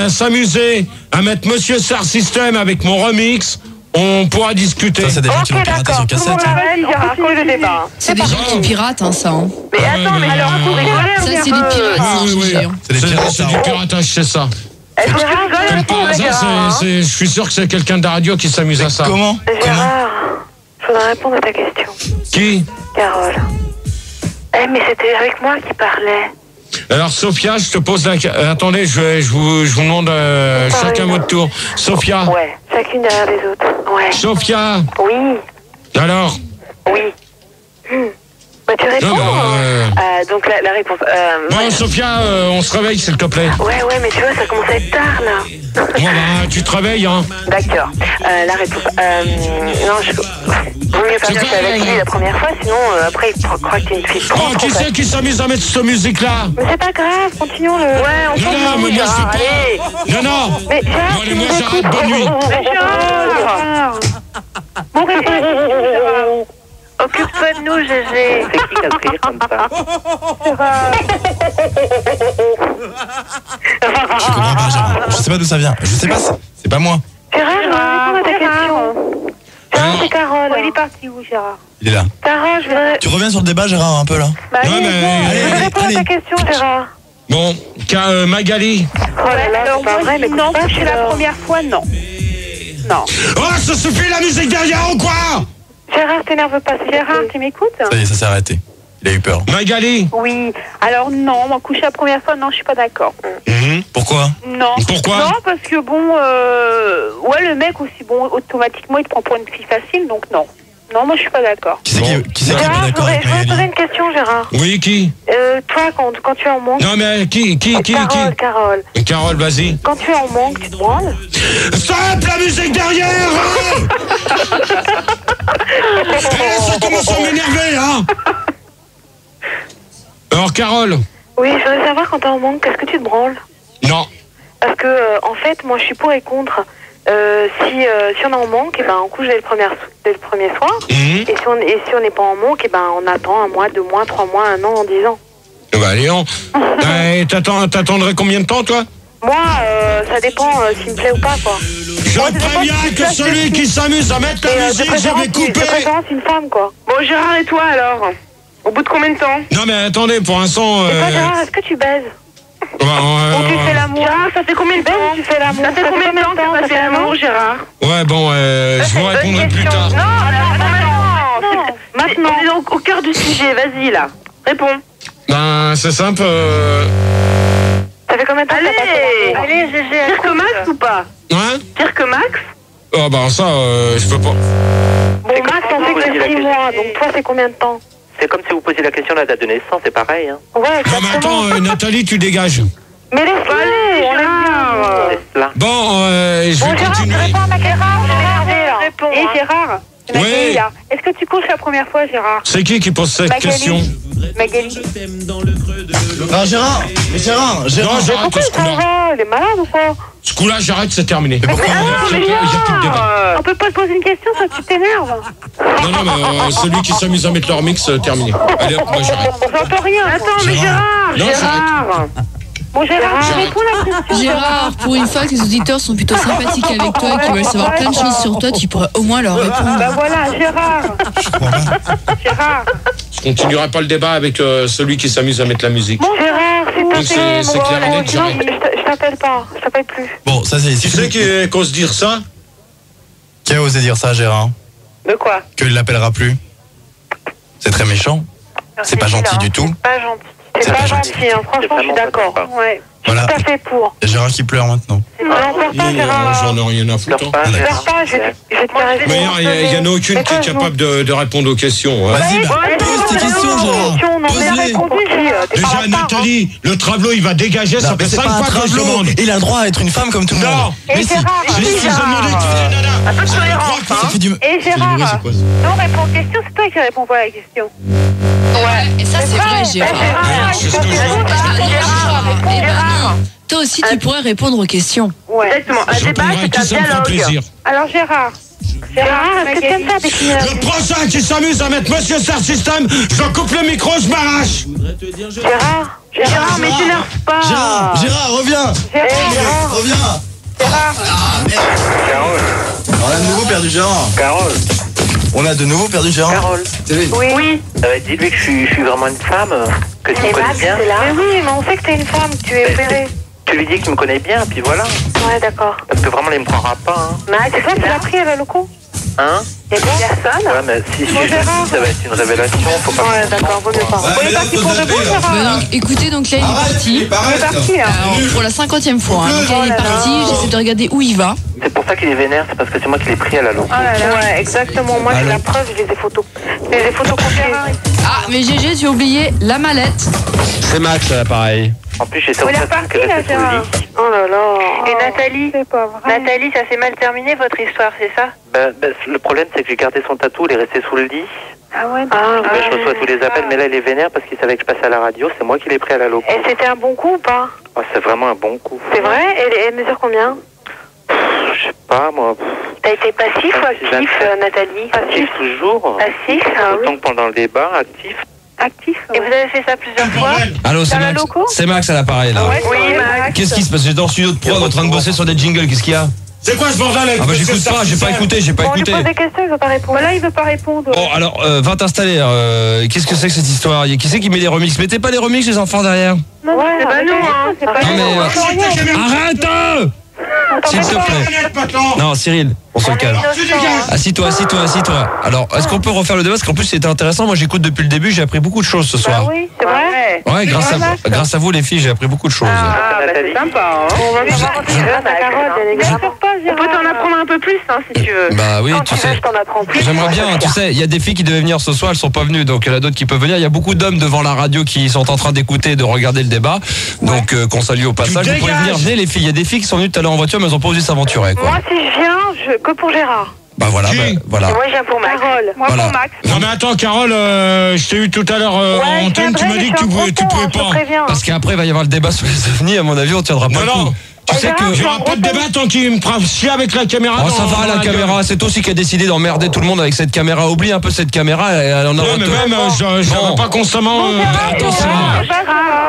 s'amuser à mettre Monsieur Star System avec mon remix, on pourra discuter. Ça, c'est des gens qui vont pirater sur cassette. C'est des gens qui piratent, ça. Mais attends, mais alors, faut rigoler. Ça, c'est des pirates. C'est du piratage, c'est ça. Est-ce que tu rigoles Comme par hasard, je suis sûr que c'est quelqu'un de la radio qui s'amuse à ça. Comment? Gérard, je voudrais répondre à ta question. Qui? Carole. Mais c'était avec moi qui parlait. Alors Sophia, je te pose la... Attendez, je vous demande chacun votre tour. Sophia. Ouais, chacune derrière les autres. Ouais. Sophia. Oui. Alors? Oui. Bah, tu réponds. Donc la réponse. Bon, Sophia, on se réveille, s'il te plaît. Ouais, mais tu vois, ça commence à être tard, là. Bon, bah, tu te réveilles, hein. D'accord. La réponse. Non, je... Vaut mieux pas que je suis avec lui la première fois, sinon, après, il croit que t'es une fille. Oh, qui c'est qui s'amuse à mettre cette musique-là? Mais c'est pas grave, continuons le... Ouais, on continue. Non, mais moi, je fais pas... Non. Mais Gérard, bon, allez, moi, j'arrête, bonne nuit. Gérard. Bon réveil. Occupe-toi de nous, Gégé. C'est qui qui a crié comme ça? Je comprends pas, Gérard. Je sais pas d'où ça vient. Je sais pas, c'est pas moi. Gérard, je vais répondre à ta question. Gérard, c'est Carole. Il est parti où, Gérard? Il est là. Gérard, je vais... Tu reviens sur le débat, Gérard, un peu là? Bah, Ouais, mais... je vais répondre à ta question, Gérard. Bon, Magali. Oh là là, c'est pas vrai, mais non, c'est la première fois, non. Non. Oh, ça suffit la musique derrière ou quoi? Gérard, t'énerve pas. Gérard, tu m'écoutes? Ça y est, ça s'est arrêté. Il a eu peur. Magali. Oui. Alors non, moi coucher la première fois, non, je suis pas d'accord. Pourquoi? Non. Pourquoi? Non, parce que bon, ouais, le mec aussi, bon, automatiquement, il te prend pour une fille facile, donc non. Non, moi je suis pas d'accord. Qui c'est qui est pas Gérard, d'accord je avec voudrais te poser Magali? une question, Gérard. Oui, qui? Toi, quand tu es en manque... Non, mais qui? Carole. Carole, vas-y. Quand tu es en manque, tu te branles? Stop la musique derrière, hein. Ça commence à m'énerver, hein. Alors, Carole? Oui, je voudrais savoir, quand t'es en manque, est-ce que tu te branles? Non. Parce que, en fait, moi, je suis pour et contre. Si on est en manque, et ben, on couche dès le premier soir. Et si on n'est pas en manque, et ben, on attend 1 mois, 2 mois, 3 mois, 1 an, 10 ans. Bah, Léon. T'attendrais combien de temps, toi? Moi, ça dépend s'il me plaît ou pas, quoi. Je préviens que celui qui s'amuse à mettre la musique, je vais couper. De préférence, une femme, quoi. Bon, Gérard, et toi alors? Au bout de combien de temps? Non, mais attendez, pour l'instant... Et toi, Gérard, est-ce que tu baises? Ou tu fais l'amour? Gérard, ça fait combien de temps? Tu fais l'amour? Ça fait combien de temps que tu fais l'amour, Gérard? Ouais, bon, je vous répondrai plus tard. Non. Maintenant, on est au cœur du sujet, vas-y là. Réponds. Ben, c'est simple. Ça fait combien de temps? Allez, Gégé. Pire que Max ou pas? Hein? Pire que Max? Oh, ben, ça, je peux pas. Bon, Max, on fait que 6 mois, donc toi, c'est combien de temps? C'est comme si vous posiez la question de la date de naissance, c'est pareil. Hein. Ouais, non, mais attends, Nathalie, tu dégages. Mais laisse-le, on l'aime bien. Bon, je vais continuer. Réponds à ma question, Réponds. Et Gérard, Oui. est-ce que tu couches la première fois, Gérard? C'est qui pose cette question? Magali. Ah, Gérard. Non, j'arrête ce coup-là. Il est malade ou quoi? Ce coup-là, j'arrête, c'est terminé. Mais pourquoi? On peut pas te poser une question, ça tu t'énerves. Non, mais celui qui s'amuse à mettre leur mix, terminé. Allez hop, moi j'arrête. J'entends rien. Attends, mais Gérard. Non, j'arrête. Bon, Gérard, réponds la question. Gérard, pour une fois que les auditeurs sont plutôt sympathiques avec toi et qu'ils veulent savoir plein de choses sur toi, tu pourrais au moins leur répondre. Bah voilà, Gérard. Gérard. Je continuerai pas le débat avec celui qui s'amuse à mettre la musique. Bon, Gérard, c'est clair et net, j'arrête. Je t'appelle pas, je t'appelle plus. Bon, ça c'est... Tu sais qui ose dire ça? Qui a osé dire ça, Gérard? De quoi? Qu'il l'appellera plus. C'est très méchant. C'est pas gentil du tout. Pas gentil. C'est pas gentil, hein. Franchement, je suis d'accord. Ouais. Voilà. Tout à fait pour. Il y a Gérard qui pleure maintenant. Non, pleure pas, Gérard. J'en ai rien à foutre. Pleure pas, je vais te caresser. Mais il y en a aucune qui est capable de répondre aux questions. Vas-y, pose tes questions, Gérard. Pose-les. Déjà, Nathalie, le travelot, il va dégager, ça fait 5 fois que je demande. Il a le droit à être une femme comme tout le monde. Non. Mais si. Un peu de cohérence. Et Gérard, non, réponds aux questions, c'est toi qui réponds pas à la question. Ouais, et ça c'est vrai, Gérard. Gérard. Toi aussi, tu pourrais répondre aux questions. Ouais. Exactement, un débat, c'est un dialogue. Alors Gérard, est-ce que tu aimes ça définir? Le prochain qui s'amuse à mettre Monsieur Star System, je coupe le micro, je m'arrache. Gérard, mais t'énerve pas. Gérard, reviens. Gérard, reviens. Gérard. Carole. On a de nouveau perdu Gérard. Carole. On a de nouveau perdu Gérard. Carole. Oui. Dis-lui que je suis vraiment une femme, que tu me connais bien. Mais oui, mais on sait que t'es une femme, que tu es opérée. Tu lui dis que tu me connais bien, puis voilà. Ouais, d'accord. Parce que vraiment, il me croira pas. Hein. Max, c'est toi qui l'as pris à la loco? Hein? Il y a personne? Ouais, mais si je ça va être une révélation, faut pas. Ouais, d'accord, vaut mieux pas. On est parti pour de bon, Gérard? Donc, écoutez, donc là, il est parti. Il est parti, là. Alors, pour la 50e fois. Hein. Donc, là, il est parti. J'essaie de regarder où il va. C'est pour ça qu'il est vénère, c'est parce que c'est moi qui l'ai pris à la loco. Ouais, exactement. Moi, j'ai la preuve, j'ai des photos. J'ai des photos copiées. Ah, mais GG, tu as oublié la mallette. C'est Max à l'appareil. En plus, j'étais Il est reparti, là, Gérard. Oh là là. Et Nathalie? C'est pas vrai. Nathalie, ça s'est mal terminé, votre histoire, c'est ça? Le problème, c'est que j'ai gardé son tatou, il est resté sous le lit. Ah ouais, Mais je reçois tous les appels, mais là, il est vénère parce qu'il savait que je passais à la radio. C'est moi qui l'ai pris à la loco. Et c'était un bon coup ou pas? Oh, c'est vraiment un bon coup. C'est vrai? Et elle mesure combien? Je sais pas, moi. T'as été passif ou actif, Nathalie? Actif toujours. Passif? Autant que pendant le débat, actif. Actif. Et vous avez fait ça plusieurs fois? Allô, c'est Dans la Max. loco? C'est Max à l'appareil là. Oui, Max. Qu'est-ce qui se passe? J'étais dans le studio de prod en train de bosser sur des jingles. Qu'est-ce qu'il y a? C'est quoi ce bordel avec Ah bah j'écoute pas, j'ai pas écouté. On lui pose des questions, il veut pas répondre. Là, il veut pas répondre. Bon alors, va t'installer. Qu'est-ce que c'est que cette histoire? Qui c'est qui met les remixes? Mettez pas les remixes les enfants derrière. Non, c'est pas nous, hein. C'est pas nous. Arrête! S'il te plaît. Non, Cyril, on se calme. Assis-toi. Alors, est-ce qu'on peut refaire le débat? Parce qu'en plus, c'était intéressant. Moi, j'écoute depuis le début. J'ai appris beaucoup de choses ce soir. Oui, c'est vrai. Ouais, grâce à vous, les filles, j'ai appris beaucoup de choses. Ah, bah c'est sympa, hein. On va voir Carole, on peut t'en apprendre un peu plus, hein, si tu veux. Bah oui, tu sais. Je t'en apprends plus. J'aimerais bien, tu sais, il y a des filles qui devaient venir ce soir, elles sont pas venues, donc il y en a d'autres qui peuvent venir. Il y a beaucoup d'hommes devant la radio qui sont en train d'écouter et de regarder le débat, donc qu'on salue au passage. Vous pouvez venir, venez les filles. Il y a des filles qui sont venues tout à l'heure en voiture, mais elles ont pas osé s'aventurer, quoi. Moi, si je viens, que pour Gérard. Bah voilà, voilà. Moi, je viens pour Max. Carole. Moi, Voilà. pour Max. Non mais attends Carole, je t'ai eu tout à l'heure en antenne, tu m'as dit que tu pouvais pas. Parce qu'après, il va y avoir le débat sur les ovnis, à mon avis, on tiendra pas le coup. Tu sais que. Il n'y aura pas de débat tant qu'il me fera chier avec la caméra. Oh, ça va, la caméra, c'est toi aussi qui a décidé d'emmerder tout le monde avec cette caméra. Oublie un peu cette caméra, elle en a. Non, mais même, je pas constamment.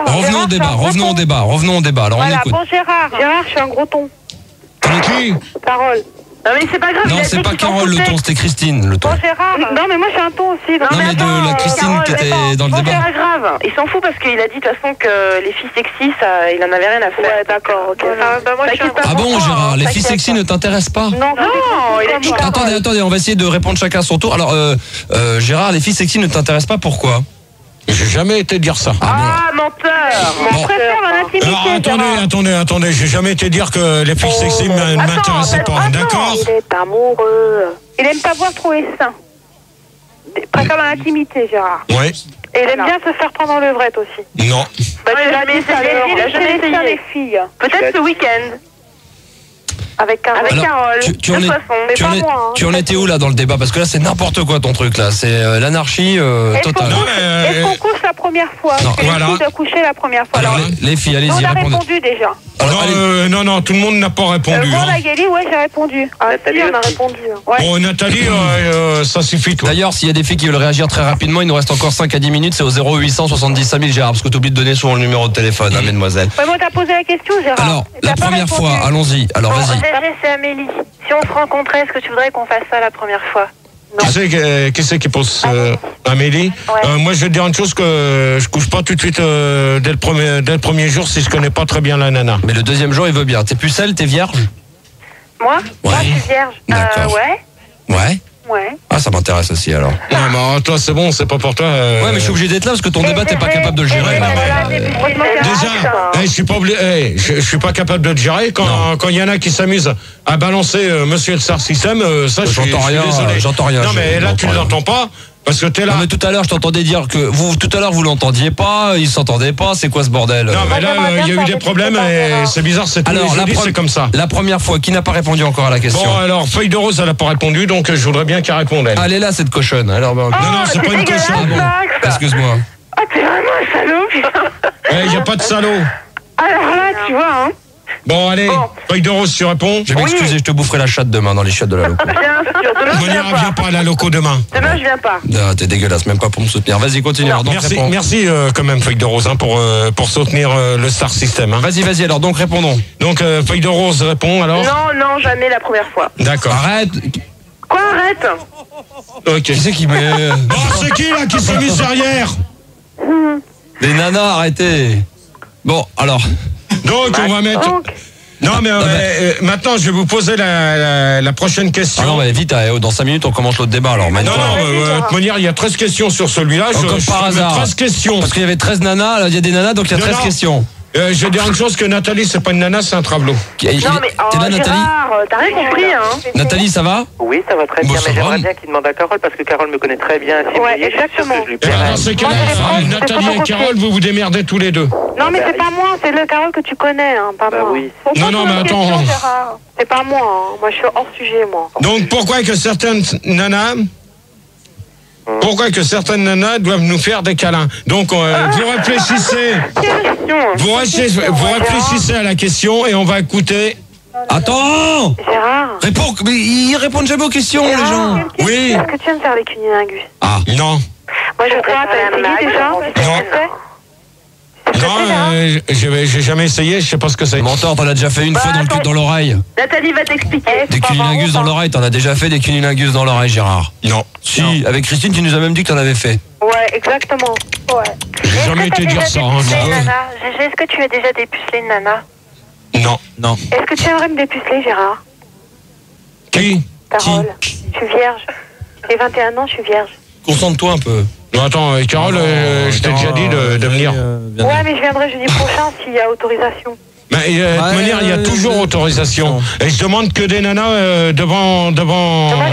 Revenons au débat. Alors, on écoute. Bon, Gérard, je suis un gros ton. Qui? Carole. Non, mais c'est pas grave. Non, c'est pas Carole le ton, c'était Christine le ton. Bon, Gérard. Non, mais moi, je suis un ton aussi. Non, mais de la Christine qui était dans le débat. C'est pas grave. Il s'en fout parce qu'il a dit de toute façon que les filles sexy, ça, il en avait rien à faire. Ouais, d'accord, ok. Moi, je suis Ah bon, Gérard, les filles sexy ne t'intéressent pas? Non, il a dit Attendez, on va essayer de répondre chacun à son tour. Alors, Gérard, les filles sexy ne t'intéressent pas, pourquoi? J'ai jamais été dire ça. Ah, menteur. Je préfère l'intimité. Attendez, j'ai jamais été dire que les filles sexy ne m'intéressaient pas, d'accord? Il est amoureux. Il aime pas voir trop les seins. Il préfère l'intimité, Gérard. Ouais. Et il aime bien se faire prendre en levrette aussi. Non. Bah, j'ai jamais essayé les filles. Peut-être ce week-end. Avec Carole. Tu en étais où là dans le débat? Parce que là c'est n'importe quoi ton truc là, c'est l'anarchie totale. Est-ce qu'on couche la première fois? Non, voilà. Les filles de coucher la première fois. Alors les filles, allez-y, on a répondez. répondu déjà. Non, tout le monde n'a pas répondu. Moi, Magali, j'ai répondu. Nathalie, on a répondu. Ouais. Bon, Nathalie, ça suffit toi. D'ailleurs, s'il y a des filles qui veulent réagir très rapidement, il nous reste encore 5 à 10 minutes, c'est au 0800 70 5000 Gérard, parce que tu oublies de donner souvent le numéro de téléphone, hein, mesdemoiselles. Ouais, moi, t'as posé la question, Gérard. Alors, la première fois, allons-y. Alors, vas-y. C'est Amélie. Si on se rencontrait, est-ce que tu voudrais qu'on fasse ça la première fois? Qui c'est qui pose Amélie? Ouais. Moi, je vais te dire une chose, que je couche pas tout de suite dès le premier jour si je connais pas très bien la nana. Mais le deuxième jour, il veut bien. T'es pucelle, t'es vierge? Moi? Ouais. Moi, je suis vierge. D'accord. Ouais. Ouais. Ah, ça m'intéresse aussi alors. Non, mais toi, c'est bon, c'est pas pour toi. Ouais, mais je suis obligé d'être là parce que ton débat, t'es pas capable de le gérer. Déjà, je suis pas obligé, je suis pas capable de le gérer quand il y en a qui s'amusent à balancer Monsieur le Star System, ça je suis désolé. J'entends rien. Non, mais là, tu ne l'entends pas. Parce que t'es là. Non, mais tout à l'heure, je t'entendais dire que tout à l'heure, vous l'entendiez pas, ils s'entendaient pas, c'est quoi ce bordel? Non, mais là, il y a eu des problèmes et c'est bizarre, c'est tous les jeudis, c'est comme ça. La première fois, qui n'a pas répondu encore à la question? Bon, alors, Feuille de Rose, elle n'a pas répondu, donc je voudrais bien qu'elle réponde, elle. Elle est là, cette cochonne. Alors, non, c'est pas une cochonne. Bon, excuse-moi. Ah, t'es vraiment un salaud, putain. Il n'y a pas de salaud. Alors là, tu vois, hein. Bon, allez, Feuille de Rose, tu réponds? Je vais m'excuser, je te boufferai la chatte demain dans les chiottes de la loco. Bien sûr, demain, je viens pas à la loco demain. Demain, je viens pas. Non, t'es dégueulasse, même pas pour me soutenir. Vas-y, continue. Alors, donc, merci quand même, Feuille de Rose, hein, pour soutenir le Star System. Hein. Vas-y, alors donc répondons. Donc, Feuille de Rose répond alors? Non, jamais la première fois. D'accord. Arrête. Quoi, arrête? Ok. Qui c'est qui met... Bon, c'est qui là qui s'amuse derrière? Les nanas, arrêtez. Bon, alors... Donc, on va mettre... Non, mais maintenant, je vais vous poser la prochaine question. Ah non, mais vite, dans 5 minutes, on commence l'autre débat. Alors, maintenant... de toute manière, il y a 13 questions sur celui-là. Comme par hasard. 13 questions. Parce qu'il y avait 13 nanas, là, il y a des nanas, donc il y a 13 questions. Je vais dire une chose, que Nathalie, c'est pas une nana, c'est un travelot. Non, mais t'es là, Nathalie? t'as rien compris, hein. Nathalie, ça va? Oui, ça va très bien, mais j'aimerais bien qu'il demande à Carole, parce que Carole me connaît très bien. Ouais, exactement. Dans ces cas-là, Nathalie et Carole, vous vous démerdez tous les deux. Non, mais c'est pas moi, c'est le Carole que tu connais, hein, pas moi. Oui. Non, mais attends. C'est pas moi, hein. Moi, je suis hors sujet, moi. Donc, pourquoi que certaines nanas doivent nous faire des câlins? Donc, vous réfléchissez. Vous réfléchissez à la question et on va écouter. Attends! Gérard. Réponds, mais ils répondent jamais aux questions, les gens. Oui. Est-ce que tu aimes faire les cunilingus? Ah. Non. Moi, je crois, t'as essayé déjà? Non, j'ai jamais essayé, je sais pas ce que c'est. Menteur, t'en as déjà fait une fois dans l'oreille. Nathalie va t'expliquer. Des cunilingus dans l'oreille, t'en as déjà fait des cunilingus dans l'oreille, Gérard? Non. Si, avec Christine, tu nous as même dit que t'en avais fait. Ouais, exactement. Ouais. J'ai jamais été dire ça. Gégé, est-ce que tu as déjà dépucelé une nana? Non. Est-ce que tu aimerais me dépuceler, Gérard? Qui? Carole. Je suis vierge. J'ai 21 ans, je suis vierge. Concentre-toi un peu. Non, attends, Carole, je t'ai déjà dit de venir. Ouais, mais je viendrai jeudi prochain s'il y a autorisation. De toute manière, il y a toujours autorisation. Et je demande que des nanas devant... Moi,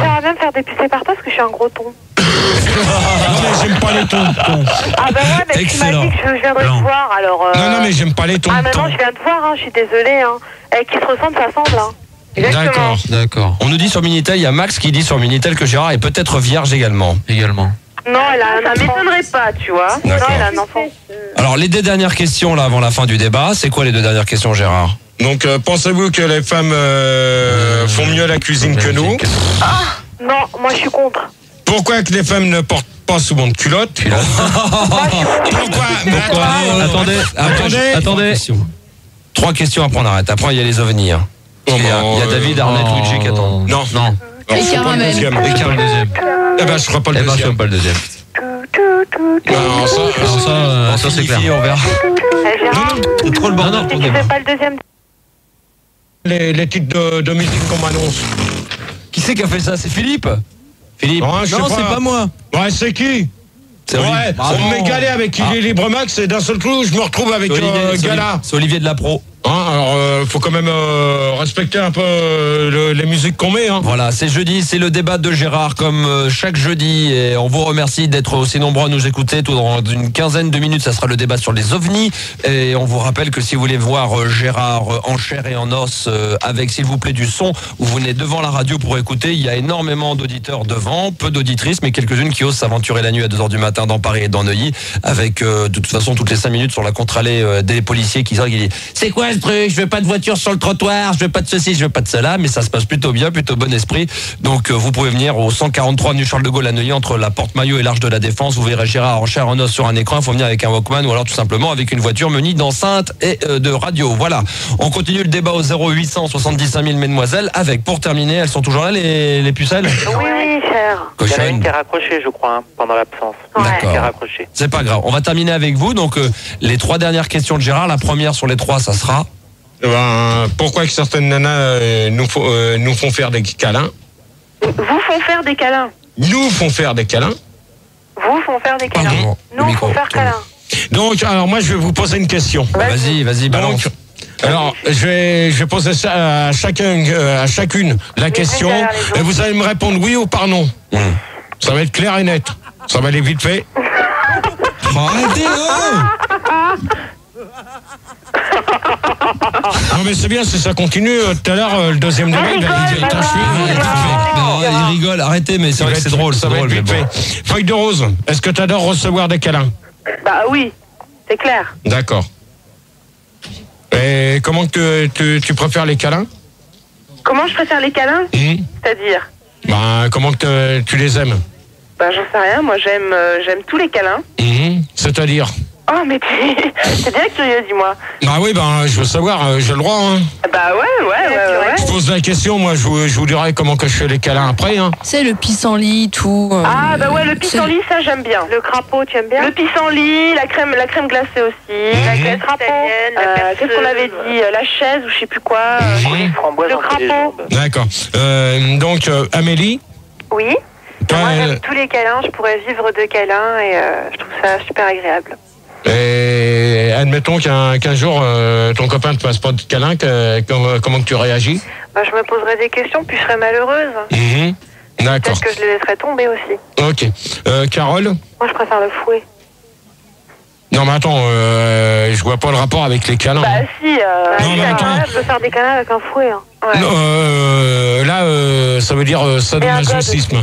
j'aimerais bien me faire dépuceler par toi parce que je suis un gros ton. Non, mais j'aime pas les tons. Ah ben ouais, mais tu m'as dit que je viendrais te voir, alors... Non, mais j'aime pas les tons. Ah, maintenant, je viens te voir, hein, je suis désolée. Hein. Qui se ressemble, ça semble, hein. D'accord. On nous dit sur Minitel, il y a Max qui dit sur Minitel que Gérard est peut-être vierge également. Non, ça m'étonnerait pas, tu vois. Non, elle a un enfant. Alors, les 2 dernières questions, là, avant la fin du débat, c'est quoi les 2 dernières questions, Gérard? Donc, pensez-vous que les femmes font mieux la cuisine que nous? Non, moi, je suis contre. Pourquoi que les femmes ne portent pas souvent de culottes? Pourquoi? Attendez. 3 questions, après on arrête. Après, il y a les ovnis. Hein. Il y a David, Arnett, Luigi qui attend. Non. Et Caramel. Et qui le deuxième? Eh ben, je ferai pas le deuxième. Je ferai pas le deuxième. Ça c'est clair. On verra. C'est trop le bordel. Tu fais pas le deuxième? Les titres de musique qu'on m'annonce. Qui c'est qui a fait ça? C'est Philippe? Non, c'est pas moi. Ouais, c'est qui? Ouais, on m'est galé avec Libre Max et d'un seul coup, je me retrouve avec Gala. C'est Olivier de la Pro. Alors, faut quand même respecter un peu les musiques qu'on met. Voilà, c'est jeudi, c'est le débat de Gérard comme chaque jeudi. Et on vous remercie d'être aussi nombreux à nous écouter. Tout dans une quinzaine de minutes, ça sera le débat sur les ovnis. Et on vous rappelle que si vous voulez voir Gérard en chair et en os avec, s'il vous plaît, du son, vous venez devant la radio pour écouter. Il y a énormément d'auditeurs devant, peu d'auditrices, mais quelques-unes qui osent s'aventurer la nuit à 2h du matin dans Paris et dans Neuilly. Avec, de toute façon, toutes les 5 minutes sur la contre-allée des policiers qui disent c'est quoi ce truc, je veux pas de voiture sur le trottoir, je veux pas de ceci, je veux pas de cela, mais ça se passe plutôt bien, plutôt bon esprit. Donc vous pouvez venir au 143 avenue Charles de Gaulle à Neuilly, entre la Porte Maillot et l'Arche de la Défense. Vous verrez Gérard en chair en os sur un écran. Il faut venir avec un Walkman ou alors tout simplement avec une voiture munie d'enceinte et de radio. Voilà, on continue le débat au 0800 75 000 mesdemoiselles avec, pour terminer, elles sont toujours là les pucelles? Oui, cher. Il y en a une qui a raccroché, je crois, pendant l'absence. D'accord. Qui a raccroché. C'est pas grave, on va terminer avec vous. Donc les 3 dernières questions de Gérard, la première sur les 3, ça sera... pourquoi que certaines nanas nous font faire des câlins? Vous font faire des câlins. Nous font faire des câlins. Vous font faire des câlins. Nous font faire câlins. Donc, alors moi, je vais vous poser une question. Vas-y, balance. Donc, alors, je vais poser ça à chacune la question, et vous allez me répondre oui ou par non. Ça va être clair et net. Ça va aller vite fait. Arrêtez, Non mais c'est bien si ça continue. Tout à l'heure, le deuxième débat, il rigole, arrêtez, mais c'est vrai que c'est drôle. Ça va être vite fait. Feuille de rose, est-ce que tu adores recevoir des câlins? Bah oui, c'est clair. D'accord. Et comment que tu préfères les câlins? Comment je préfère les câlins? C'est-à-dire? Comment que tu les aimes? J'en sais rien, moi j'aime tous les câlins. C'est-à-dire? Oh, mais t'es bien curieux, dis-moi. Bah oui, je veux savoir, j'ai le droit, hein. Bah ouais. Je pose la question, moi, je vous dirai comment que je fais les câlins après, hein. C'est le pissenlit, tout. Ah, bah ouais, le pissenlit, ça, j'aime bien. Le crapaud, tu aimes bien? Le pissenlit, la crème glacée aussi. La glace crapaud. Qu'est-ce qu'on avait dit? La chaise ou je sais plus quoi. Le crapaud. D'accord. Donc, Amélie? Oui. Moi, j'aime tous les câlins, je pourrais vivre de câlins et je trouve ça super agréable. Et admettons qu'un jour, ton copain ne te passe pas de câlin, comment que tu réagis? Bah, je me poserais des questions, puis je serais malheureuse. D'accord. Peut-être que je les laisserais tomber aussi. Ok. Carole? Moi, je préfère le fouet. Non, mais attends, je vois pas le rapport avec les câlins. Bah, si, non, mais attends. Je peux faire des câlins avec un fouet. Hein. Ouais. Non, là, ça veut dire sadomasochisme.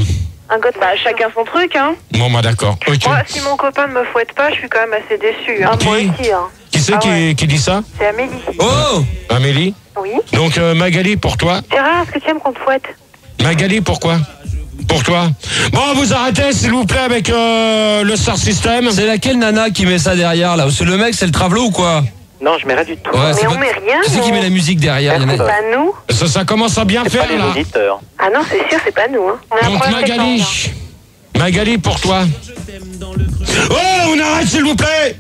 Un god, bah chacun son truc, hein. Bon, bah d'accord. Okay. Moi, si mon copain ne me fouette pas, je suis quand même assez déçue. Hein. Moi aussi, hein. Qui c'est qui dit ça? C'est Amélie. Oh, Amélie? Oui. Donc, Magali, pour toi? Gérard, est-ce que tu aimes qu'on te fouette? Magali, pourquoi? Pour toi? Bon, vous arrêtez, s'il vous plaît, avec le Star System. C'est laquelle nana qui met ça derrière, là? C'est le mec, c'est le Travelo ou quoi? Non, je mets rien du tout. Ouais, mais on met rien. Qui c'est qui met la musique derrière? C'est pas nous. Ça commence à bien faire, pas les là. auditeurs. Ah non, c'est sûr, c'est pas nous. Hein. Donc, Magali, pour toi. Oh, on arrête, s'il vous plaît.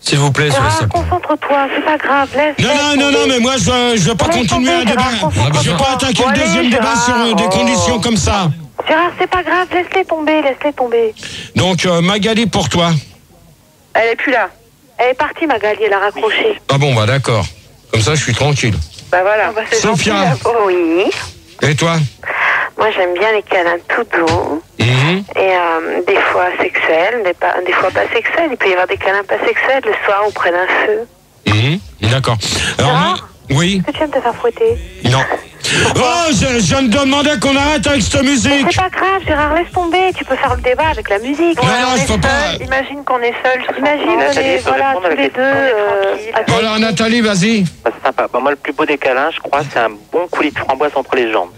S'il vous plaît, Gérard, concentre-toi, c'est pas grave, laisse. Non, mais moi, je veux pas continuer un débat. Je vais pas attaquer le deuxième débat sur des conditions comme ça. Gérard, c'est pas grave, laisse-les tomber. Donc, Magali, pour toi. Elle est plus là. Elle est partie, Magali, elle a raccroché. Ah bon, bah d'accord. Comme ça, je suis tranquille. Bah voilà. Bah, Sophia. Oui. Et toi? Moi, j'aime bien les câlins tout doux. Et des fois sexuels, des fois pas sexuels. Il peut y avoir des câlins pas sexuels le soir auprès d'un feu. D'accord. Alors, oui. Est-ce que tu aimes te faire fouetter? Non. Oh, je viens de demander qu'on arrête avec cette musique. C'est pas grave, Gérard, laisse tomber. Tu peux faire le débat avec la musique. Non, je peux pas. Imagine qu'on est seuls. Imagine, voilà, tous les deux. Voilà, Nathalie, vas-y. Bah, c'est sympa. Bah, moi, le plus beau des câlins, je crois, c'est un bon coulis de framboise entre les jambes.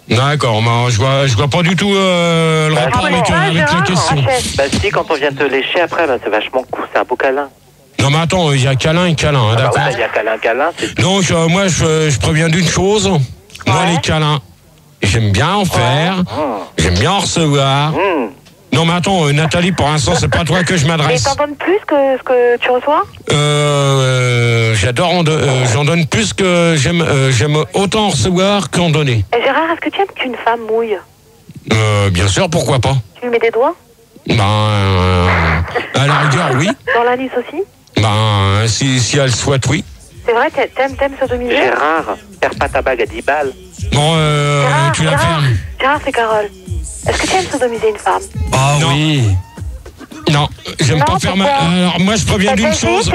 D'accord, je vois pas du tout le rapport avec la question. Bah si, quand on vient te lécher après, bah, c'est vachement cool, c'est un beau câlin. Non mais attends, il y a câlin et câlin, hein, d'accord. Il y a câlin, c'est... Donc moi je préviens d'une chose, moi les câlins, j'aime bien en faire, j'aime bien en recevoir. Non mais attends, Nathalie, pour l'instant c'est pas toi que je m'adresse. Et t'en donnes plus que ce que tu reçois? J'en donne plus que j'aime autant en recevoir qu'en donner. Et Gérard, est-ce que tu aimes qu'une femme mouille? Bien sûr, pourquoi pas. Tu lui mets des doigts? À la rigueur, oui. Dans l'anus aussi? Si elle souhaite, oui. C'est vrai, t'aimes sodomiser? Gérard, perds pas ta bague à 10 balles. Bon, tu la fermes. Gérard, c'est Carole. Est-ce que tu aimes sodomiser une femme? Ah oui. Non, j'aime pas faire mal. Alors moi je préviens d'une chose.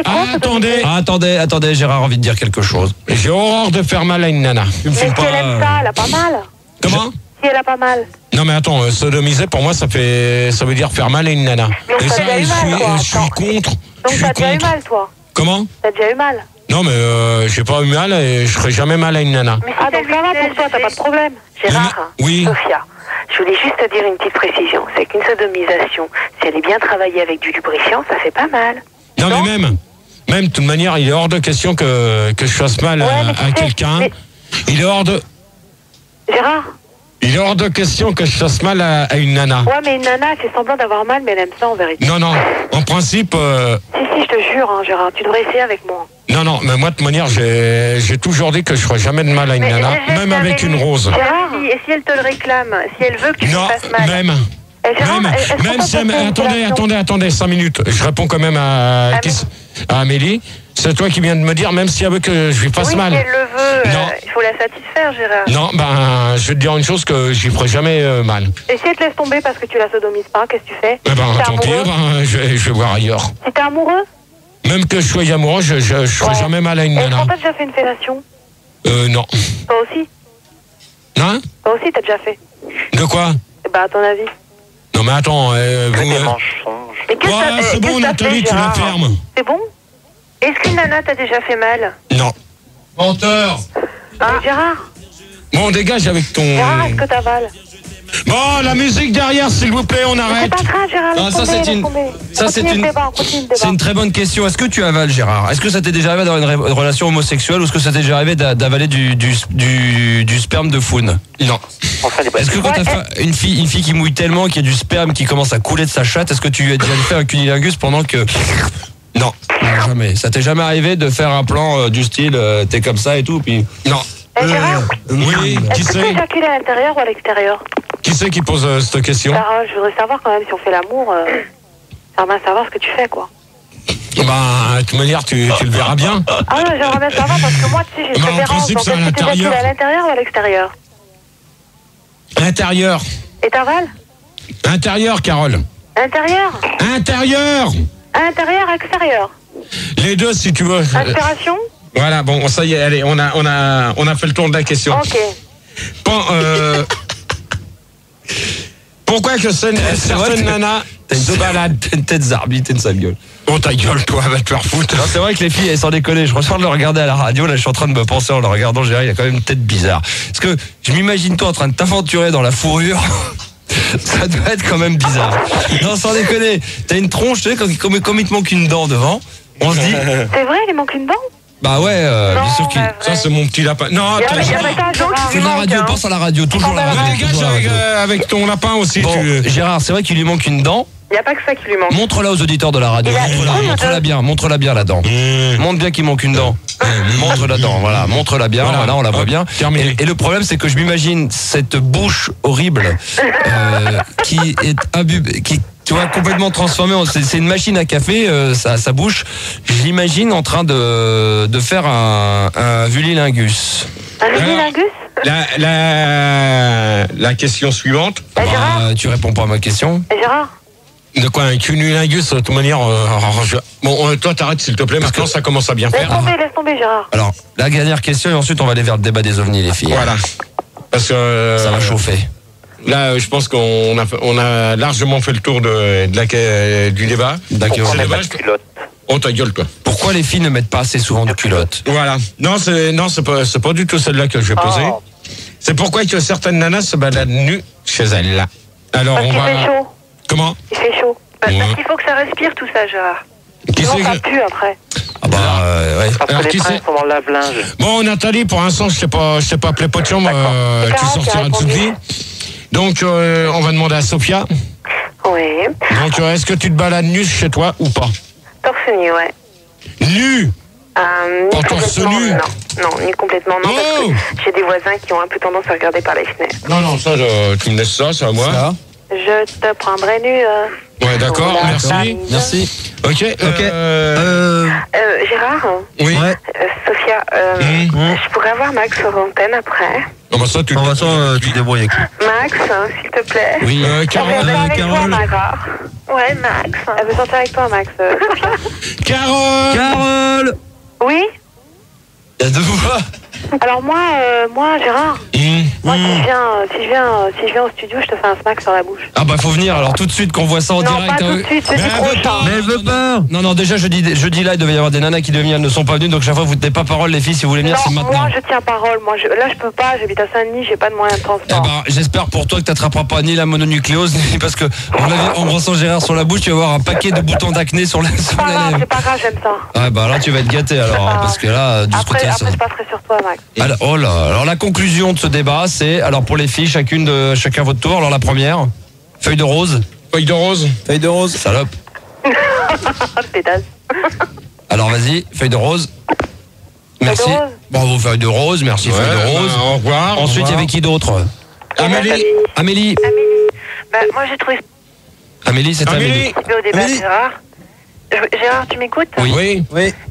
Attendez, Gérard a envie de dire quelque chose. J'ai horreur de faire mal à une nana. Mais si elle aime ça, elle a pas mal. Comment? Si elle a pas mal. Non mais attends, sodomiser pour moi ça veut dire faire mal à une nana. Et ça, je suis contre. Donc t'as déjà eu mal, toi? Comment? T'as déjà eu mal? Non mais j'ai pas eu mal et je ferai jamais mal à une nana. Mais donc ça va pour toi, t'as pas de problème. Gérard, oui. Sophia, je voulais juste te dire une petite précision. C'est qu'une sodomisation, si elle est bien travaillée avec du lubrifiant, ça fait pas mal. Non mais même de toute manière, il est hors de question que je fasse mal à quelqu'un. Il est hors de... Gérard? Il est hors de question que je fasse mal à une nana. Ouais, mais une nana, elle fait semblant d'avoir mal, mais elle aime ça en vérité. Non, en principe... Si, je te jure, hein, Gérard, tu devrais essayer avec moi. Non, mais moi, de toute manière, j'ai toujours dit que je ferais jamais de mal à une nana, même avec une rose. Gérard, et si elle te le réclame, si elle veut que tu te fasses mal? Attendez, 5 minutes. Je réponds quand même à Amélie. C'est toi qui viens de me dire, même si elle veut que je lui fasse mal. Si elle le veut, il faut la satisfaire, Gérard. Non, je vais te dire une chose, que je lui ferai jamais mal. Et si elle te laisse tomber parce que tu la sodomises pas, qu'est-ce que tu fais? Tant pis, je vais voir ailleurs. Si t'es amoureux? Même que je sois amoureux, je ferai jamais mal à une nana. Est-ce qu'on t'a déjà fait une fellation? Non. Toi aussi? Hein? Toi aussi, t'as déjà fait? De quoi? À ton avis? Non, mais attends, c'est bon, Nathalie, tu la fermes. C'est bon? Est-ce qu'une nana t'a déjà fait mal? Non. Menteur! Gérard? Bon, dégage avec ton... Gérard, est-ce que t'avales? Bon, la musique derrière, s'il vous plaît, on arrête. C'est pas grave, Gérard. Ah, ça, c'est une- ça, c'est une- C'est une très bonne question. Est-ce que tu avales, Gérard? Est-ce que ça t'est déjà arrivé d'avoir une relation homosexuelle ou est-ce que ça t'est déjà arrivé d'avaler du sperme de faune? Non. Est-ce que quand t'as fait une fille qui mouille tellement qu'il y a du sperme qui commence à couler de sa chatte, est-ce que tu as déjà fait un cunilingus pendant que... Non, jamais. Ça t'est jamais arrivé de faire un plan du style t'es comme ça et tout, puis... Non. Gérard, Oui, qui est-ce que tu c'est éjacules à l'intérieur ou à l'extérieur? Qui c'est qui pose cette question? Je voudrais savoir quand même si on fait l'amour. J'aimerais bien savoir ce que tu fais, quoi. Bah, de toute manière, tu le verras bien. Ah non, j'aimerais bien savoir parce que moi, tu sais, j'ai une Bah, en préférence. principe, Donc, c'est à est-ce que tu éjacules l'intérieur. à l'intérieur ou à l'extérieur? Intérieur. Et t'avales? Intérieur, Carole. Intérieur? Intérieur. Intérieur, extérieur? Les deux, si tu veux. Inspiration? Voilà, bon, ça y est, allez, on a fait le tour de la question. Ok. Bon, pourquoi que certaines nanas se baladent? T'as une tête zarbi, t'es une sale gueule. Oh ta gueule, toi, va te faire foutre. Non, c'est vrai que les filles, elles sans déconner. Je ressens de le regarder à la radio. Là, je suis en train de me penser en le regardant. Gérard, il a quand même une tête bizarre. Parce que je m'imagine toi en train de t'aventurer dans la fourrure. Ça doit être quand même bizarre. Non, sans déconner. T'as une tronche, tu sais, comme il te manque une dent devant. On se dit. C'est vrai, il manque une dent? Bah ouais, bien sûr qu'il. Ça, c'est mon petit lapin. Non, attends. C'est la radio, pense à la radio, toujours la radio. Mais dégage avec ton lapin aussi. Bon, Gérard, c'est vrai qu'il lui manque une dent. Il n'y a pas que ça qui lui manque. Montre-la aux auditeurs de la radio. Montre-la bien la dent. Montre bien qu'il manque une dent. Montre la dent, voilà. Montre-la bien, voilà, on la voit bien. Et le problème, c'est que je m'imagine cette bouche horrible qui est qui, tu vois, complètement transformée. C'est une machine à café, sa bouche. Je l'imagine en train de faire un vullilingus. Un vullilingus? La question suivante. Tu réponds pas à ma question. Et Gérard? De quoi, un cunilingus, de toute manière. Bon, toi, t'arrêtes, s'il te plaît. Maintenant, ça commence à bien faire. Laisse tomber, Gérard. Alors, la dernière question, et ensuite, on va aller vers le débat des ovnis, les filles. Voilà. Parce que. Ça va chauffer. Là, je pense qu'on a largement fait le tour du débat. D'accord. Oh, ta gueule, toi. Pourquoi les filles ne mettent pas assez souvent de culottes? Voilà. Non, c'est pas du tout celle-là que je vais poser. C'est pourquoi que certaines nanas se baladent nues chez elles. Là. Alors, parce qu'il fait chaud. Comment? Il fait chaud. Parce qu'il faut que ça respire tout ça, Gérard. Sinon, ça pue après. Ah bah, ouais. Parce que les princes sont dans le lave-linge. Bon, Nathalie, pour l'instant, je t'ai pas appelé pas de chambre. Tu sortiras de soucis. Donc, on va demander à Sophia. Oui. Donc, est-ce que tu te balades nu chez toi ou pas? Torse nu, ouais. Nu? Ni complètement, non, ni complètement non, parce que j'ai des voisins qui ont un peu tendance à regarder par les fenêtres. Non, ça, tu me laisses ça, c'est à moi. Ça. Je te prendrai nu. Ouais, d'accord, voilà, merci. Ok. Gérard? Oui. Sophia, je pourrais avoir Max sur l'antenne après. Oh bah ça, tu te débrouilles avec. Max, s'il te plaît. Oui. Carole. Ouais, Max. Elle veut sortir avec toi, Max. Carole. Oui? Il y a deux voix. Alors moi, Gérard, moi si je viens au studio, je te fais un smack sur la bouche. Ah bah faut venir alors tout de suite qu'on voit ça en direct. Pas tout de suite, c'est trop. Mais elle veut pas. Non, déjà jeudi là il devait y avoir des nanas qui devaient venir, ne sont pas venues, donc chaque fois vous tenez pas parole les filles, si vous voulez venir c'est maintenant. Moi je tiens parole, là je peux pas, j'habite à Saint-Denis, j'ai pas de moyens de transport. Eh ben, j'espère pour toi que t'attraperas pas ni la mononucléose, ni parce que en brossant Gérard sur la bouche, tu vas avoir un paquet de boutons d'acné sur les lèvres. C'est pas grave, j'aime ça. Ouais bah là tu vas être gâté alors, parce que là du après je passerai sur toi, Max. Alors la conclusion de ce débat, c'est alors pour les filles, chacun votre tour. Alors la première, feuille de rose. Feuille de rose. Feuille de rose. Salope. Pétasse. Alors vas-y, feuille de rose. Merci. Bravo, feuille de rose. Merci, feuille de rose. Au revoir. Ensuite, il y avait qui d'autre? Amélie. Bah, moi j'ai trouvé. Amélie, c'est Amélie. Au débat, Gérard, tu m'écoutes? Oui.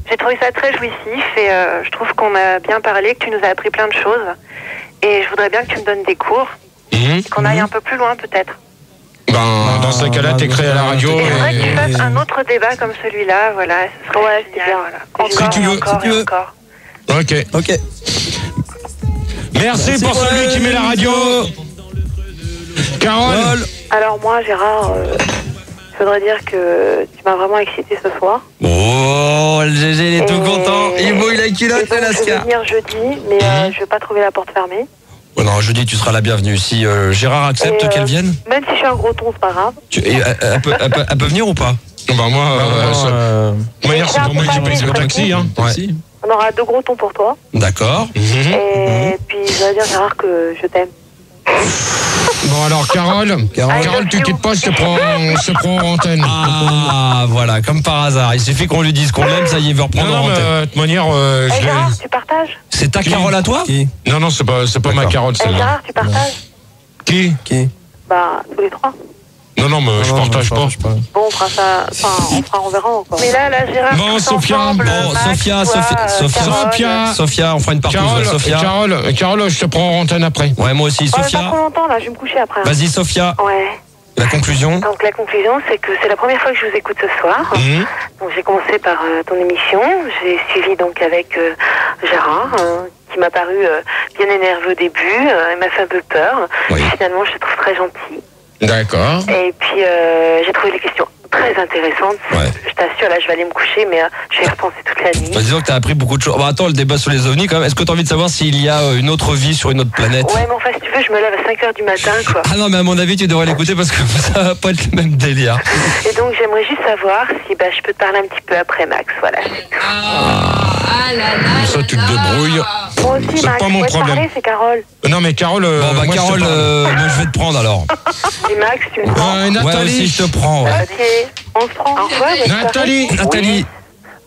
J'ai trouvé ça très jouissif et je trouve qu'on a bien parlé, que tu nous as appris plein de choses. Et je voudrais bien que tu me donnes des cours, qu'on aille un peu plus loin peut-être. Dans ce cas-là, t'es créé à la radio. Et je voudrais que tu fasses un autre débat comme celui-là, voilà. Ce serait génial, voilà. Encore, si tu veux. encore, encore. Ok. Merci pour celui qui met la radio. Carole. Alors moi, Gérard, je voudrais dire que tu m'as vraiment excité ce soir. Oh, le GG, il est tout content. Il mouille la culotte, Alaska. Je vais venir jeudi, mais je vais pas trouver la porte fermée. Oh non, jeudi, tu seras la bienvenue. Si Gérard accepte qu'elle vienne. Même si je suis un gros ton, c'est pas grave. Elle peut venir ou pas? Bah moi, de manière, c'est pour moi qui paye le taxi. Hein. Ouais. On aura 2 gros tons pour toi. D'accord. Et puis, je dois dire, Gérard, que je t'aime. Bon alors Carole, tu quittes pas, je te prends en antenne. Ah voilà, comme par hasard. Il suffit qu'on lui dise qu'on l'aime, ça y est, il veut reprendre en antenne. De toute manière, Gérard, tu partages? C'est ta Carole à toi? Non, c'est pas ma Carole celle-là. Gérard, tu partages? Qui? Bah, tous les 3. Non, mais je partage pas. Bon, on fera ça, on verra encore. Mais là, Gérard. Bon, Sophia, Sophia, on fera une partie. Carole, je te prends en antenne après. Ouais, moi aussi, Sophia. Pas trop longtemps, là, je vais me coucher après. Vas-y, Sophia. Ouais. La conclusion? Donc, la conclusion, c'est que c'est la première fois que je vous écoute ce soir. Donc, j'ai commencé par ton émission. J'ai suivi donc avec Gérard, qui m'a paru bien énervé au début. Il m'a fait un peu peur. Oui. Finalement, je le trouve très gentil. D'accord. Et puis, j'ai trouvé les questions très intéressantes. Ouais. Je t'assure, là, je vais aller me coucher, mais je vais y repenser toute la nuit. Bah, disons que t'as appris beaucoup de choses. Bah, attends, le débat sur les ovnis, quand même. Est-ce que t'as envie de savoir s'il y a une autre vie sur une autre planète? Ouais, mais enfin, si tu veux, je me lève à 5h du matin, quoi. Ah non, mais à mon avis, tu devrais l'écouter parce que ça va pas être le même délire. Et donc, j'aimerais juste savoir si je peux te parler un petit peu après, Max. Voilà. Ça, tu te débrouilles. Moi aussi, c'est Max, pas mon problème. Parler, c'est Carole. Non, mais Carole. Bon, bah, moi, Carole, moi, je vais te prendre alors. Et Max, tu me prends. Nathalie. Ouais, aussi, je te prends. Ouais. Ok, on se prend. Au revoir, Nathalie.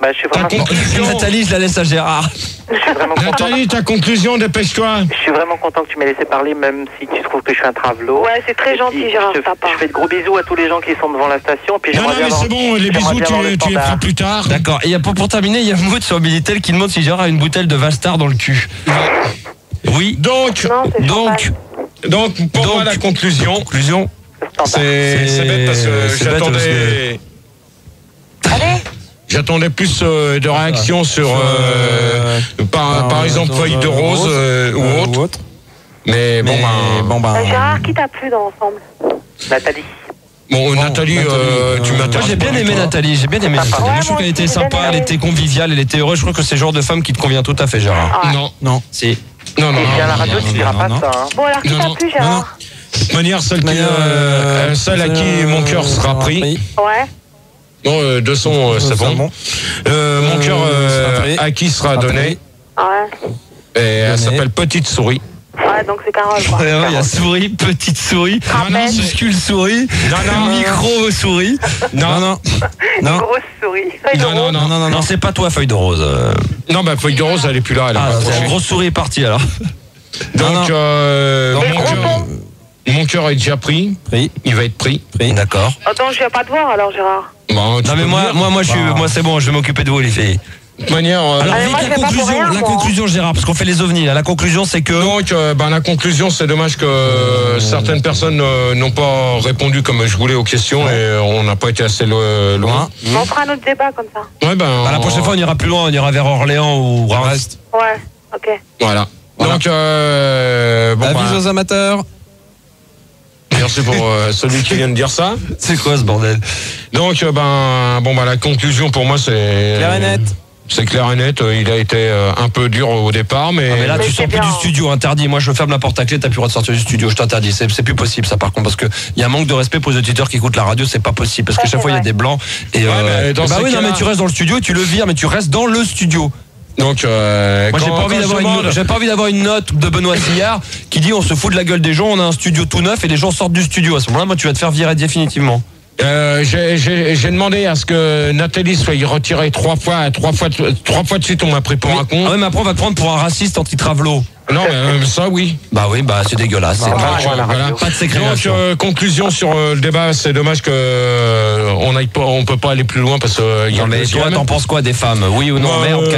Bah, je suis vraiment Nathalie, je la laisse à Gérard. Nathalie, ta conclusion, dépêche-toi. Je suis vraiment content que tu m'aies laissé parler, même si tu trouves que je suis un travelot. Ouais, c'est très gentil, Gérard. Je fais de gros bisous à tous les gens qui sont devant la station. Puis Non, mais c'est bon, les bisous, tu les feras plus tard. D'accord. Et pour terminer, il y a Maud sur Minitel qui demande si Gérard a une bouteille de Vastar dans le cul. Oui. Donc, pour moi, la conclusion, c'est bête parce que j'attendais. J'attendais plus de réactions sur, par exemple, Feuille de Rose ou autre. Mais bon, Gérard, qui t'a plu dans l'ensemble? Nathalie. Bon, Nathalie, tu m'intéresses. Moi, j'ai bien aimé Nathalie. Moi, je trouve qu'elle était sympa, elle était conviviale, elle était heureuse. Je crois que c'est le genre de femme qui te convient tout à fait, Gérard. Non. Si. Non. Et à la radio, tu diras pas ça. Bon, alors, qui t'a plu, Gérard? De toute manière, celle à qui mon cœur sera pris. Ouais. Non, de son, c'est bon. Mon cœur à qui sera donné. Ouais. Et elle s'appelle Petite Souris. Ouais, donc c'est Carole, quoi. Il y a souris, petite souris, minuscule souris, micro souris. Non. Grosse souris. Non, c'est pas toi, Feuille de Rose. Non, Feuille de Rose, elle est plus là. La grosse souris est partie alors. Donc, mon cœur est déjà pris. Il va être pris. D'accord. Attends, je viens pas te voir alors, Gérard. Non, mais moi, c'est bon, je vais m'occuper de vous, les filles. De toute manière. Alors, vite la conclusion, Gérard, parce qu'on fait les ovnis. Là. La conclusion, c'est que. Donc, la conclusion, c'est dommage que certaines personnes n'ont pas répondu comme je voulais aux questions et on n'a pas été assez loin. On fera un autre débat comme ça. Ouais, la prochaine fois, on ira plus loin, on ira vers Orléans ou Brest. Ouais, ok. Voilà. Donc, avis aux amateurs. Merci pour celui qui vient de dire ça. C'est quoi ce bordel? Donc, la conclusion pour moi, c'est. Clair et net. C'est clair et net, il a été un peu dur au départ, mais là tu sors plus du studio, interdit. Moi je ferme la porte à clé, t'as plus le droit de sortir du studio, je t'interdis. C'est plus possible ça par contre, parce que il y a un manque de respect pour les auditeurs qui écoutent la radio, c'est pas possible, parce qu'à chaque fois il y a des blancs. Et mais tu restes dans le studio, tu le vires, mais tu restes dans le studio. Donc, moi j'ai pas envie d'avoir une note de Benoît Sillard qui dit on se fout de la gueule des gens, on a un studio tout neuf et les gens sortent du studio. À ce moment-là, moi tu vas te faire virer définitivement. J'ai demandé à ce que Nathalie soit retirée trois fois de suite, on m'a pris pour un con. Ah ouais, mais après on va te prendre pour un raciste anti-travelo. Non, mais ça oui. Bah oui, c'est dégueulasse. Voilà. Pas de ségrégation. Donc conclusion sur le débat, c'est dommage que on peut pas aller plus loin parce que mais toi t'en penses quoi des femmes? Oui ou non? Merde,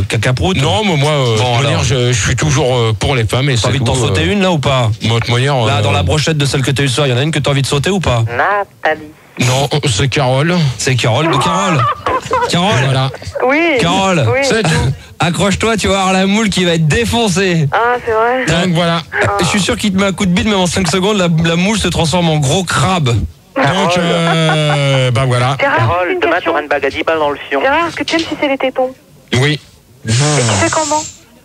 caca prout. Non, mais moi je suis toujours pour les femmes et t'as envie de t'en sauter une là ou pas? Là dans la brochette de celle que t'as eu ce soir, il y en a une que t'as envie de sauter ou pas? Nathalie. Non, c'est Carole. C'est Carole. Carole. Voilà. Oui. Carole. Oui. C'est tout. Accroche-toi, tu vas avoir la moule qui va être défoncée. Ah, c'est vrai. Donc voilà. Je suis sûr qu'il te met un coup de bite, même en 5 secondes, la moule se transforme en gros crabe. Donc, voilà. Carole, demain tu auras une bague à 10 balles dans le fion. Gérard, est-ce que tu aimes si c'est les tétons? Oui. Et tu fais comment?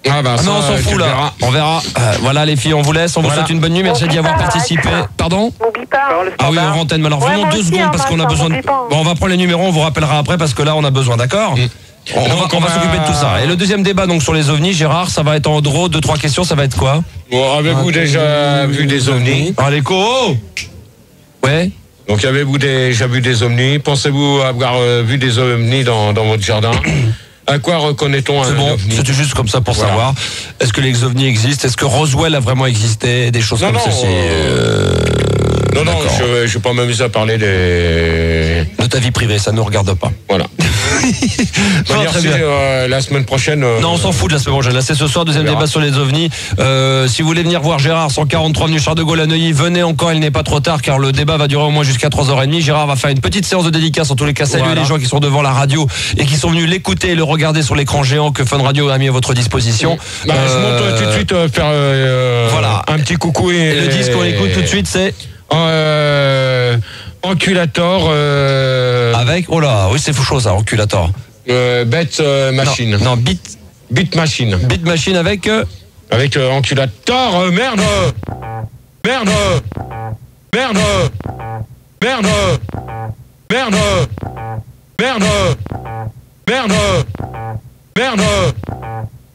Ah bah, non, on s'en fout là. On verra. Voilà les filles, on vous laisse. On vous souhaite une bonne nuit. Merci d'y avoir participé. Pardon ? N'oublie pas. Ah oui, en antenne. Mais alors vraiment 2 secondes parce qu'on a besoin de. Bon, on va prendre les numéros. On vous rappellera après parce que là, on a besoin. D'accord ? On va s'occuper de tout ça. Et le deuxième débat donc sur les ovnis, Gérard, ça va être en draw, 2-3 questions, ça va être quoi ? Bon, avez-vous déjà vu des ovnis ? Allez, co. Ouais. Donc avez-vous déjà vu des ovnis ? Pensez-vous avoir vu des ovnis dans votre jardin ? À quoi reconnaît-on un ovni ? C'était juste comme ça pour savoir. Est-ce que les ovnis existent ? Est-ce que Roswell a vraiment existé ? Des choses comme ceci. Non, je ne vais pas m'amuser à parler de ta vie privée, ça ne nous regarde pas. Voilà. La semaine prochaine. Non, on s'en fout de la semaine prochaine. Là, c'est ce soir, deuxième débat sur les ovnis. Si vous voulez venir voir Gérard, 143 avenue Charles de Gaulle à Neuilly, venez encore, il n'est pas trop tard car le débat va durer au moins jusqu'à 3h30. Gérard va faire une petite séance de dédicace en tous les cas. Saluer les gens qui sont devant la radio et qui sont venus l'écouter et le regarder sur l'écran géant que Fun Radio a mis à votre disposition. Je monte tout de suite faire un petit coucou. Et le disque qu'on écoute tout de suite, c'est Enculator. Avec, oh là, oui, c'est fou chaud ça, Enculator. Beat Machine. Non, Beat Machine. Beat Machine avec Enculator. Merde. Merde. Merde. Merde. Merde. Merde. Merde. Merde.